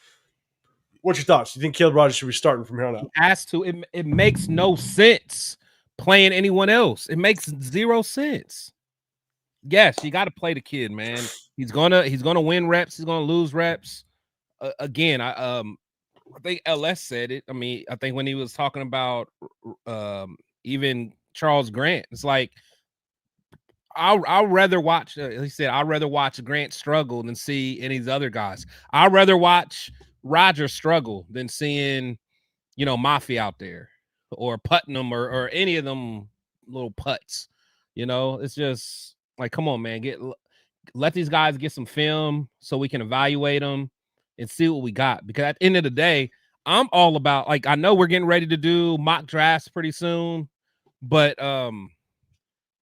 What's your thoughts? Do you think Caleb Rogers should be starting from here on out? He has to. It makes no sense playing anyone else. It makes zero sense. Yes, you got to play the kid, man. He's gonna win reps. He's gonna lose reps. Again, I think LS said it. I mean, I think when he was talking about even Charles Grant, it's like I'll rather watch. He said I'd rather watch Grant struggle than see any of these other guys. I'd rather watch Roger struggle than seeing Mafi out there or Putnam or any of them little putts. It's just like, come on, man, let these guys get some film so we can evaluate them and see what we got. Because at the end of the day, I'm all about, like, I know we're getting ready to do mock drafts pretty soon, but I'm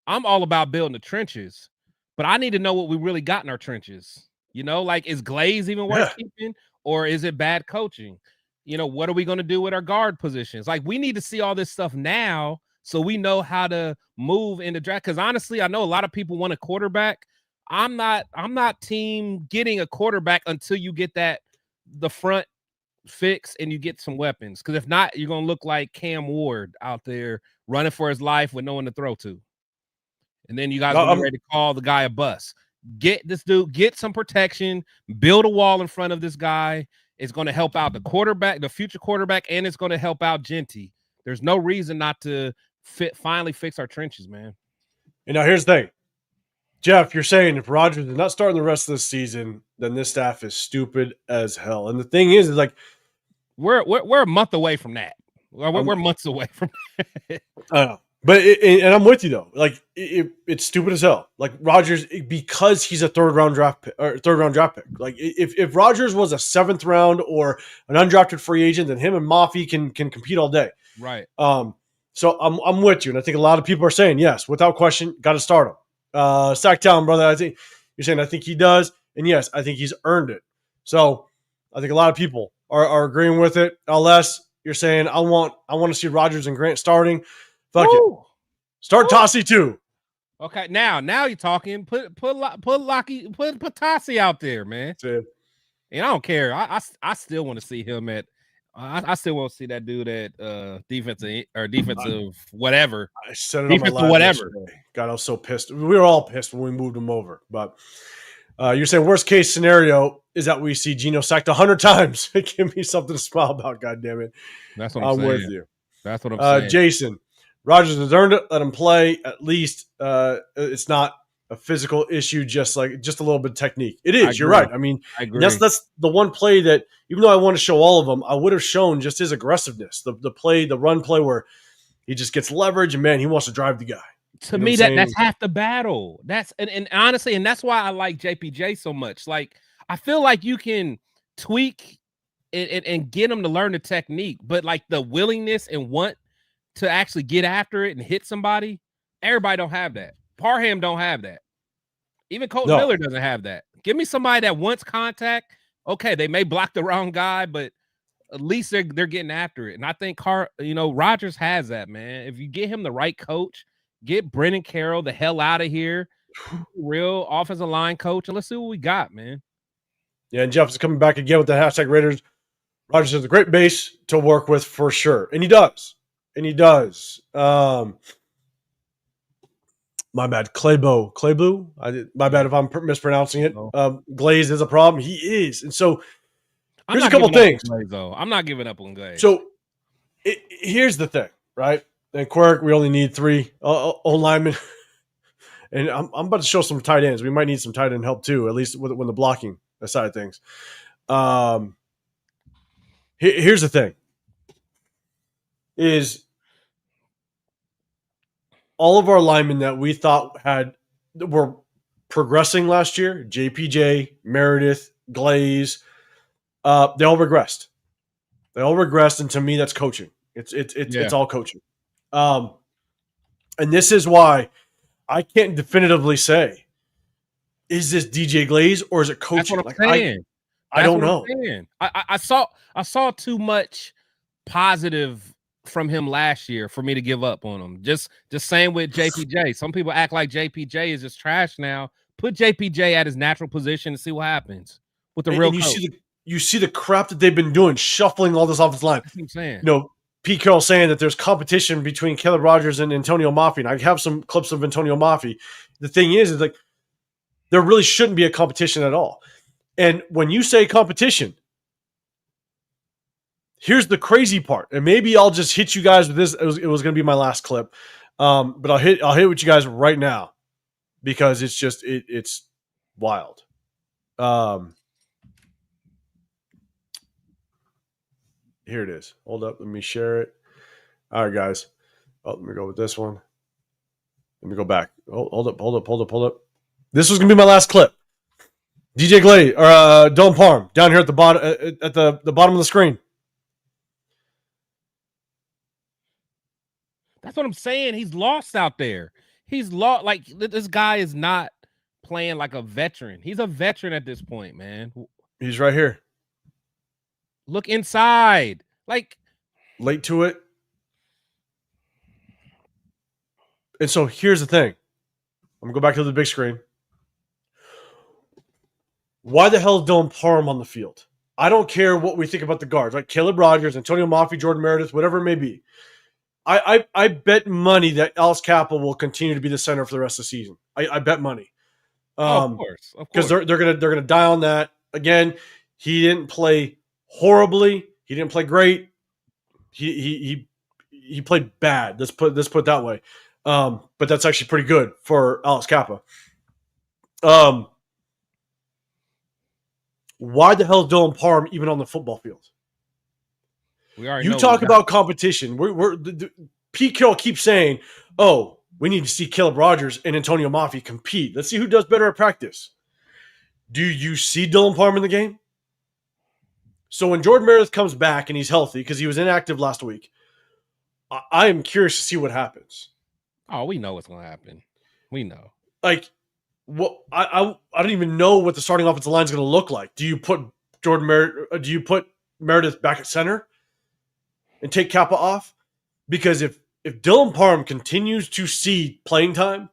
all about building the trenches. But I need to know what we really got in our trenches. Like, is Glaze even worth keeping, or is it bad coaching? What are we going to do with our guard positions? Like, we need to see all this stuff now so we know how to move in the draft. Because honestly, I know a lot of people want a quarterback. I'm not team getting a quarterback until you get the front fix and you get some weapons. Because if not, you're gonna look like Cam Ward out there running for his life with no one to throw to. And then you guys will be ready to call the guy a bust. Get this dude, get some protection, build a wall in front of this guy. It's going to help out the quarterback, the future quarterback, and it's going to help out Genty. There's no reason not to finally fix our trenches, man. Now here's the thing. Jeff, you're saying if Rodgers is not starting the rest of the season, then this staff is stupid as hell. And the thing is like we're a month away from that. We're months away from that. I know. But and I'm with you though. Like it's stupid as hell. Like Rodgers, because he's a third round draft pick. Like if Rodgers was a 7th round or an undrafted free agent, then him and Mafi can compete all day. Right. So I'm with you, and I think a lot of people are saying yes, without question, got to start him. Sacktown, brother. I think you're saying I think he does, and yes, I think he's earned it. So I think a lot of people are agreeing with it. Unless you're saying I want to see Rodgers and Grant starting. Fuck it. Start Tossie too. Okay, now you're talking. Put Tassi out there, man. And I don't care. I still want to see him at. I still want to see that dude at defensive whatever. I said it on my last whatever. Yesterday. God, I was so pissed. We were all pissed when we moved him over. But you're saying worst case scenario is that we see Geno sacked 100 times. Give me something to smile about. God damn it. That's what I'm saying. with you. That's what I'm saying. Jason. Rodgers has earned it. Let him play. At least it's not a physical issue, just a little bit of technique. It is. You're right. I mean, that's the one play that, even though I want to show all of them, I would have shown just his aggressiveness. The run play where He just gets leverage, and man, he wants to drive the guy. To me, that's half the battle. That's and honestly, and that's why I like JPJ so much. Like, I feel like you can tweak and get him to learn the technique, but like the willingness and want to actually get after it and hit somebody, everybody don't have that. Parham don't have that. Even Colton Miller doesn't have that. Give me somebody that wants contact. Okay, they may block the wrong guy, but at least they're getting after it. And I think Rodgers has that, man. If you get him the right coach, get Brennan Carroll the hell out of here, real offensive line coach, and let's see what we got, man. Yeah, and Jeff is coming back again with the hashtag Raiders. Rodgers has a great base to work with for sure, and he does. My bad, Claybo. My bad if I'm mispronouncing it. Glaze is a problem. He is, and so here's a couple things. I'm not giving up on Glaze. So here's the thing, right? And Quirk, we only need 3 O-linemen, and I'm about to show some tight ends. We might need some tight end help too, at least when the blocking side of things. Here's the thing: is all of our linemen that we thought were progressing last year, JPJ, Meredith, Glaze, they all regressed. And to me, that's coaching. It's all coaching. And this is why I can't definitively say, is this DJ Glaze or is it coaching? That's what I'm saying. I don't know. I saw too much positive from him last year for me to give up on him. Just same with JPJ. Some people act like JPJ is just trash now. Put JPJ at his natural position and see what happens with the real coach. You see the crap that they've been doing, shuffling all this offensive line. That's what I'm saying. Pete Carroll saying that there's competition between Caleb Rogers and Antonio Maffey. And I have some clips of Antonio Maffey. The thing is like there really shouldn't be a competition at all. And when you say competition, here's the crazy part. And maybe I'll just hit you guys with this. It was going to be my last clip. But I'll hit with you guys right now because it's just it's wild. Here it is. Hold up. Let me share it. All right, guys. Oh, let me go with this one. Let me go back. Hold up. This was going to be my last clip. DJ Glade or Dylan Parham down here at the bottom at the bottom of the screen. That's what I'm saying. He's lost out there. He's lost. Like this guy is not playing like a veteran. He's a veteran at this point, man. He's right here. Look inside. Like late to it. And so here's the thing. I'm gonna go back to the big screen. Why the hell is Dylan Parham on the field? I don't care what we think about the guards, like Caleb Rogers, Antonio Maffey, Jordan Meredith, whatever it may be. I bet money that Alex Kappa will continue to be the center for the rest of the season. I bet money. Of course. Because they're gonna die on that. Again, he didn't play horribly. He didn't play great. He played bad. Let's put it that way. But that's actually pretty good for Alex Kappa. Why the hell is Dylan Parham even on the football field? You talk about competition. Pete Carroll keeps saying, "Oh, we need to see Caleb Rogers and Antonio Maffey compete. Let's see who does better at practice." Do you see Dylan Parham in the game? So when Jordan Meredith comes back and he's healthy because he was inactive last week, I am curious to see what happens. Oh, we know what's going to happen. We know. Like, what? I don't even know what the starting offensive line is going to look like. Do you put Meredith back at center and take Kappa off? Because if Dylan Parham continues to see playing time,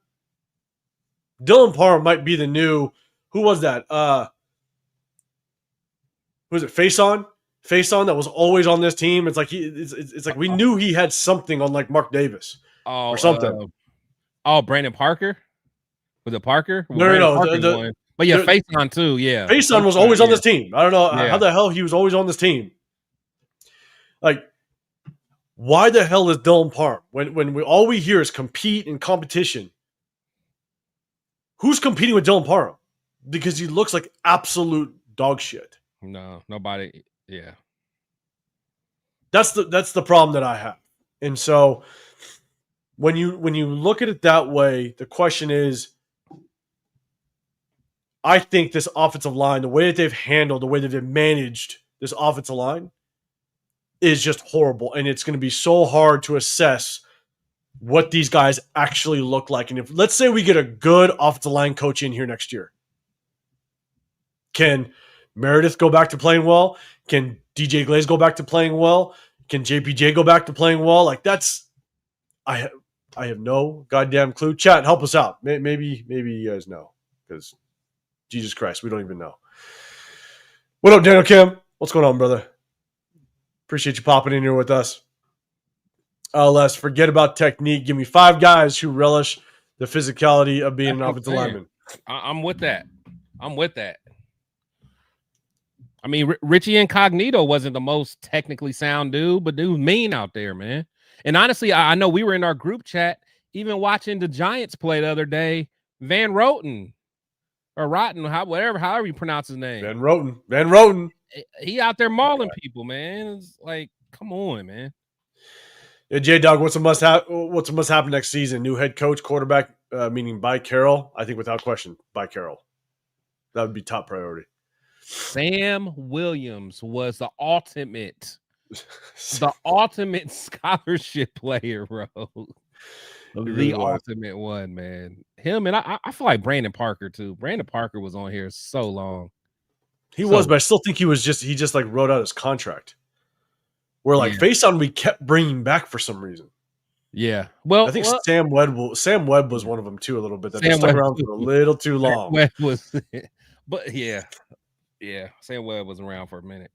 Dylan Parham might be the new. Who was that? Who was it? Faison that was always on this team. It's like it's like we knew he had something on like Mark Davis or something. Brandon Parker. Was it Parker? No. But yeah, Faison too. Yeah, Faison was always on this team. I don't know how the hell he was always on this team. Like, why the hell is Dylan Parham when all we hear is compete and competition? Who's competing with Dylan Parham? Because he looks like absolute dog shit. No, nobody. Yeah, that's the problem that I have, and so when you look at it that way, the question is, I think this offensive line, the way that they've handled, the way that they've managed this offensive line is just horrible. And it's going to be so hard to assess what these guys actually look like. And if, let's say, we get a good offensive line coach in here next year, can Meredith go back to playing well? Can DJ Glaze go back to playing well? Can JPJ go back to playing well? Like, that's, I have no goddamn clue. Chat, help us out. Maybe you guys know, because Jesus Christ, we don't even know. What up, Daniel Kim? What's going on, brother? Appreciate you popping in here with us. Les, forget about technique. Give me 5 guys who relish the physicality of being an offensive lineman. I'm with that. I mean, Richie Incognito wasn't the most technically sound dude, but dude mean out there, man. And honestly, I know we were in our group chat, even watching the Giants play the other day. Van Roten or Rotten, however you pronounce his name. Van Roten. He out there mauling people, man. It's like, come on, man. Yeah, J-Dog, what's a must happen next season? New head coach, quarterback, meaning by Carroll. I think without question, by Carroll. That would be top priority. Sam Williams was the ultimate scholarship player, bro. The ultimate one, man. Him, and I feel like Brandon Parker too. Brandon Parker was on here so long. He was, but I still think he just like wrote out his contract. Where like FaceTime we kept bringing back for some reason. Yeah. Well, I think Sam Webb was one of them too, a little bit. That they stuck around for a little too long. Webb was, but yeah. Sam Webb was around for a minute.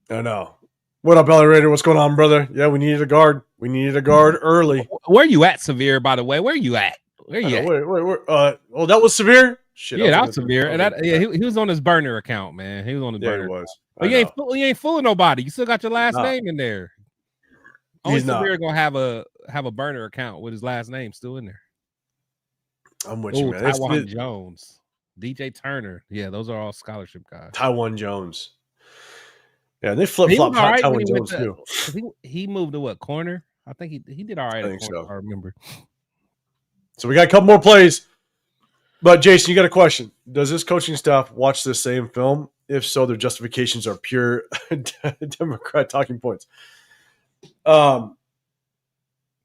I know. What up, LA Raider? What's going on, brother? Yeah, we needed a guard. We needed a guard early. Where you at, Severe? By the way, where you at? Where you at? Oh, that was Severe. Shit, yeah, that was Severe. And he was on his burner account, man. He was on his burner. He was. But you ain't fooling nobody. You still got your last name in there. Only Severe gonna have a burner account with his last name still in there. I'm with you, man. Taiwan Jones, DJ Turner. Yeah, those are all scholarship guys. Taiwan Jones. Yeah, they flip-flop Taiwan Jones too. He moved to what, corner? I think he did all right. I think so. I remember. So we got a couple more plays. But Jason, you got a question. Does this coaching staff watch this same film? If so, their justifications are pure Democrat talking points. I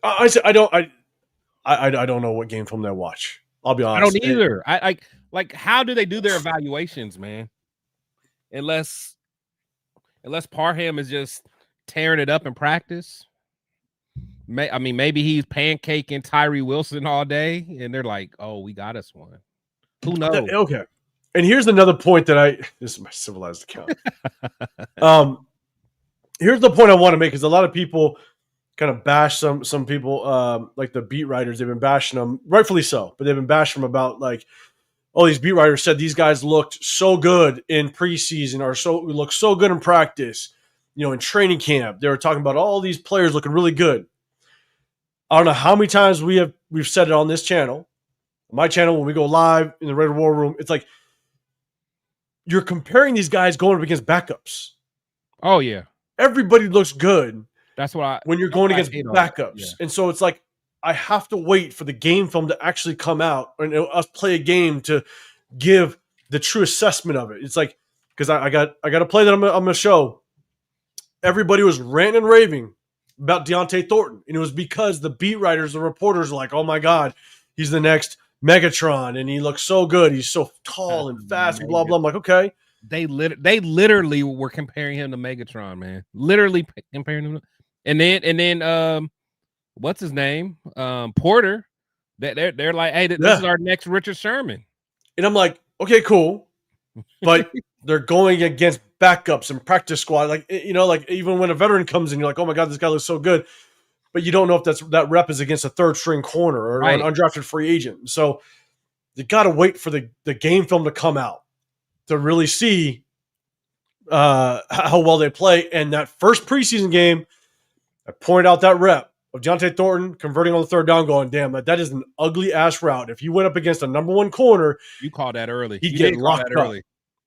don't know what game film they watch. I'll be honest. I don't either. I like how do they do their evaluations, man? Unless Parham is just tearing it up in practice. Maybe he's pancaking Tyree Wilson all day, and they're like, "Oh, we got us one." Who knows? Okay. And here's another point that this is my civilized account. Here's the point I want to make, because a lot of people kind of bash some people, like the beat writers. They've been bashing them, rightfully so, but they've been bashing them about like, oh, these beat writers said these guys looked so good in preseason or looked so good in practice, in training camp. They were talking about all these players looking really good. I don't know how many times we've said it on this channel, my channel, when we go live in the Raider War Room. It's like you're comparing these guys going up against backups. Oh yeah, everybody looks good. That's what when you're going against backups, and so it's like I have to wait for the game film to actually come out and us play a game to give the true assessment of it. It's like, because I got a play that I'm gonna show. Everybody was ranting and raving about Deontay Thornton, and it was because the beat writers, the reporters, are like, "Oh my God, he's the next Megatron, and he looks so good. He's so tall and fast, and blah blah." I'm like, okay. They literally were comparing him to Megatron, man. Literally comparing him. And then what's his name? Porter. They're like, hey, this is our next Richard Sherman. And I'm like, okay, cool, but they're going against backups and practice squad. Like, like even when a veteran comes in, you're like, oh my God, this guy looks so good. But you don't know if that rep is against a third string corner or an undrafted free agent. So you got to wait for the game film to come out to really see how well they play. And that first preseason game, I pointed out that rep of Deontay Thornton converting on the third down, going, damn, that is an ugly ass route. If you went up against a number one corner, you called that early. He'd get locked up. Early.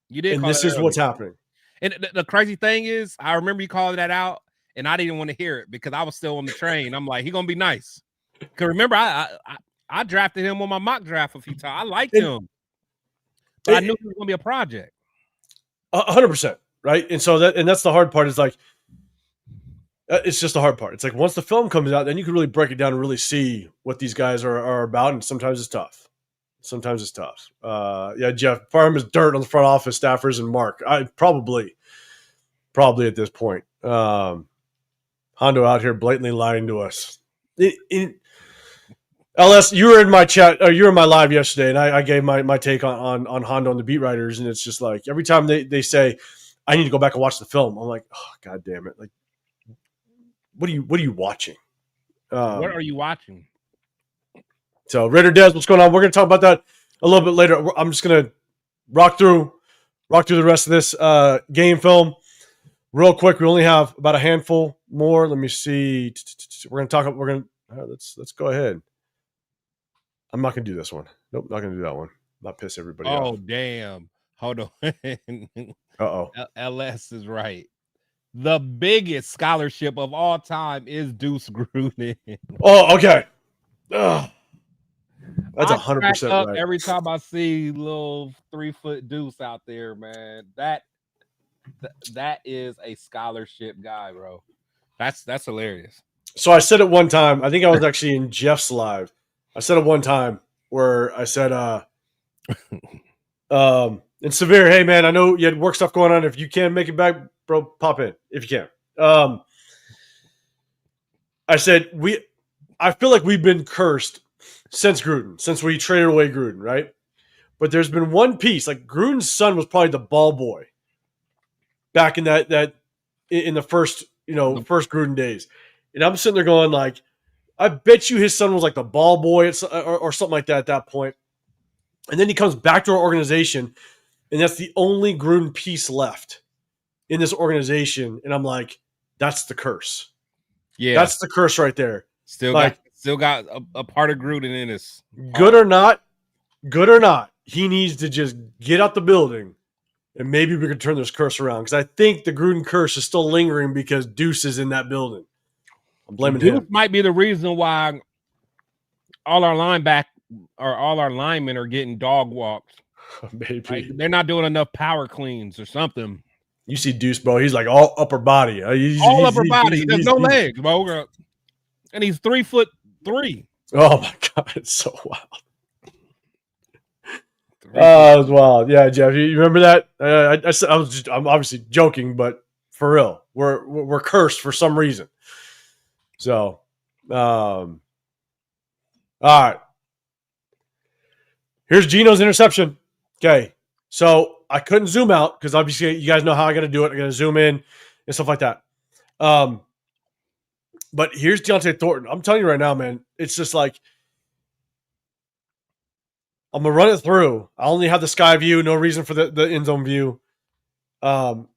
You did, and this is what's happening. And the crazy thing is, I remember you calling that out, and I didn't want to hear it because I was still on the train. I'm like, he's gonna be nice. Because remember, I drafted him on my mock draft a few times. I liked him, but I knew he was going to be a project. 100%, right? And so that's the hard part is like, it's just the hard part. It's like once the film comes out, then you can really break it down and really see what these guys are about. And sometimes it's tough. Yeah, Jeff, farm is dirt on the front office staffers and Mark. I probably at this point. Hondo out here blatantly lying to us. LS, you were in my chat, or you were in my live yesterday, and I gave my take on Hondo and the beat writers, and it's just like every time they say, I need to go back and watch the film, I'm like, oh, God damn it. Like, what are you watching? What are you watching? So, Raider Des, what's going on? We're going to talk about that a little bit later. I'm just going to rock through the rest of this game film real quick. We only have about a handful more. Let me see. We're going to talk. Let's go ahead. I'm not going to do this one. Nope, not going to do that one. Not piss everybody off. Oh, damn. Hold on. Uh-oh. LS is right. The biggest scholarship of all time is Deuce Gruden. Oh, okay. Ugh. That's 100% right. Every time I see little 3-foot Deuce out there, man, that is a scholarship guy, bro. That's hilarious. So I said it one time. I think I was actually in Jeff's live. I said it one time where I said, in Severe, hey man, I know you had work stuff going on. If you can make it back, bro, pop in if you can. I said I feel like we've been cursed since we traded away Gruden, right? But there's been one piece, like Gruden's son was probably the ball boy back in that in the first Gruden days, and I'm sitting there going like, I bet you his son was like the ball boy or something like that at that point. And then he comes back to our organization, and that's the only Gruden piece left in this organization. And I'm like, that's the curse. Yeah. That's the curse right there. Still got a part of Gruden in us. Good or not, he needs to just get out the building, and maybe we can turn this curse around. Because I think the Gruden curse is still lingering because Deuce is in that building. I'm blaming him. Might be the reason why all our linemen are getting dog walks. Maybe like, they're not doing enough power cleans or something. You see Deuce, bro. He's like all upper body. Upper body. There's no legs, bro. And he's 3'3". Oh my God, it's so wild. Oh, it was wild. Yeah, Jeff, you remember that? I'm obviously joking, but for real, we're cursed for some reason. So, all right. Here's Geno's interception. Okay, so I couldn't zoom out because obviously you guys know how I got to do it. I got to zoom in and stuff like that. But here's Deontay Thornton. I'm telling you right now, man, it's just like I'm gonna run it through. I only have the sky view, no reason for the end zone view. Deontay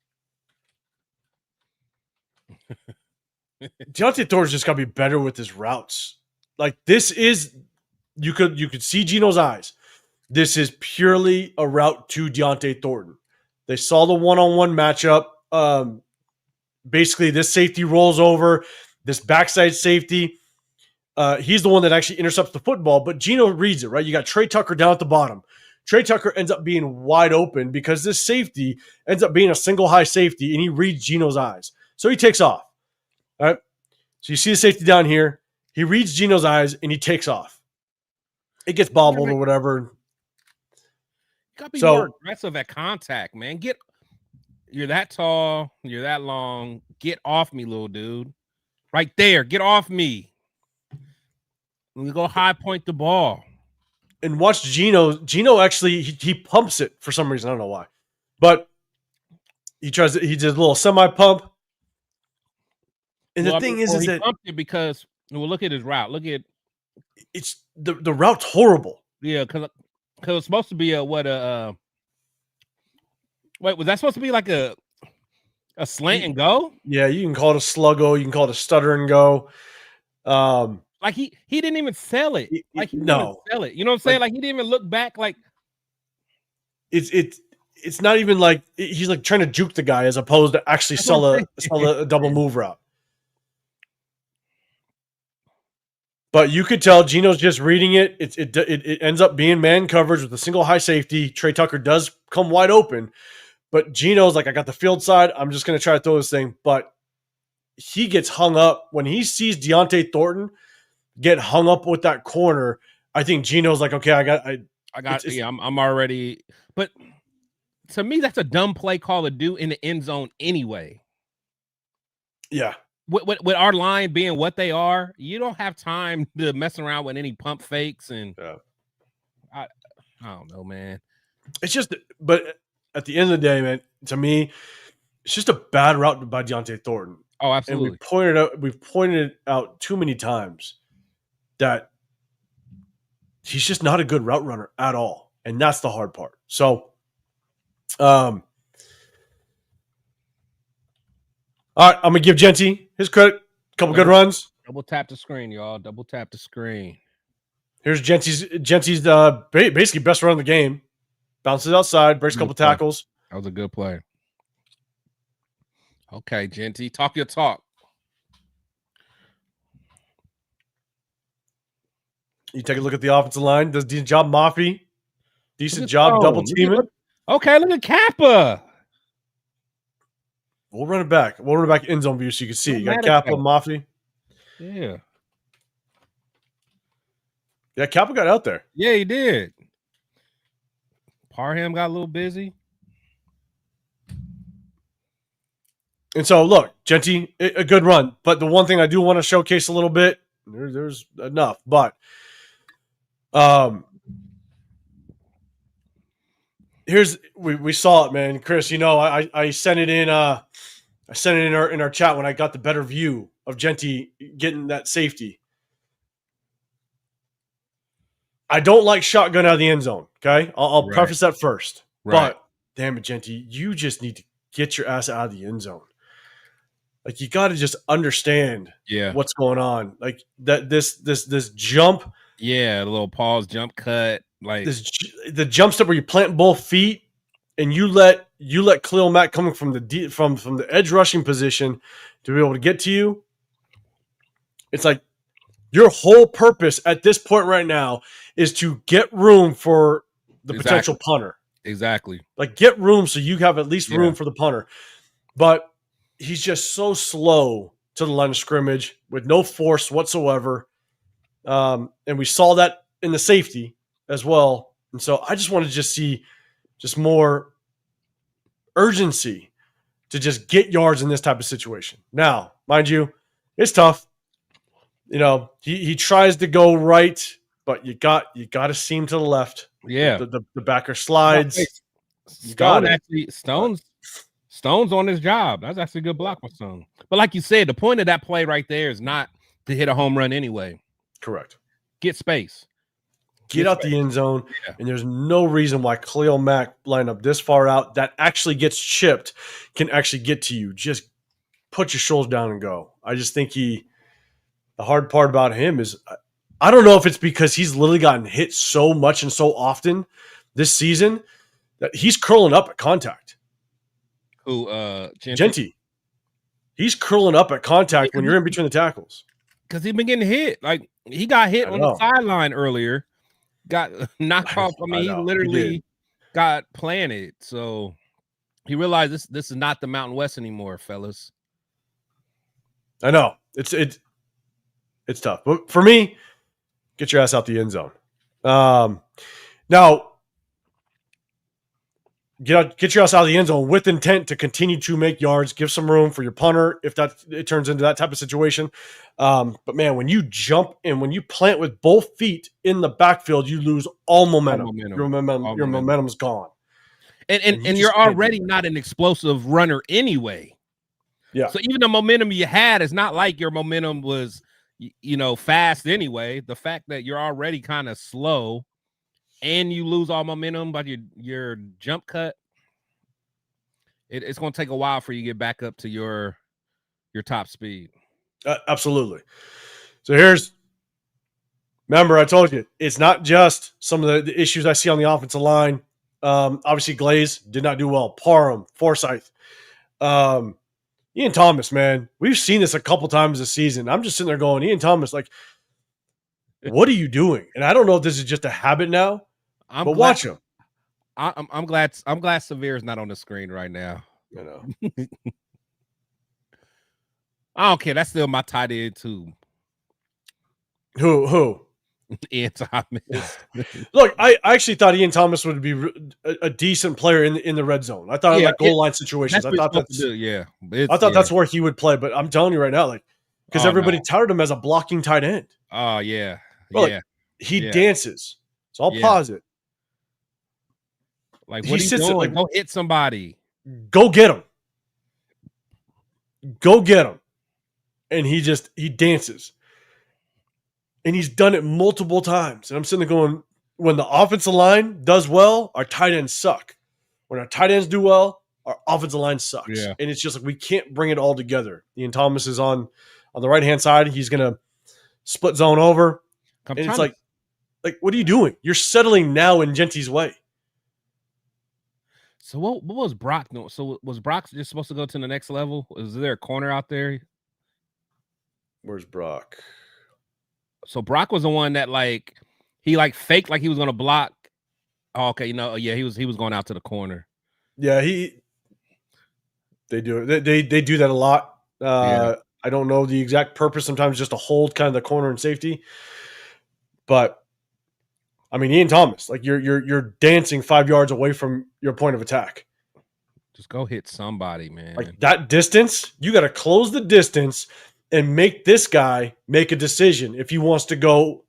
Thornton's just got to be better with his routes. Like this is, you could see Geno's eyes. This is purely a route to Deontay Thornton. They saw the one-on-one matchup. Basically, this safety rolls over. This backside safety, he's the one that actually intercepts the football, but Geno reads it, right? You got Trey Tucker down at the bottom. Trey Tucker ends up being wide open because this safety ends up being a single high safety, and he reads Geno's eyes. So he takes off. All right. So you see the safety down here. He reads Geno's eyes, and he takes off. It gets bobbled or whatever. You got to be more aggressive at contact, man. You're that tall. You're that long. Get off me, little dude. Right there. Get off me. We go high point the ball. And watch Geno. Geno actually, he pumps it for some reason. I don't know why. But he does a little semi-pump. And the thing is that pumped it because look at his route. Look at it's the route's horrible. Yeah, because it's supposed to be wait, was that supposed to be like a slant and go? Yeah, you can call it a sluggo, you can call it a stutter and go. Like he didn't even sell it. Like he didn't even sell it. You know what I'm saying? Like he didn't even look back. Like it's not even like he's like trying to juke the guy as opposed to actually sell a double move route. But you could tell Geno's just reading it. It ends up being man coverage with a single high safety. Trey Tucker does come wide open, but Geno's like, I got the field side. I'm just going to try to throw this thing. But he gets hung up when he sees Deontay Thornton get hung up with that corner. I think Geno's like, okay, I'm already. But to me, that's a dumb play call to do in the end zone anyway. Yeah. With our line being what they are, you don't have time to mess around with any pump fakes. And I don't know, man. It's just, but at the end of the day, man, to me, it's just a bad route by Deontay Thornton. Oh, absolutely. And we've pointed it out too many times that he's just not a good route runner at all. And that's the hard part. So, all right, I'm going to give Genty his credit. A couple good runs. Double tap the screen, y'all. Double tap the screen. Here's Genty's basically best run of the game. Bounces outside, breaks a couple tackles. That was a good play. Okay, Genty, talk your talk. You take a look at the offensive line. Does decent job, Mafi. Decent job double teaming. Okay, look at Kappa. We'll run it back. We'll run it back end zone view so you can see. You got Kappa, Mafi. Yeah. Yeah, Kappa got out there. Yeah, he did. Parham got a little busy. And so, look, Genty, a good run. But the one thing I do want to showcase a little bit, there's enough, but we saw it, man. Chris, I sent it in in our chat when I got the better view of Genty getting that safety. I don't like shotgun out of the end zone, okay? I'll preface that first. Right. But damn it, Genty, you just need to get your ass out of the end zone. Like, you got to just understand what's going on. Like, that this jump. Yeah, a little pause, jump cut. Like the jump step where you plant both feet and you let Khalil Mack coming from the edge rushing position to be able to get to you. It's like your whole purpose at this point right now is to get room for the potential punter. Exactly. Like, get room so you have at least room for the punter. But he's just so slow to the line of scrimmage with no force whatsoever. And we saw that in the safety as well. And so I just want to see more urgency to just get yards in this type of situation. Now, mind you, it's tough. He tries to go right, but you got to seam to the left. Yeah. The backer slides. Stone's on his job. That's actually a good block for Stone. But like you said, the point of that play right there is not to hit a home run anyway. Correct. Get space. Get out the end zone, and there's no reason why Khalil Mack line up this far out that actually gets chipped can actually get to you. Just put your shoulders down and go. I just think the hard part about him is I don't know if it's because he's literally gotten hit so much and so often this season that he's curling up at contact. Who, Genty. He's curling up at contact when you're in between the tackles. Because he's been getting hit. Like, he got hit on the sideline earlier. Got knocked off. I mean, he literally got planted. So he realized this is not the Mountain West anymore, fellas. I know. It's tough. But for me, get your ass out the end zone. Now, get your ass out of the end zone with intent to continue to make yards. Give some room for your punter if it turns into that type of situation. But man, when you jump and when you plant with both feet in the backfield, you lose all momentum. Your momentum's gone. And you're already not an explosive runner anyway. Yeah. So even the momentum you had, it's not like your momentum was, fast anyway. The fact that you're already kind of slow and you lose all momentum by your jump cut, it's going to take a while for you to get back up to your top speed. Absolutely. So remember, I told you, it's not just some of the issues I see on the offensive line. Obviously, Glaze did not do well. Parham, Forsyth. Ian Thomas, man, we've seen this a couple times this season. I'm just sitting there going, Ian Thomas, like, What are you doing? And I don't know if this is just a habit now, but watch him. I'm glad Severe's not on the screen right now. You know, I don't care. That's still my tight end too. Who? Ian Thomas. Look, I actually thought Ian Thomas would be a decent player in the red zone. I thought like goal line situations. I thought that's that's where he would play. But I'm telling you right now, like, because everybody touted him as a blocking tight end. Oh yeah, bro, like, he dances. So I'll pause it. Like, what are you doing? Like, go hit somebody. Go get him. Go get him. And he dances. And he's done it multiple times. And I'm sitting there going, when the offensive line does well, our tight ends suck. When our tight ends do well, our offensive line sucks. Yeah. And it's just like we can't bring it all together. Ian Thomas is on the right-hand side. He's going to split zone over. And it's like, what are you doing? You're settling now in Genty's way. So what was Brock doing? So was Brock just supposed to go to the next level? Is there a corner out there? Where's Brock? So Brock was the one that he faked like he was gonna block. Oh, okay, he was going out to the corner. Yeah, they do it. They do that a lot. I don't know the exact purpose. Sometimes just to hold kind of the corner and safety. But I mean, Ian Thomas, like you're dancing 5 yards away from your point of attack. Just go hit somebody, man. Like that distance, you got to close the distance and make this guy make a decision. If he wants to go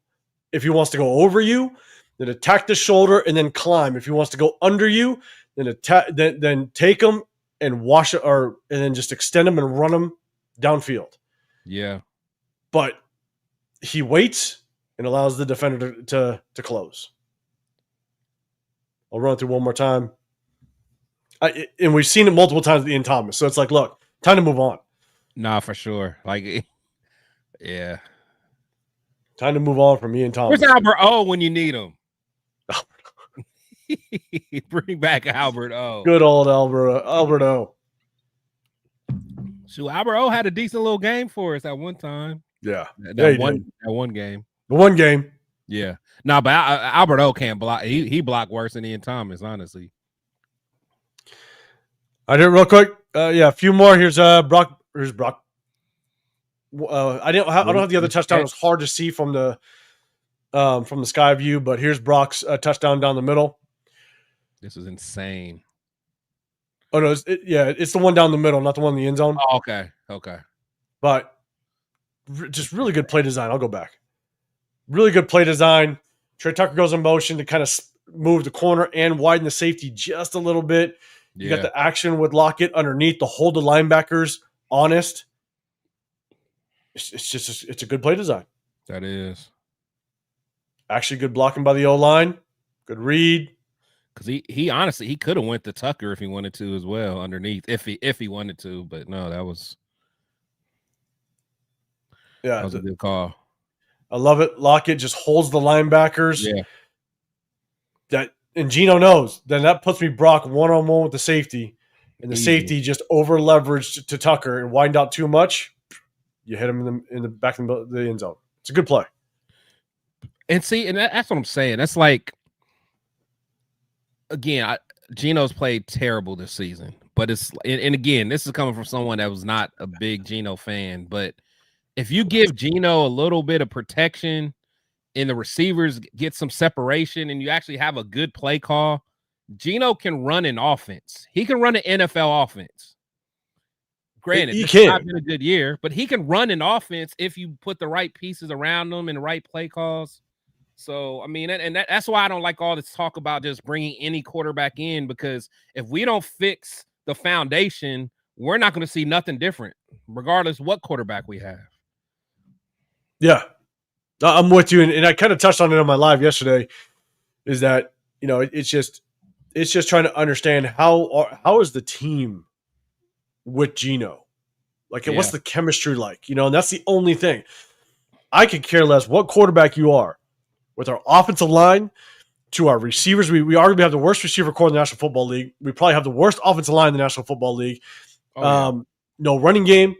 over you, then attack the shoulder and then climb. If he wants to go under you, then then take him and wash it, and then just extend him and run him downfield. Yeah, but he waits and allows the defender to close. I'll run through one more time. And we've seen it multiple times with Ian Thomas. So it's like, look, time to move on. Nah, for sure. Like, yeah. Time to move on from Ian Thomas. Where's Albert O when you need him? Bring back Albert O. Good old Albert O. So Albert O had a decent little game for us at one time. Yeah. That one game. The one game. Yeah. No, but Albert O can't block. He blocked worse than Ian Thomas, honestly. I did it real quick. A few more. Here's Brock. Here's Brock. I don't have the other touchdown. It was hard to see from the sky view, but here's Brock's touchdown down the middle. This is insane. Oh no, it's the one down the middle, not the one in the end zone. Oh, okay. But just really good play design. I'll go back. Really good play design. Trey Tucker goes in motion to kind of move the corner and widen the safety just a little bit. You got the action with Lockett underneath to hold the linebackers honest. It's a good play design. That is. Actually good blocking by the O-line. Good read. Because he honestly, he could have went to Tucker if he wanted to as well underneath, if he wanted to. But no, that was a good call. I love it. Lockett just holds the linebackers. Yeah. And Gino knows. Then that puts me Brock one-on-one with the safety. And the safety just over-leveraged to Tucker and widened out too much. You hit him in the back of the end zone. It's a good play. And see, and that's what I'm saying. That's like, again, Gino's played terrible this season. But and again, this is coming from someone that was not a big Gino fan. But if you give Gino a little bit of protection and the receivers get some separation and you actually have a good play call, Gino can run an offense. He can run an NFL offense. Granted, it's not been a good year, but he can run an offense if you put the right pieces around him and the right play calls. So, I mean, that's why I don't like all this talk about just bringing any quarterback in, because if we don't fix the foundation, we're not going to see nothing different, regardless what quarterback we have. Yeah, I'm with you. And I kind of touched on it on my live yesterday, is that, it's just trying to understand how is the team with Gino? Like, what's the chemistry like? And that's the only thing. I could care less what quarterback you are. With our offensive line to our receivers, we arguably have the worst receiver core in the National Football League. We probably have the worst offensive line in the National Football League. No running game,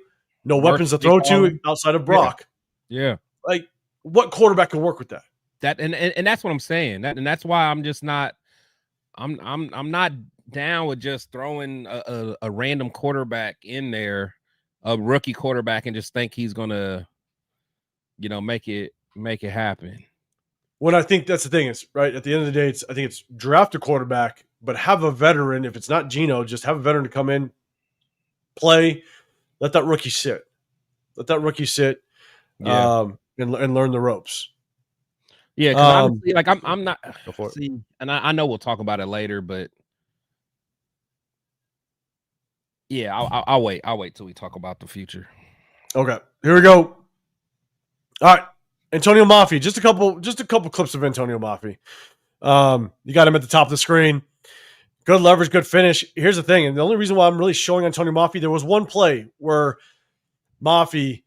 no weapons to throw to outside of Brock. Yeah. Like, what quarterback can work with that? And that's what I'm saying. That's why I'm just not. I'm not down with just throwing a random quarterback in there, a rookie quarterback, and just think he's gonna, make it happen. When I think that's the thing is right at the end of the day, I think it's draft a quarterback, but have a veteran. If it's not Geno, just have a veteran to come in, play, let that rookie sit, Yeah. And learn the ropes. Yeah, because honestly, like I'm not. Go for it. See, and I know we'll talk about it later, but yeah, I'll wait. I'll wait till we talk about the future. Okay, here we go. All right, Antonio Maffi. Just a couple clips of Antonio Maffi. You got him at the top of the screen. Good leverage, good finish. Here's the thing, and the only reason why I'm really showing Antonio Maffi, there was one play where Maffi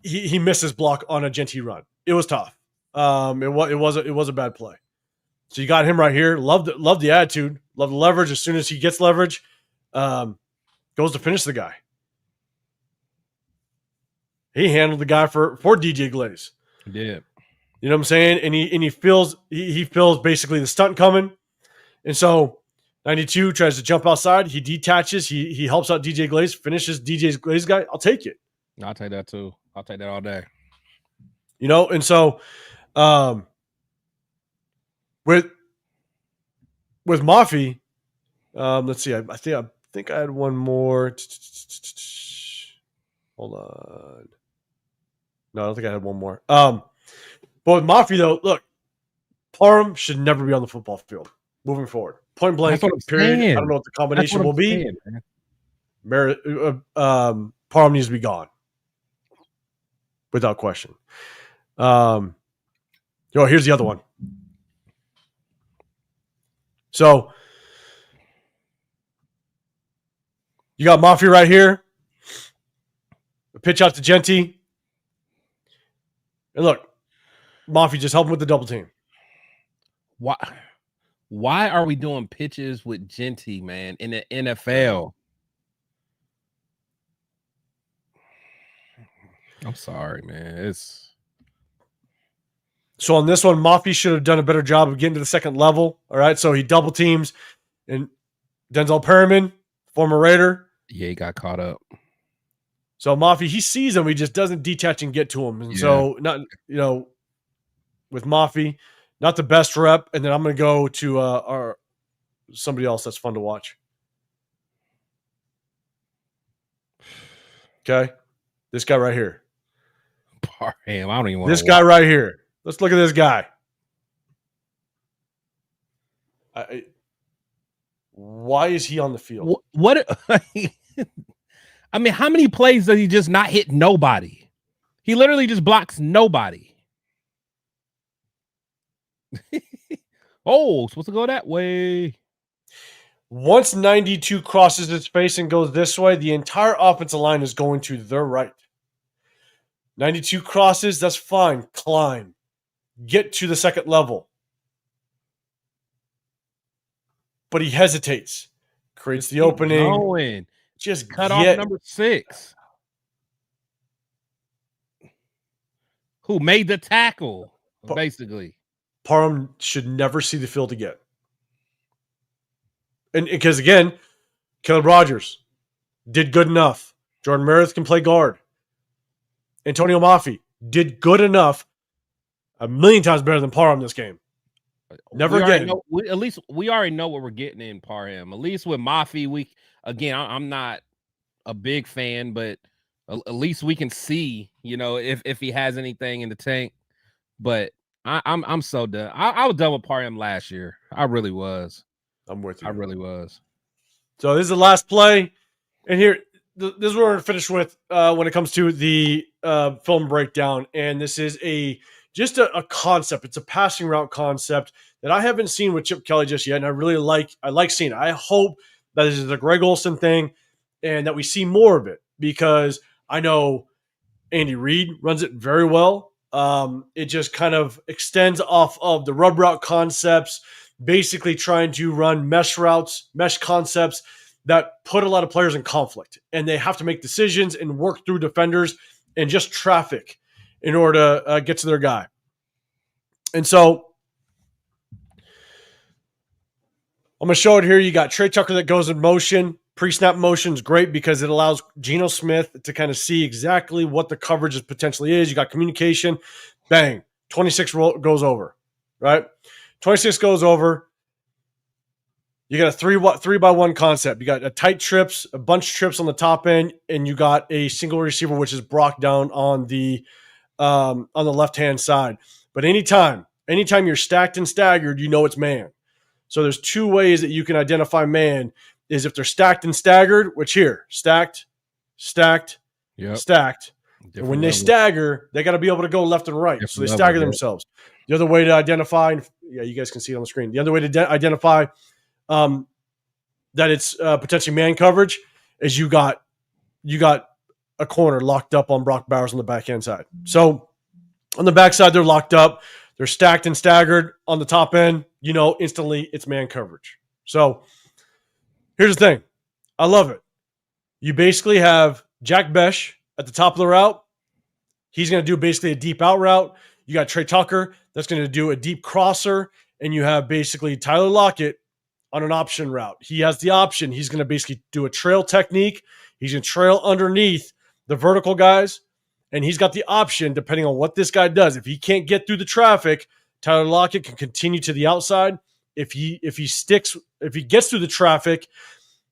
he missed his block on a Genty run. It was tough. It was a bad play. So you got him right here. Love the attitude. Love the leverage. As soon as he gets leverage, goes to finish the guy. He handled the guy for DJ Glaze. He did. You know what I'm saying? And he feels basically the stunt coming. And so 92 tries to jump outside. He detaches. He helps out DJ Glaze, finishes DJ Glaze guy. I'll take it. I'll take that too. I'll take that all day. And so with Maffi, let's see. I think I had one more. Hold on. No, I don't think I had one more. But with Maffi, though, look, Parham should never be on the football field moving forward. Point blank, period. Saying. I don't know what the combination will be. Parham needs to be gone. Without question. Here's the other one. So you got Maffi right here. A pitch out to Genty. And look, Maffi just helping with the double team. Why are we doing pitches with Genty, man, in the NFL? I'm sorry, man. So on this one, Maffi should have done a better job of getting to the second level. All right, so he double teams, and Denzel Perryman, former Raider. Yeah, he got caught up. So Maffi, he sees him, he just doesn't detach and get to him. And so not with Maffi, not the best rep. And then I'm going to go to somebody else that's fun to watch. Okay, this guy right here. Parham, I don't even want this guy right here. Let's look at this guy. Why is he on the field? What? I mean, how many plays does he just not hit nobody? He literally just blocks nobody. Supposed to go that way. Once 92 crosses his face and goes this way, the entire offensive line is going to the right. 92 crosses, that's fine. Climb. Get to the second level. But he hesitates. Creates the opening. Going. Just cut off number 6. Who made the tackle, basically. Parham should never see the field again. And because, again, Caleb Rogers did good enough. Jordan Meredith can play guard. Antonio Maffi did good enough. A million times better than Parham this game. Never again. At least we already know what we're getting in Parham. At least with Maffi, I'm not a big fan, but at least we can see, if he has anything in the tank. But I'm so done. I was done with Parham last year. I really was. I'm with you. I really was. So this is the last play, and here this is what we're going to finish with when it comes to the film breakdown. And this is just a concept. It's a passing route concept that I haven't seen with Chip Kelly just yet, and I like seeing it. I hope that this is a Greg Olsen thing, and that we see more of it, because I know Andy Reid runs it very well. It just kind of extends off of the rub route concepts, basically trying to run mesh routes, mesh concepts that put a lot of players in conflict, and they have to make decisions and work through defenders and just traffic. in order to get to their guy. And so I'm going to show it here. You got Trey Tucker that goes in motion. Pre-snap motion is great because it allows Geno Smith to kind of see exactly what the coverage potentially is. You got communication. Bang. 26 goes over, right? 26 goes over. You got a 3-by-1 concept. You got a tight trips, a bunch of trips on the top end, and you got a single receiver, which is Brock down on the left-hand side. But anytime you're stacked and staggered, you know it's man. So there's two ways that you can identify man is if they're stacked and staggered, which here, stacked, stacked, stacked. Different and when they level. stagger, they got to be able to go left and right. So they stagger themselves. The other way to identify, you guys can see it on the screen. The other way to identify that it's potentially man coverage is you got a corner locked up on Brock Bowers on the backhand side. So on the backside, they're locked up. They're stacked and staggered on the top end. You know, instantly it's man coverage. So here's the thing. I love it. You basically have Jack Besh at the top of the route. He's going to do basically a deep out route. You got Trey Tucker that's going to do a deep crosser. And you have basically Tyler Lockett on an option route. He has the option. He's going to basically do a trail technique. He's going to trail underneath the vertical guys. And he's got the option, depending on what this guy does. If he can't get through the traffic, Tyler Lockett can continue to the outside. If he gets through the traffic,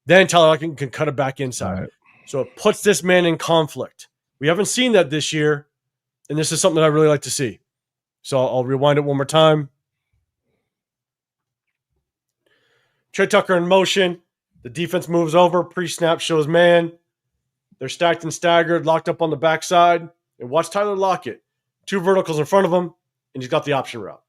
then Tyler Lockett can cut it back inside. Right. So it puts this man in conflict. We haven't seen that this year, and this is something that I really like to see. So I'll rewind it one more time. Trey Tucker in motion. The defense moves over. Pre-snap shows man. They're stacked and staggered, locked up on the backside. And watch Tyler Lockett. 2 verticals in front of him, and he's got the option route.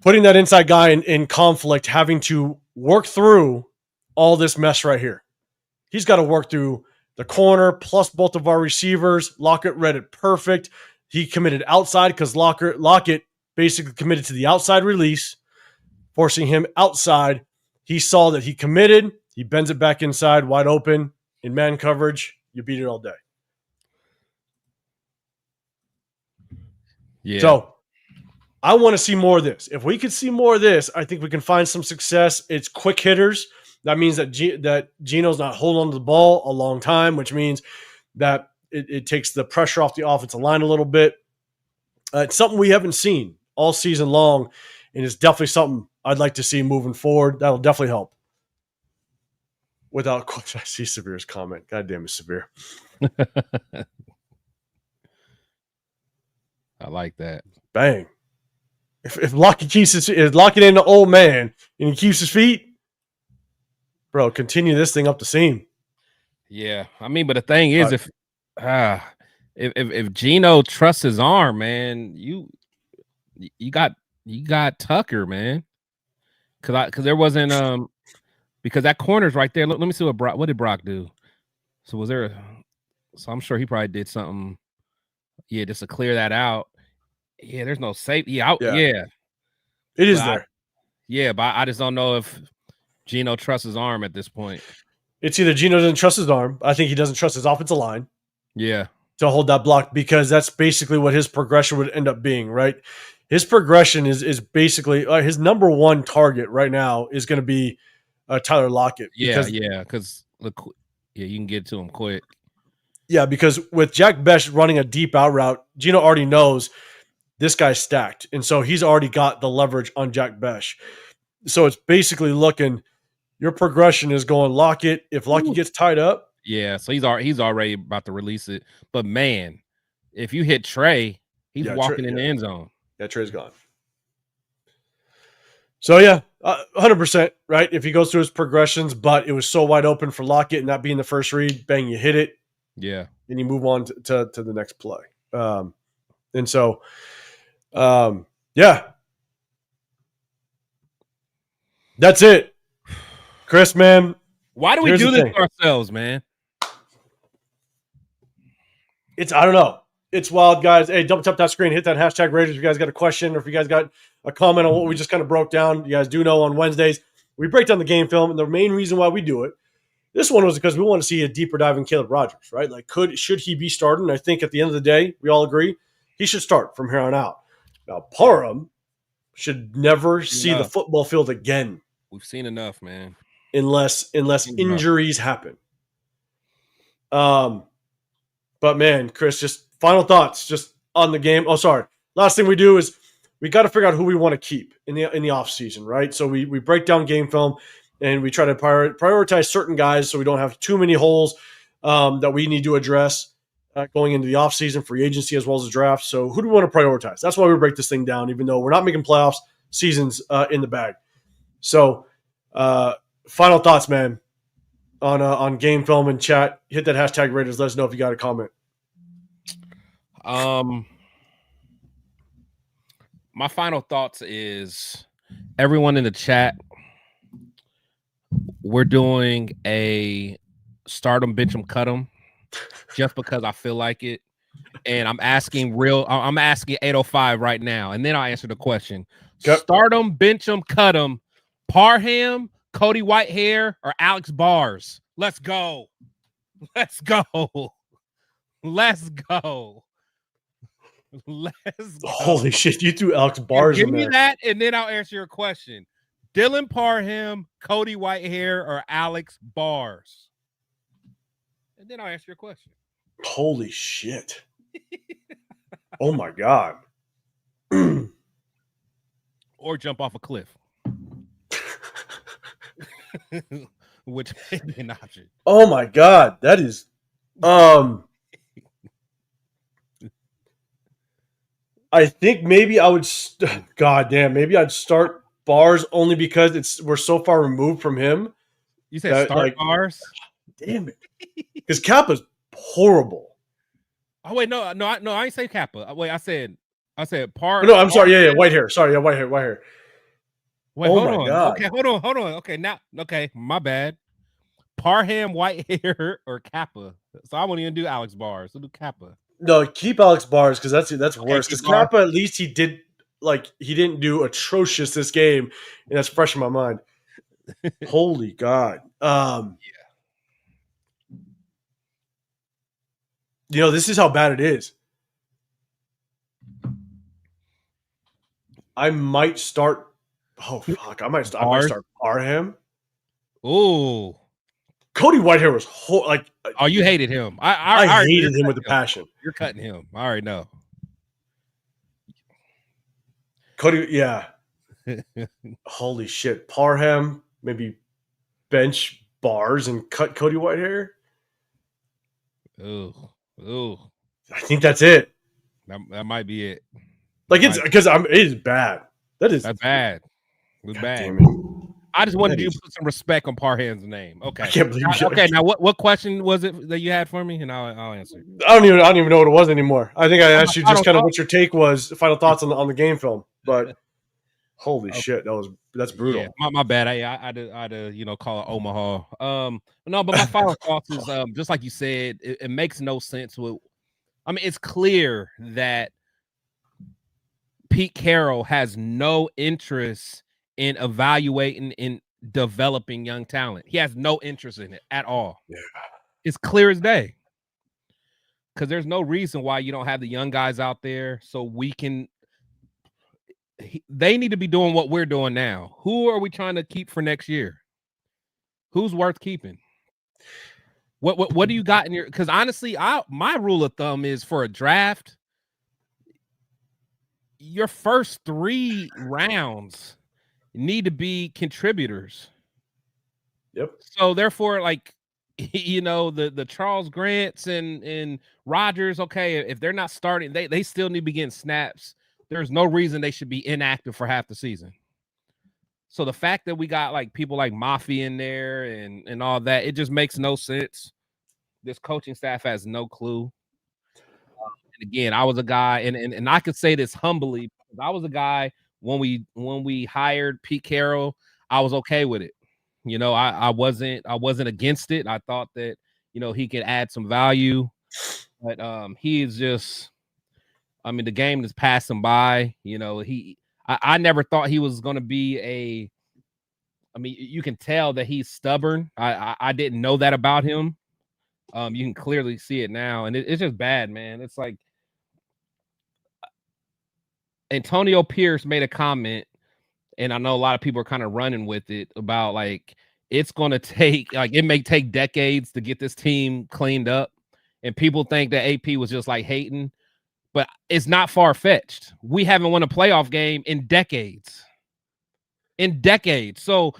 Putting that inside guy in conflict, having to work through all this mess right here. He's got to work through the corner plus both of our receivers. Lockett read it perfect. He committed outside because Lockett basically committed to the outside release, forcing him outside. He saw that he committed. He bends it back inside, wide open, in man coverage. You beat it all day. Yeah. So I want to see more of this. If we could see more of this, I think we can find some success. It's quick hitters. That means that Geno's not holding on to the ball a long time, which means that it takes the pressure off the offensive line a little bit. It's something we haven't seen all season long, and it's definitely something I'd like to see moving forward. That'll definitely help. Without question, I see Severe's comment. God damn it, Severe. I like that. Bang. If Lockett Lockett ain't an old man and he keeps his feet, bro, continue this thing up the seam. Yeah, I mean, but the thing is, if Geno trusts his arm, man, you got Tucker, man, because there wasn't because that corner's right there. Let me see what did Brock do? So was there? So I'm sure he probably did something. Yeah, just to clear that out. Yeah, there's no safety out. Yeah. It is there. But I just don't know if Geno trusts his arm at this point. It's either Geno doesn't trust his arm. I think he doesn't trust his offensive line. Yeah. To hold that block, because that's basically what his progression would end up being, right? His progression is basically his number one target right now is going to be Tyler Lockett. Because you can get to him quick. Yeah, because with Jack Besh running a deep out route, Geno already knows this guy's stacked. And so he's already got the leverage on Jack Besh. So it's basically looking, your progression is going Lockett. If Lockett gets tied up. Yeah, so he's already about to release it. But, man, if you hit Trey, he's walking in the end zone. Yeah, Trey's gone. So, 100%, right? If he goes through his progressions, but it was so wide open for Lockett and not being the first read, bang, you hit it. Yeah. And you move on to the next play. And so, that's it. Chris, man. Why do we do this to ourselves, man? I don't know. It's wild, guys. Hey, double tap that screen. Hit that hashtag Raiders if you guys got a question or if you guys got a comment on what we just kind of broke down. You guys do know on Wednesdays, we break down the game film. And the main reason why we do it This one was because we want to see a deeper dive in Caleb Rogers, right? Like, should he be starting? I think at the end of the day, we all agree he should start from here on out. Now, Parham should never see the football field again. We've seen enough, man. Unless injuries happen. But man, Chris, just final thoughts just on the game. Oh, sorry. Last thing we do is we got to figure out who we want to keep in the off season, right? So we break down game film and we try to prioritize certain guys so we don't have too many holes that we need to address going into the off season, free agency, as well as the draft. So who do we want to prioritize? That's why we break this thing down, even though we're not making playoffs, seasons in the bag. So final thoughts, man, on game film and chat. Hit that hashtag Raiders. Let us know if you got a comment. My final thoughts is everyone in the chat. We're doing a start 'em, bench 'em, cut 'em, just because I feel like it. And I'm asking 805 right now, and then I'll answer the question. Yep. Start 'em, bench 'em, cut 'em. Parham, Cody Whitehair, or Alex Bars. Let's go. Let's go. Let's go. Let's go. Holy shit, you threw Alex Bars in there. Give me that, and then I'll answer your question. Dylan Parham, Cody Whitehair, or Alex Bars? And then I'll answer your question. Holy shit. Oh, my God. Or jump off a cliff. Which may be an option. Oh, my God. That is... I think maybe I would... God damn, maybe I'd start Bars only because we're so far removed from him. You said start Bars? Damn it. Because Kappa's horrible. Oh, wait, no, I ain't say Kappa. Wait, I said Par. No, I'm sorry. Yeah, Whitehair. Sorry, yeah, Whitehair. Wait, hold on. God. Okay, hold on. Okay, my bad. Parham, Whitehair, or Kappa. So I won't even do Alex Bars. I'll do Kappa. No, keep Alex Bars because that's worse. Because Kappa, at least he didn't do atrocious this game, and that's fresh in my mind. Holy God. Yeah. You know, this is how bad it is. I might start. Oh fuck! I might start Parham. Ooh. Cody Whitehair was oh, you hated him. I hated him with a passion. You're cutting him. I already know. Cody, yeah. Holy shit. Parham, maybe bench Bars and cut Cody Whitehair. Ooh. I think that's it. That might be it. Like it is bad. That's bad. It's God bad. Damn it. I just wanted you to put some respect on Parham's name. Okay. I can't believe you. Okay, now what question was it that you had for me? And I'll answer. I don't even know what it was anymore. I think I asked you just kind of what your take was, final thoughts on the game film. But holy shit, that's brutal. Yeah, my bad. I had to call it Omaha. No, but my final thoughts is just like you said, it makes no sense. It's clear that Pete Carroll has no interest in evaluating and developing young talent. He has no interest in it at all. Yeah. It's clear as day. Because there's no reason why you don't have the young guys out there so we can. They need to be doing what we're doing now. Who are we trying to keep for next year? Who's worth keeping? What do you got in your? Because honestly, my rule of thumb is for a draft, your first 3 rounds need to be contributors. Yep. So therefore, the Charles Grants and Rodgers, okay, if they're not starting, they still need to be getting snaps. There's no reason they should be inactive for half the season. So the fact that we got people like Mafi in there and all that, it just makes no sense. This coaching staff has no clue. And again, I was a guy, and I could say this humbly, because I was a guy when we hired Pete Carroll, I was okay with it. I wasn't against it. I thought that he could add some value, but he is just. The game is passing by. I never thought he was going to be I mean, you can tell that he's stubborn. I didn't know that about him. You can clearly see it now, and it's just bad, man. It's like Antonio Pierce made a comment, and I know a lot of people are kind of running with it about like it's going to take it may take decades to get this team cleaned up, and people think that AP was just like hating, but it's not far fetched. We haven't won a playoff game in decades. So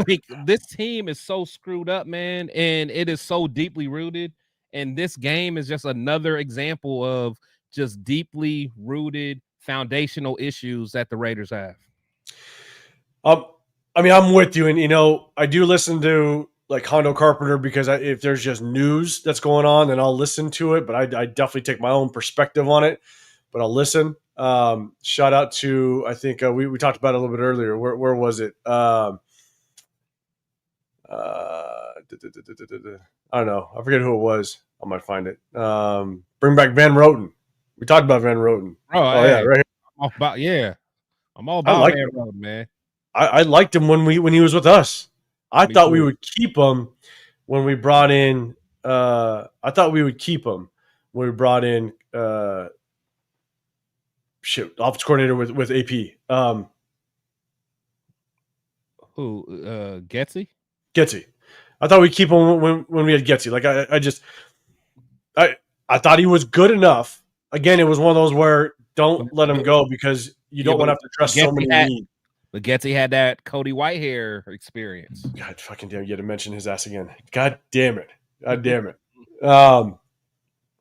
like this team is so screwed up, man, and it is so deeply rooted. And this game is just another example of just deeply rooted foundational issues that the Raiders have. I mean, I'm with you, and you know, I do listen to like Hondo Carpenter because if there's just news that's going on, then I'll listen to it. But I definitely take my own perspective on it. But I'll listen. Shout out to, I think we talked about it a little bit earlier. Where was it? I don't know. I forget who it was. I might find it. Bring back Van Roten. We talked about Van Roten. Oh yeah, right here. I'm all about Van Roten, man. I liked him when he was with us. I thought we would keep him when we brought in. Office coordinator with AP. Who? Getsy? Getsy. I thought we'd keep him when we had Getsy. Like I thought he was good enough. Again, it was one of those where don't let him go because you don't want to have to trust so many needs. But Getsy had that Cody Whitehair experience. God fucking damn, you had to mention his ass again. God damn it.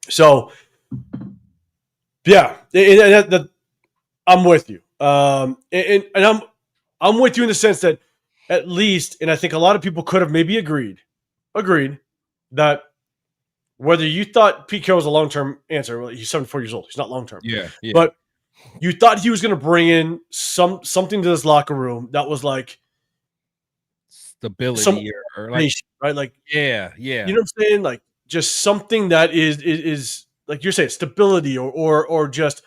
So yeah, I'm with you. And I'm with you in the sense that at least, and I think a lot of people could have maybe agreed that whether you thought Pete Carroll was a long-term answer, well, he's 74 years old. He's not long-term. Yeah. But you thought he was going to bring in something to this locker room that was like stability or like, right? Like, yeah. You know what I'm saying? Like just something that is like you're saying, stability or just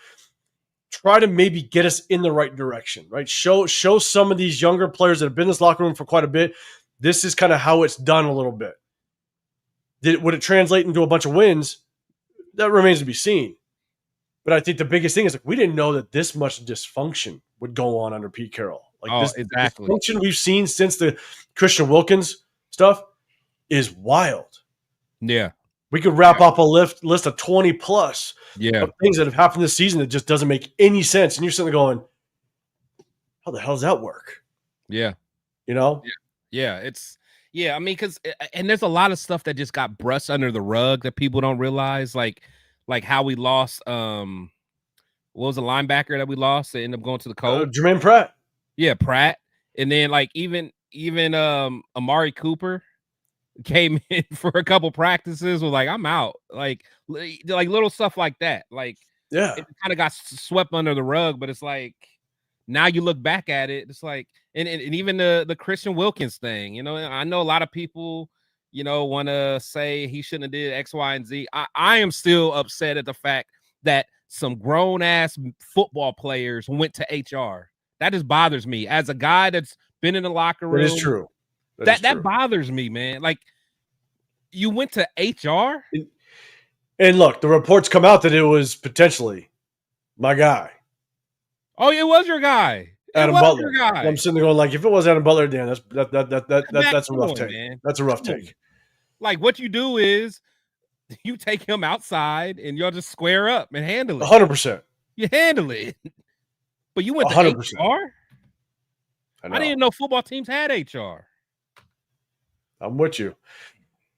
try to maybe get us in the right direction, right? Show some of these younger players that have been in this locker room for quite a bit. This is kind of how it's done a little bit. Would it translate into a bunch of wins? That remains to be seen. But I think the biggest thing is like we didn't know that this much dysfunction would go on under Pete Carroll. Like this dysfunction we've seen since the Christian Wilkins stuff is wild. Yeah. We could wrap up a list of 20 plus of things that have happened this season that just doesn't make any sense. And you're sitting there going, how the hell does that work? Yeah. You know? Yeah. I mean, and there's a lot of stuff that just got brushed under the rug that people don't realize. Like how we lost, what was the linebacker that we lost that ended up going to the Colts? Jermaine Pratt. Yeah, Pratt. And then like even Amari Cooper came in for a couple practices, was like, I'm out. Like little stuff like that. Like, yeah, it kind of got swept under the rug, but it's like now you look back at it, it's like, and even the Christian Wilkins thing, you know, I know a lot of people, you know, want to say he shouldn't have did X, Y, and Z. I am still upset at the fact that some grown ass football players went to HR. That just bothers me as a guy that's been in the locker room. It is true. That bothers me, man. Like you went to HR, and look, the reports come out that it was potentially my guy. Oh, it was your guy, Adam Butler. I'm sitting there going, like, if it was Adam Butler, Dan, that's a rough take. Man. That's a rough take. Like what you do is you take him outside and you'll just square up and handle it. 100%. You handle it, but you went to 100%. HR. I didn't even know football teams had HR. I'm with you.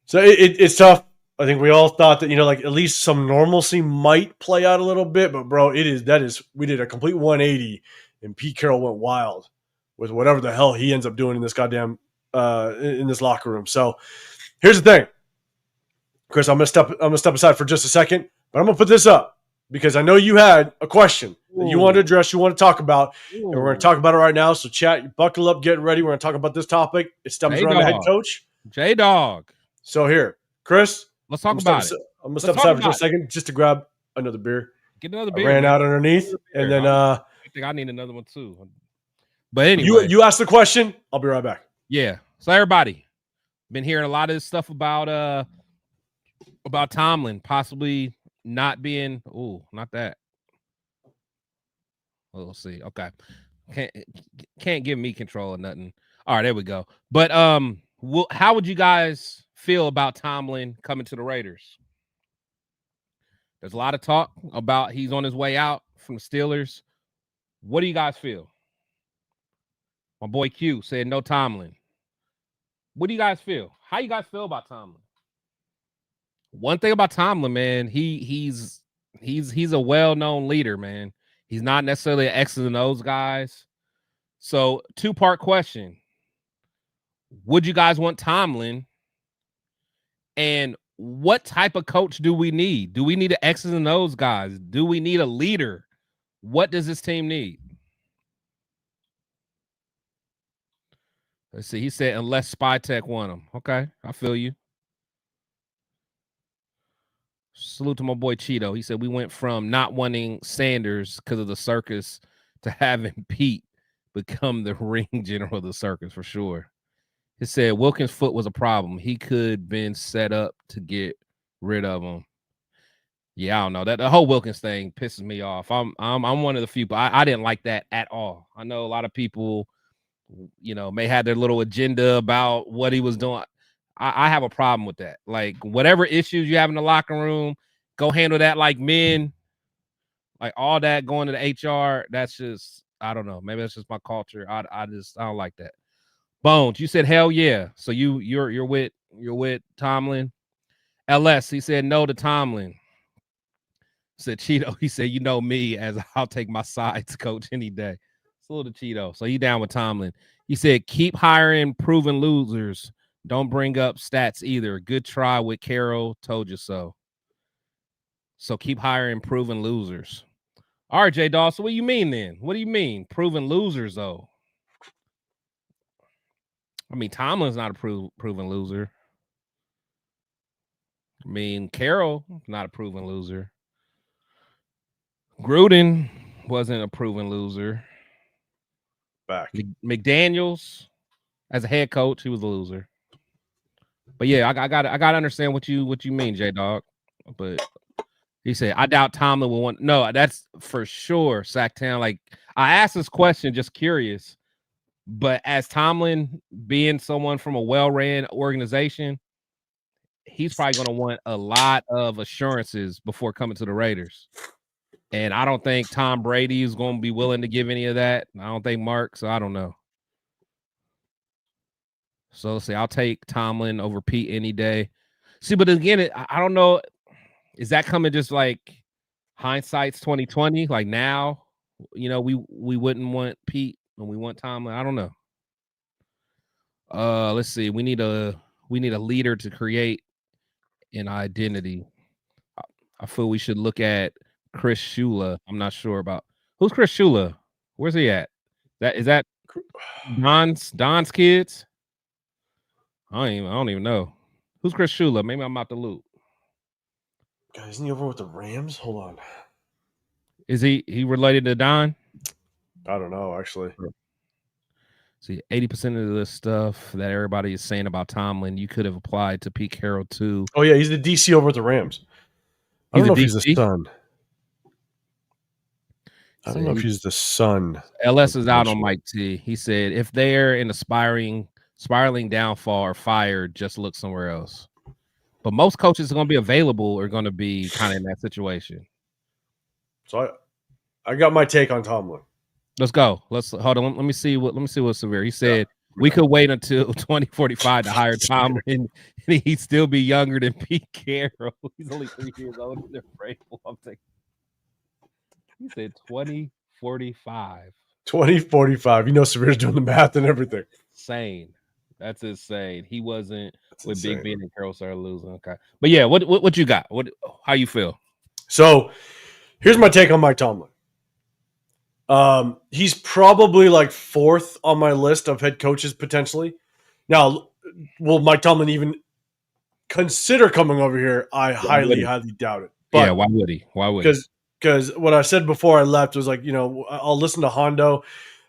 So it's tough. I think we all thought that, you know, like at least some normalcy might play out a little bit, but bro, we did a complete 180 and Pete Carroll went wild with whatever the hell he ends up doing in this goddamn in this locker room. So here's the thing, Chris, I'm gonna step aside for just a second, but I'm gonna put this up because I know you had a question that you wanted to address, you want to talk about, and we're gonna talk about it right now. So chat, buckle up, get ready. We're gonna talk about this topic. It stems around the head coach. J-Dog. So here, Chris, let's talk about it. I'm gonna step aside for just a second just to grab another beer. Get another beer. I ran out underneath, and then I think I need another one too. But anyway, you asked the question. I'll be right back. Yeah. So everybody been hearing a lot of this stuff about Tomlin possibly not being. Oh, not that. We'll see. Okay. Can't give me control of nothing. All right, there we go. But how would you guys feel about Tomlin coming to the Raiders? There's a lot of talk about he's on his way out from the Steelers. What do you guys feel? My boy Q said no Tomlin. What do you guys feel? How you guys feel about Tomlin? One thing about Tomlin, man, he's a well-known leader, man. He's not necessarily an X's and O's guys. So, two-part question. Would you guys want Tomlin? And what type of coach do we need? Do we need an X's and O's guys? Do we need a leader? What does this team need? Let's see. He said, unless Spytech won him. Okay, I feel you. Salute to my boy Cheeto. He said we went from not wanting Sanders because of the circus to having Pete become the ring general of the circus for sure. He said Wilkins' foot was a problem. He could been set up to get rid of him. Yeah, I don't know. That the whole Wilkins thing pisses me off. I'm one of the few, but I didn't like that at all. I know a lot of people, may have their little agenda about what he was doing. I have a problem with that. Like, whatever issues you have in the locker room, go handle that like men. Like, all that going to the HR, that's just, I don't know. Maybe that's just my culture. I don't like that. Bones, you said hell yeah. So you're with Tomlin. LS, he said no to Tomlin. Said Cheeto, he said, you know me, as I'll take my sides coach any day. Salute to Cheeto. So you down with Tomlin. He said, keep hiring proven losers. Don't bring up stats either. Good try with Carroll. Told you so. So keep hiring proven losers. All right, J Dawson, what do you mean then? What do you mean? Proven losers, though. I mean, Tomlin's not a proven loser. I mean, Carroll, not a proven loser. Gruden wasn't a proven loser. Back. McDaniels, as a head coach, he was a loser. But yeah, I got to understand what you mean, J Dog. But he said, I doubt Tomlin will want. No, that's for sure, Sacktown. Like, I asked this question just curious, but as Tomlin being someone from a well-ran organization, he's probably going to want a lot of assurances before coming to the Raiders. And I don't think Tom Brady is going to be willing to give any of that. I don't think Mark, so I don't know. So let's see, I'll take Tomlin over Pete any day. See, but again, I don't know. Is that coming just like hindsight's 2020? Like now, we wouldn't want Pete and we want Tomlin. I don't know. Let's see. We need a leader to create an identity. I feel we should look at Chris Shula. I'm not sure about who's Chris Shula. Where's he at? Is that Don's kids? I don't even know. Who's Chris Shula? Maybe I'm out the loop. God, isn't he over with the Rams? Hold on. Is he related to Don? I don't know, actually. See, 80% of the stuff that everybody is saying about Tomlin, you could have applied to Pete Carroll too. Oh yeah, he's the DC over at the Rams. I don't know if he's the son. I don't know if he's the son. LS is out on Mike T. He said if they're in a spiraling downfall or fired, just look somewhere else. But most coaches are going to be available or going to be kind of in that situation. So I got my take on Tomlin. Let's go. Hold on. Let me see what Severe. He said we could wait until 2045 to hire Tomlin, and he'd still be younger than Pete Carroll. He's only 3 years older than Vrabel. I'm taking. He said 2045. 2045. Severe's doing the math and everything. Insane. That's insane. He wasn't with Big Ben and Carroll started losing. Okay. But yeah, what you got? How you feel? So here's my take on Mike Tomlin. He's probably like 4th on my list of head coaches potentially. Now, will Mike Tomlin even consider coming over here? I highly doubt it. But yeah, why would he? Because what I said before I left was like, I'll listen to Hondo.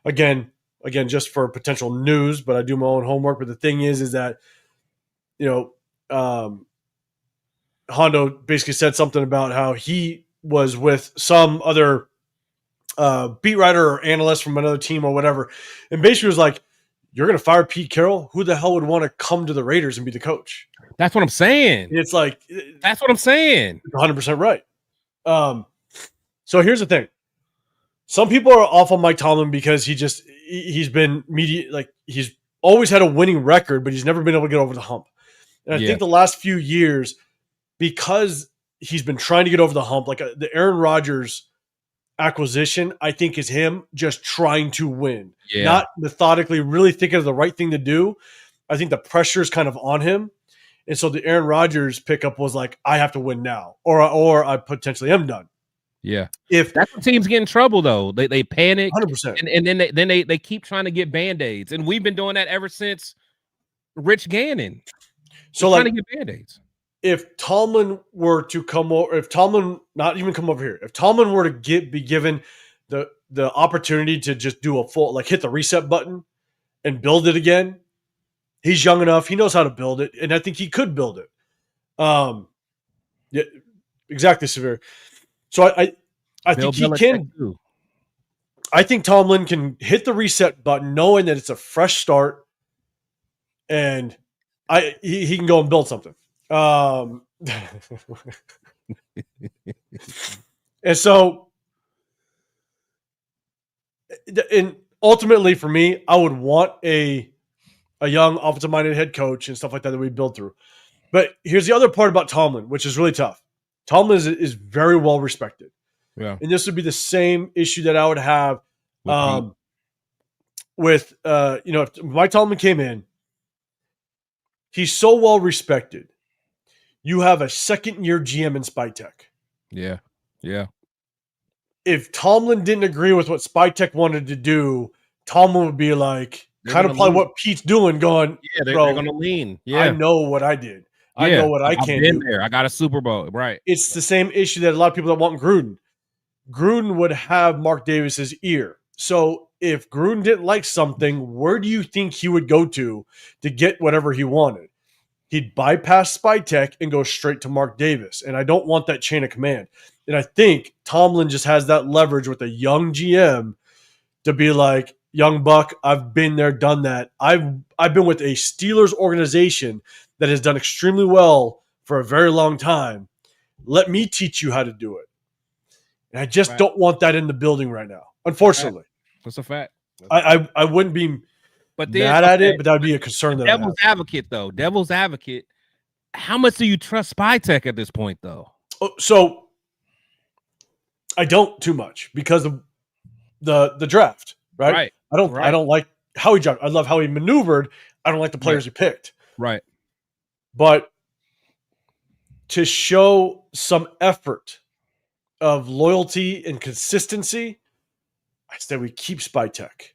Again, again, just for potential news, but I do my own homework. But the thing is that, Hondo basically said something about how he was with some other beat writer or analyst from another team or whatever, and basically was like, "You're going to fire Pete Carroll? Who the hell would want to come to the Raiders and be the coach?" That's what I'm saying. And it's like, that's what I'm saying. 100% right. So here's the thing. Some people are off on Mike Tomlin because he's been media, like he's always had a winning record, but he's never been able to get over the hump. And I think the last few years, because he's been trying to get over the hump, like the Aaron Rodgers acquisition, I think is him just trying to win, not methodically really thinking of the right thing to do. I think the pressure is kind of on him. And so the Aaron Rodgers pickup was like, I have to win now, or I potentially am done. Yeah. If that's when teams get in trouble, though, they panic 100%. And then they keep trying to get Band-Aids. And we've been doing that ever since Rich Gannon. So trying to get Band-Aids. If Tomlin were to come over, if Tomlin not even come over here, if Tomlin were to be given the opportunity to just do a full, like hit the reset button and build it again, he's young enough, he knows how to build it, and I think he could build it. Yeah, exactly, Severe. So I think he can. Too. I think Tomlin can hit the reset button, knowing that it's a fresh start, and he can go and build something. And so, and ultimately for me, I would want a young offensive-minded head coach and stuff like that we build through. But here's the other part about Tomlin, which is really tough. Tomlin is very well respected. Yeah. And this would be the same issue that I would have with if Mike Tomlin came in, he's so well respected. You have a second-year GM in Spytech. Yeah. Yeah. If Tomlin didn't agree with what Spytech wanted to do, Tomlin would be like, kind of probably what Pete's doing, going, yeah, they're going to lean. Yeah. I know what I did. Yeah. I know what I can do. There. I got a Super Bowl. Right. It's the same issue that a lot of people that want Gruden. Gruden would have Mark Davis's ear. So if Gruden didn't like something, where do you think he would go to get whatever he wanted? He'd bypass Spytech and go straight to Mark Davis. And I don't want that chain of command. And I think Tomlin just has that leverage with a young GM to be like, young buck, I've been there, done that. I've been with a Steelers organization that has done extremely well for a very long time. Let me teach you how to do it. And I just don't want that in the building right now, unfortunately. That's a fact. I wouldn't be mad at it, but that would be a concern. That Devil's advocate, though. Devil's advocate. How much do you trust Spytech at this point, though? So I don't too much because of the draft, right? I don't like how he drafted. I love how he maneuvered. I don't like the players he picked. Right. But to show some effort of loyalty and consistency, I said we keep Spytech.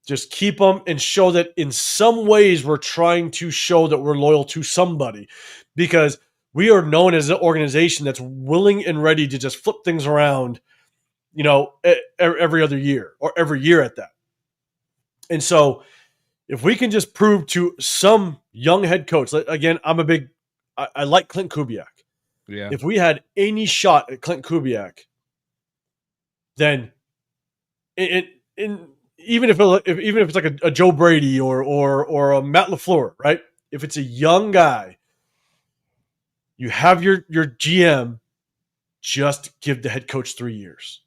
Just keep them and show that in some ways we're trying to show that we're loyal to somebody, because we are known as an organization that's willing and ready to just flip things around, every other year or every year at that. And so if we can just prove to some young head coach, again, I like Clint Kubiak. Yeah. If we had any shot at Clint Kubiak, then even if it's like a Joe Brady or a Matt LaFleur, right? If it's a young guy, you have your GM, just give the head coach 3 years.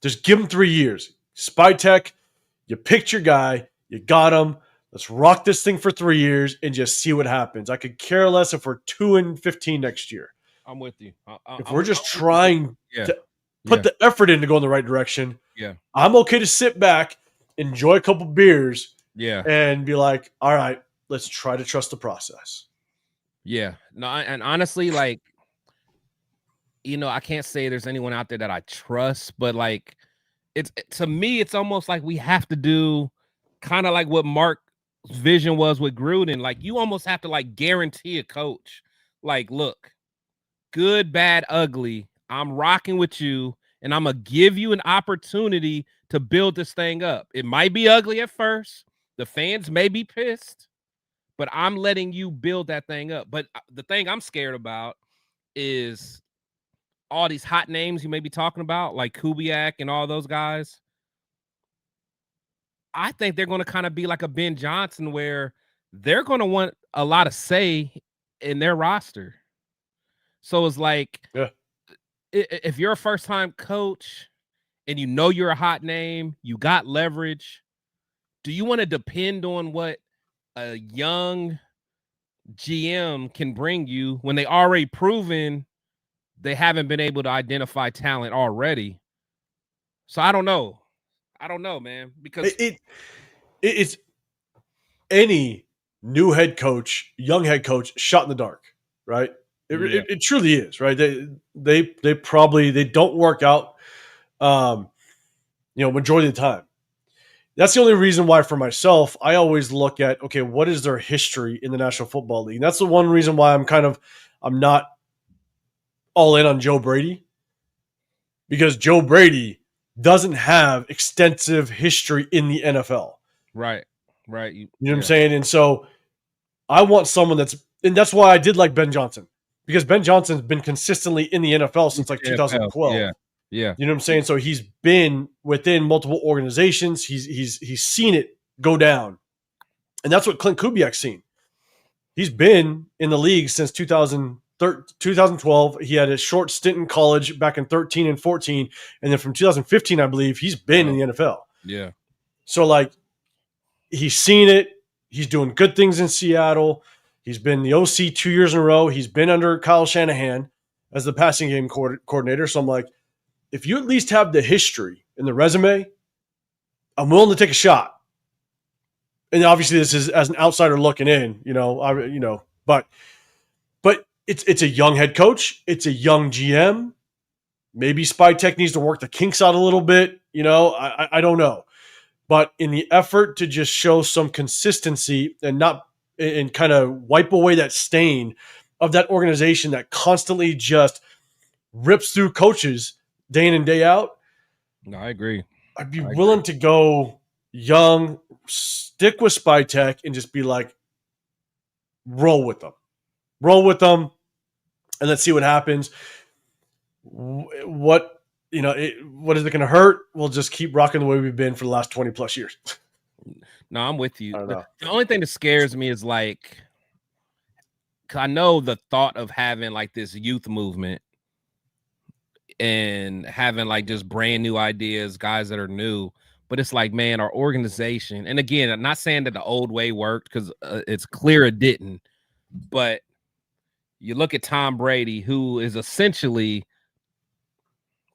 Just give him 3 years. Spytech, you picked your guy, you got him. Let's rock this thing for 3 years and just see what happens. I could care less if we're 2-15 next year. I'm with you. If we're just trying to put the effort in to go in the right direction, I'm okay to sit back, enjoy a couple beers, and be like, all right, let's try to trust the process. Yeah. No, and honestly, like, I can't say there's anyone out there that I trust, but like, to me, it's almost like we have to do kind of like what Mark's vision was with Gruden. Like, you almost have to like guarantee a coach, like, look, good, bad, ugly, I'm rocking with you, and I'm gonna give you an opportunity to build this thing up. It might be ugly at first. The fans may be pissed, but I'm letting you build that thing up. But the thing I'm scared about is all these hot names you may be talking about, like Kubiak and all those guys. I think they're going to kind of be like a Ben Johnson, where they're going to want a lot of say in their roster. So it's like, if you're a first-time coach and you know you're a hot name, you got leverage, do you want to depend on what a young GM can bring you when they already proven they haven't been able to identify talent already? So I don't know. I don't know, man, because it's any new head coach, young head coach, shot in the dark, right? It truly is, right? They probably don't work out, majority of the time. That's the only reason why, for myself, I always look at, okay, what is their history in the National Football League? And that's the one reason why I'm not all in on Joe Brady, because Joe Brady doesn't have extensive history in the NFL. Right. You know what I'm saying? And so I want someone and that's why I did like Ben Johnson, because Ben Johnson's been consistently in the NFL since like 2012. Yeah. You know what I'm saying? So he's been within multiple organizations. He's seen it go down. And that's what Clint Kubiak's seen. He's been in the league since 2012. He had a short stint in college back in 13 and 14. And then from 2015, I believe, he's been in the NFL. Yeah. So, like, he's seen it. He's doing good things in Seattle. He's been the OC 2 years in a row. He's been under Kyle Shanahan as the passing game coordinator. So I'm like, if you at least have the history and the resume, I'm willing to take a shot. And obviously, this is as an outsider looking in, but it's a young head coach. It's a young GM. Maybe Spytek needs to work the kinks out a little bit. I don't know. But in the effort to just show some consistency and kind of wipe away that stain of that organization that constantly just rips through coaches day in and day out. No, I agree. I'd be willing to go young, stick with Spytek, and just be like, roll with them, and let's see what happens. What is it going to hurt? We'll just keep rocking the way we've been for the last 20 plus years. No, I'm with you. The only thing that scares me is like, I know the thought of having like this youth movement and having like just brand new ideas, guys that are new, but it's like, man, our organization, and again, I'm not saying that the old way worked, because it's clear it didn't, but you look at Tom Brady, who is essentially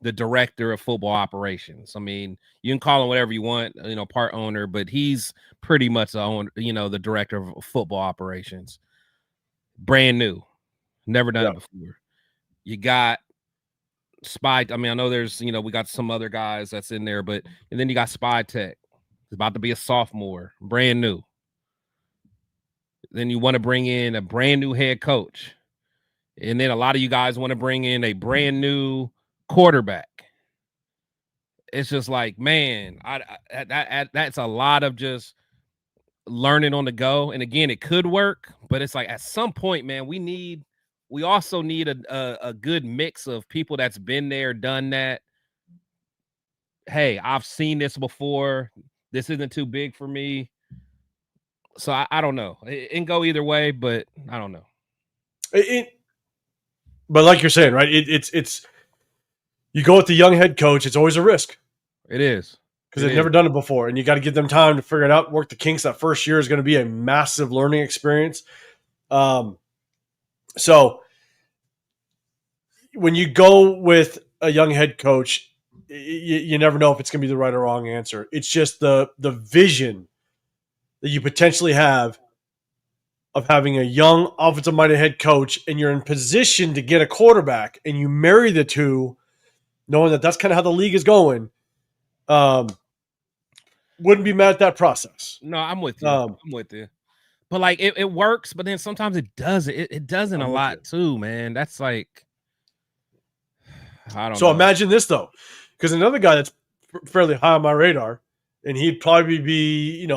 the director of football operations. I mean, you can call him whatever you want, part owner, but he's pretty much the director of football operations. Brand new, never done it before. You got I know there's, we got some other guys that's in there, and then you got Spytek. He's about to be a sophomore, brand new. Then you want to bring in a brand new head coach. And then a lot of you guys want to bring in a brand new quarterback. It's just like, man, that's a lot of just learning on the go. And again, it could work, but it's like at some point, man, we also need a good mix of people that's been there, done that. Hey, I've seen this before. This isn't too big for me. So I don't know. It can go either way, but I don't know. But like you're saying, right? It's you go with the young head coach. It's always a risk. It is. Because they've never done it before, and you got to give them time to figure it out, work the kinks. That first year is going to be a massive learning experience. So when you go with a young head coach, you never know if it's going to be the right or wrong answer. It's just the vision that you potentially have of having a young offensive-minded head coach, and you're in position to get a quarterback, and you marry the two, knowing that that's kind of how the league is going. Wouldn't be mad at that process. No, I'm with you. I'm with you. But like it works, but then sometimes it doesn't. It doesn't a lot too, man. That's like, I don't know. So imagine this though, because another guy that's fairly high on my radar, and he'd probably be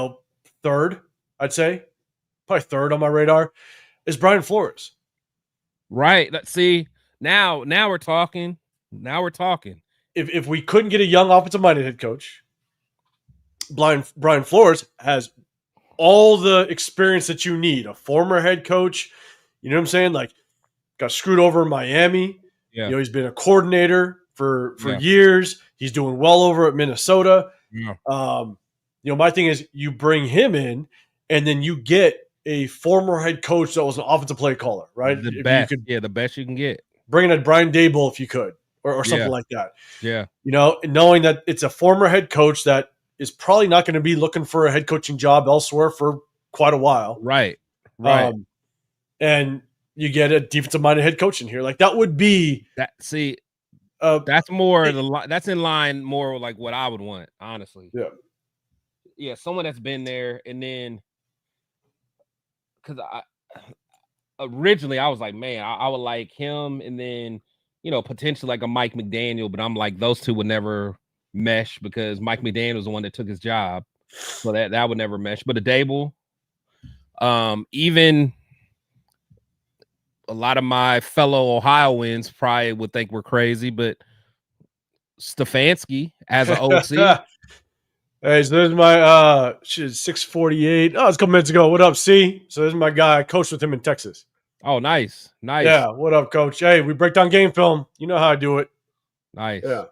third. I'd say probably third on my radar is Brian Flores. Right. Let's see. Now we're talking. Now we're talking. If we couldn't get a young offensive minded head coach, Brian Flores has all the experience that you need. A former head coach, you know what I'm saying? Like, got screwed over in Miami. Yeah. He's been a coordinator for Yeah. years. He's doing well over at Minnesota. Yeah. My thing is you bring him in, and then you get a former head coach that was an offensive play caller, right? The best you can get. Bring in a Brian Dable if you could, or something like that. Yeah. Knowing that it's a former head coach that is probably not going to be looking for a head coaching job elsewhere for quite a while. Right. And you get a defensive-minded head coach in here. Like, that would be that. See, that's more that's in line more like what I would want, honestly. Yeah, someone that's been there, and then because originally I was like, man, I would like him, and then potentially like a Mike McDaniel, but I'm like, those two would never mesh because Mike McDaniel was the one that took his job, so that would never mesh. But a Dable, even a lot of my fellow Ohioans probably would think we're crazy, but Stefanski as an OC. Hey, so there's my 648. Oh, it's a couple minutes ago. What up, C? So there's my guy. I coached with him in Texas. Oh, nice. Yeah, what up, coach? Hey, we break down game film. You know how I do it. Nice. Yeah.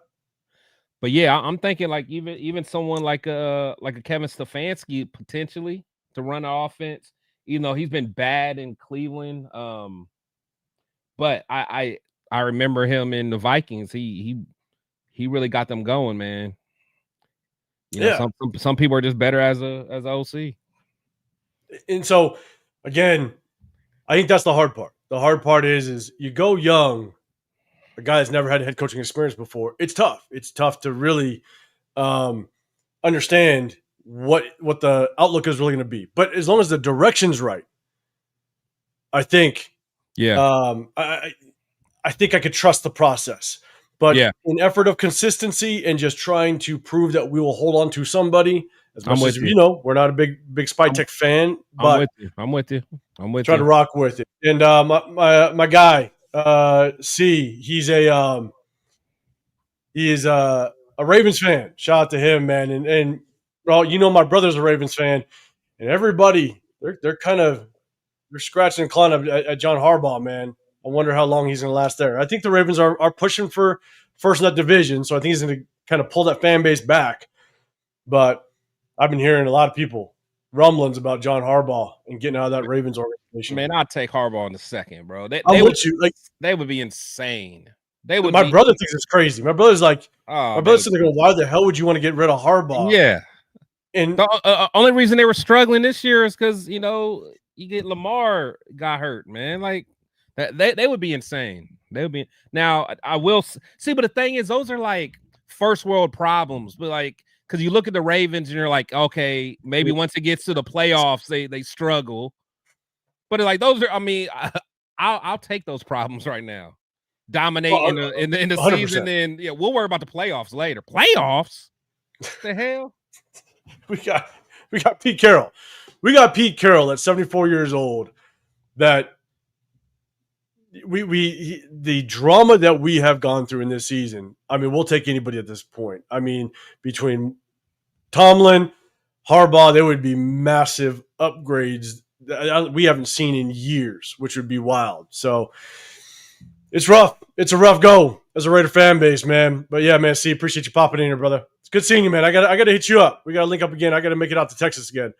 But yeah, I'm thinking like even someone like a Kevin Stefanski potentially to run the offense. He's been bad in Cleveland. But I remember him in the Vikings. He really got them going, man. Some people are just better as a OC. And so, again, I think that's the hard part. The hard part is you go young, a guy that's never had head coaching experience before. It's tough. It's tough to really understand what the outlook is really going to be. But as long as the direction's right, I think, I think I could trust the process. But in effort of consistency and just trying to prove that we will hold on to somebody, as much as we're not a big Spy Tech fan, but I'm with you. Try to rock with it. And my guy, C, he is a Ravens fan. Shout out to him, man. And well, my brother's a Ravens fan, and everybody they're scratching and clawing at John Harbaugh, man. I wonder how long he's going to last there. I think the Ravens are pushing for first in that division, so I think he's going to kind of pull that fan base back. But I've been hearing a lot of people rumblings about John Harbaugh and getting out of that Ravens organization. Man, I'd take Harbaugh in a second, bro. They would be insane. My brother thinks it's crazy. My brother's like, sitting there going, why the hell would you want to get rid of Harbaugh? Yeah. And the only reason they were struggling this year is because, you get Lamar got hurt, man. Like, they would be insane. They would be. Now, I will see, but the thing is, those are like first world problems. But like, because you look at the Ravens and you're like, okay, maybe once it gets to the playoffs, they struggle. But like, those are, I mean, I'll take those problems right now. Dominate in the 100%. Season, and we'll worry about the playoffs later. Playoffs? What the hell? We got Pete Carroll. We got Pete Carroll at 74 years old. That the drama that we have gone through in this season. I mean, we'll take anybody at this point. I mean, between Tomlin, Harbaugh, there would be massive upgrades that we haven't seen in years, which would be wild. So it's rough. It's a rough go as a Raider fan base, man. But yeah, man, see, appreciate you popping in here, brother. It's good seeing you, man. I got to hit you up. We got to link up again. I got to make it out to Texas again.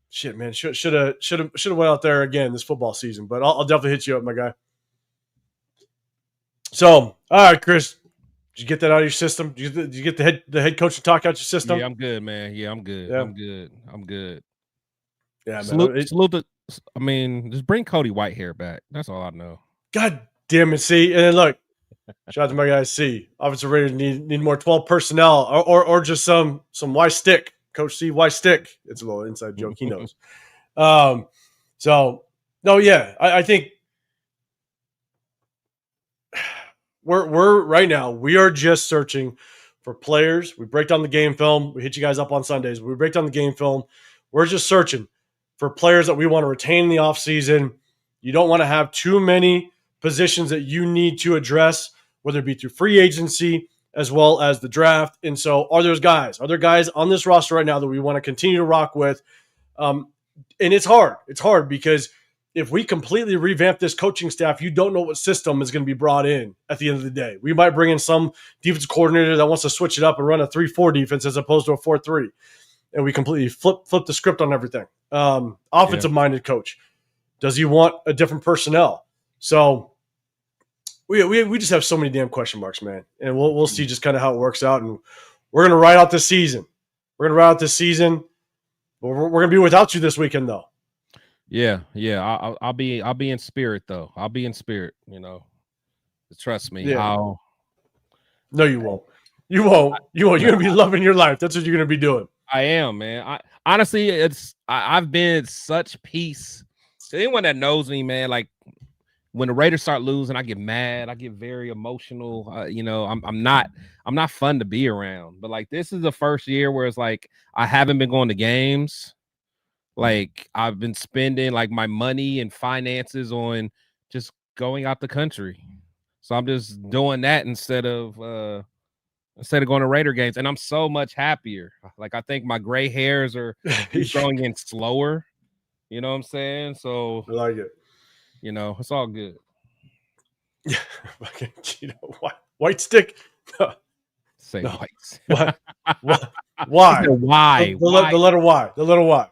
Shit, man, should have went out there again this football season, but I'll definitely hit you up, my guy. So, all right, Chris, did you get that out of your system? Did you get the head coach to talk out your system? Yeah, I'm good, man. Yeah, I'm good. Yeah. I'm good. Yeah, man. I mean, just bring Cody Whitehair back. That's all I know. God damn it, C. And then look, shout out to my guy C. Offensive Raiders need more 12 personnel or just some Y stick. Coach C, why stick? It's a little inside joke. He knows. So, no, yeah. I think we're right now, we are just searching for players. We break down the game film. We hit you guys up on Sundays. We break down the game film. We're just searching for players that we want to retain in the offseason. You don't want to have too many positions that you need to address, whether it be through free agency as well as the draft. And so are there guys on this roster right now that we want to continue to rock with? And it's hard. It's hard because if we completely revamp this coaching staff, you don't know what system is going to be brought in at the end of the day. We might bring in some defense coordinator that wants to switch it up and run a 3-4 defense as opposed to a 4-3. And we completely flip the script on everything. Offensive-minded coach. Does he want a different personnel? So we just have so many damn question marks, man. And we'll see just kind of how it works out. And we're going to ride out this season. We're going to be without you this weekend, though. Yeah. I'll be in spirit, though. I'll be in spirit. Trust me. Yeah. No, you won't. You won't. You're going to be loving your life. That's what you're going to be doing. I am, man. Honestly, I've been at such peace. To anyone that knows me, man, like when the Raiders start losing, I get mad. I get very emotional. I'm not fun to be around. But like this is the first year where it's like I haven't been going to games. Like I've been spending like my money and finances on just going out the country. So I'm just doing that instead of going to Raider games. And I'm so much happier. Like I think my gray hairs are growing in slower. You know what I'm saying? So I like it. It's all good. Yeah. White stick. Say no. whites. What? Why? Why? The letter Y. The letter Y.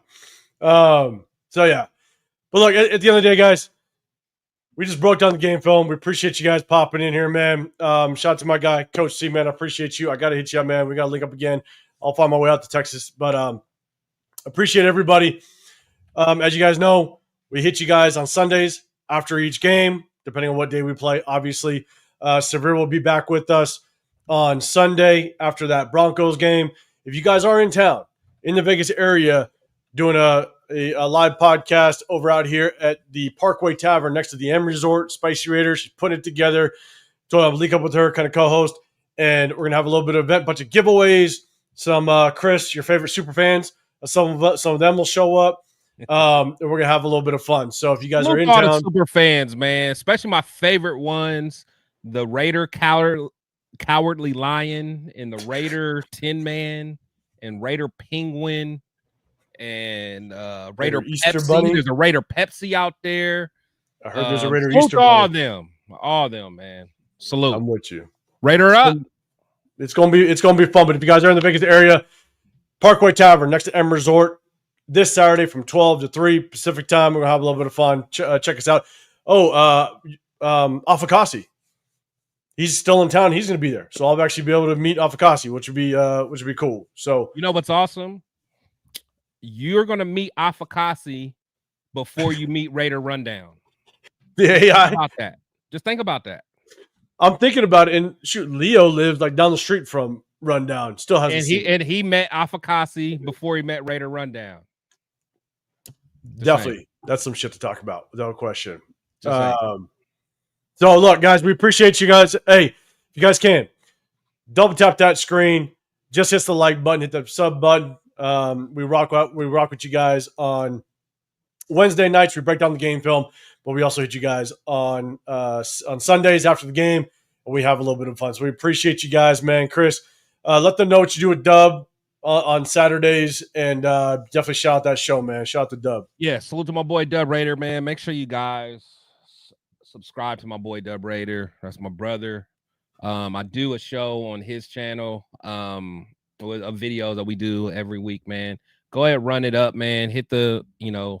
So yeah. But look, at the end of the day, guys, we just broke down the game film. We appreciate you guys popping in here, man. Shout out to my guy, Coach C, man. I appreciate you. I got to hit you up, man. We got to link up again. I'll find my way out to Texas. But appreciate everybody. As you guys know, we hit you guys on Sundays after each game, depending on what day we play. Obviously, Severe will be back with us on Sunday after that Broncos game. If you guys are in town, in the Vegas area, doing a live podcast over out here at the Parkway Tavern next to the M Resort, Spicy Raider. She's putting it together. So I'll link up with her, kind of co-host, and we're going to have a little bit of event, bunch of giveaways. Some Chris, your favorite super fans, some of them will show up. And we're gonna have a little bit of fun. So if you guys are in town, super fans, man, especially my favorite ones, the Raider Cowardly Lion and the Raider Tin Man and Raider Penguin and Raider Easter Pepsi. Bunny. There's a Raider Pepsi out there. I heard there's a Raider Easter Bunny. All them, man. Salute. I'm with you. Raider up. It's gonna be fun. But if you guys are in the Vegas area, Parkway Tavern next to M Resort. This Saturday from 12 to 3 Pacific time. We're going to have a little bit of fun. Check us out. Afakasi. He's still in town. He's going to be there. So I'll actually be able to meet Afakasi, which would be cool. So you know what's awesome? You're going to meet Afakasi before you meet Raider Rundown. Yeah. About that. Just think about that. I'm thinking about it. And shoot, Leo lives like down the street from Rundown. Still hasn't seen and he met Afakasi before he met Raider Rundown. Definitely. That's some shit to talk about without a question. So look, guys, we appreciate you guys. Hey, if you guys can, double tap that screen. Just hit the like button, hit the sub button. We rock with you guys on Wednesday nights. We break down the game film, but we also hit you guys on Sundays after the game, and we have a little bit of fun. So we appreciate you guys, man. Chris, let them know what you do with Dub on Saturdays, and definitely shout out that show, man. Shout out to Dub. Yeah, salute to my boy Dub Raider, man. Make sure you guys subscribe to my boy Dub Raider. That's my brother. I do a show on his channel with a video that we do every week, man. Go ahead, run it up, man. Hit the,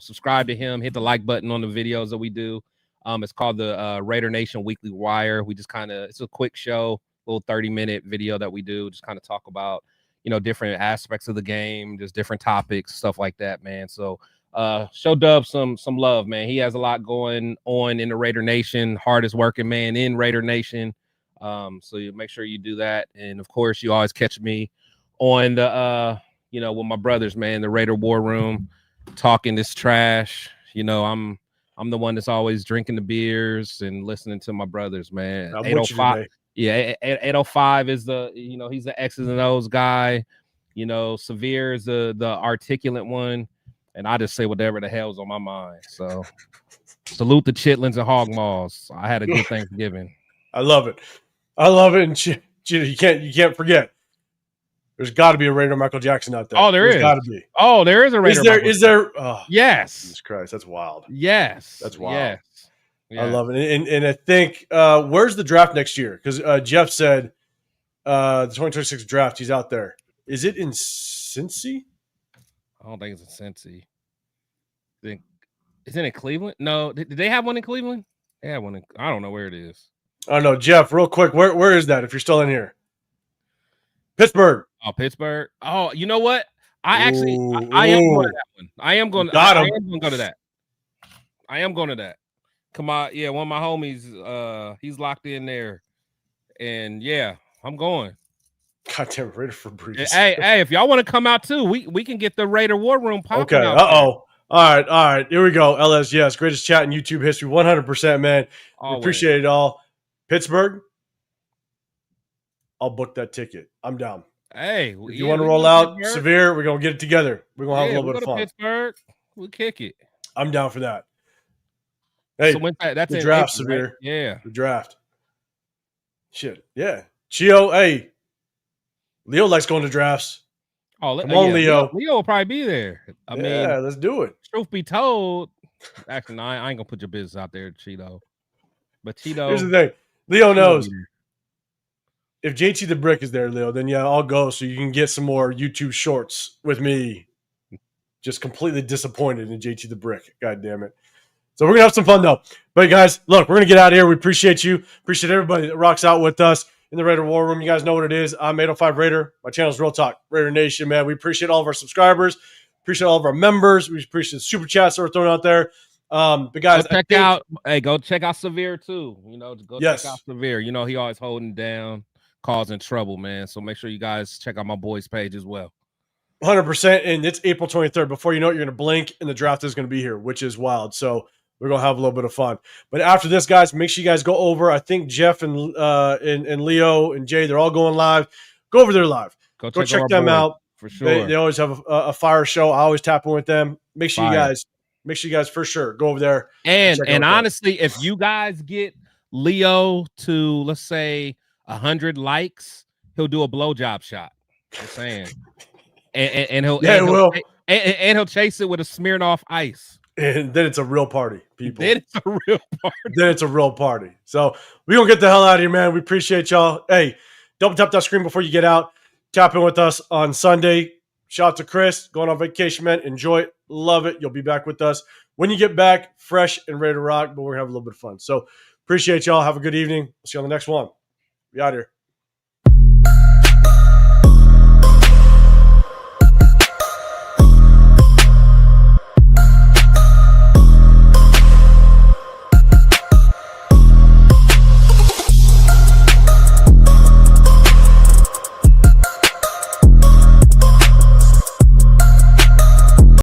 subscribe to him. Hit the like button on the videos that we do. It's called the Raider Nation Weekly Wire. We just it's a quick show, little 30-minute video that we do. Just kind of talk about, different aspects of the game, just different topics, stuff like that, man. So show Dub some love, man. He has a lot going on in the Raider Nation, hardest working man in Raider Nation. So you make sure you do that. And of course, you always catch me on the with my brothers, man, the Raider War Room, talking this trash. I'm the one that's always drinking the beers and listening to my brothers, man. 805 Yeah, 805 is the, he's the X's and O's guy. Severe is the articulate one, and I just say whatever the hell's on my mind. So salute the chitlins and hog maws. I had a good Thanksgiving. I love it. And you can't forget. There's got to be a Raider Michael Jackson out there. Oh, there's got to be. Oh, there is a Raider. Is there? Oh, yes. Jesus Christ, that's wild. Yes, that's wild. Yes. I love it. And I think where's the draft next year? Because Jeff said the 2026 draft, he's out there. Is it in Cincy? I don't think it's in Cincy. Is it in Cleveland? No. Did they have one in Cleveland? They had one. I don't know where it is. I don't know. Jeff, real quick, where is that if you're still in here? Pittsburgh. Oh, Pittsburgh. Oh, you know what? I am going to that one. I am going to go to that. I am going to that. Come on. Yeah, one of my homies, he's locked in there. And yeah, I'm going. Goddamn Raider for Breeze. Hey, if y'all want to come out too, we can get the Raider War Room popping. Okay. All right. Here we go. LS, yes, greatest chat in YouTube history. 100%, man. We appreciate it all. Pittsburgh, I'll book that ticket. I'm down. Hey, if you want to roll out Severe, we're gonna get it together. We're gonna have a little bit of fun. Pittsburgh, we'll kick it. I'm down for that. Hey, so that's the draft, April, Severe. Right? Yeah, the draft. Shit, yeah. Chio, hey, Leo likes going to drafts. Oh, come on, Leo. Leo will probably be there. I mean, let's do it. Truth be told, actually, no, I ain't gonna put your business out there, Cheeto. But Cheeto, here's the thing. Leo knows. If JT the Brick is there, Leo, then yeah, I'll go so you can get some more YouTube shorts with me. Just completely disappointed in JT the Brick. God damn it. So we're going to have some fun, though. But, guys, look, we're going to get out of here. We appreciate you. Appreciate everybody that rocks out with us in the Raider War Room. You guys know what it is. I'm 805 Raider. My channel is Real Talk Raider Nation, man. We appreciate all of our subscribers. Appreciate all of our members. We appreciate the super chats that we're throwing out there. But, guys, go check out Severe, too. Check out Severe. He always holding down, causing trouble, man. So make sure you guys check out my boy's page as well. 100%. And it's April 23rd. Before you know it, you're going to blink, and the draft is going to be here, which is wild. So we're going to have a little bit of fun. But after this, guys, make sure you guys go over. I think Jeff and Leo and Jay, they're all going live. Go over there live. Go check them out. For sure. They always have a fire show. I always tap in with them. Make sure you guys for sure go over there. And honestly, if you guys get Leo to, let's say, 100 likes, he'll do a blowjob shot. I'm saying. And he'll chase it with a Smirnoff Ice. And then it's a real party, people. Then it's a real party. So we're going to get the hell out of here, man. We appreciate y'all. Hey, double tap that screen before you get out. Tap in with us on Sunday. Shout out to Chris. Going on vacation, man. Enjoy it. Love it. You'll be back with us when you get back, fresh and ready to rock. But we're going to have a little bit of fun. So appreciate y'all. Have a good evening. We'll see you on the next one. We out here.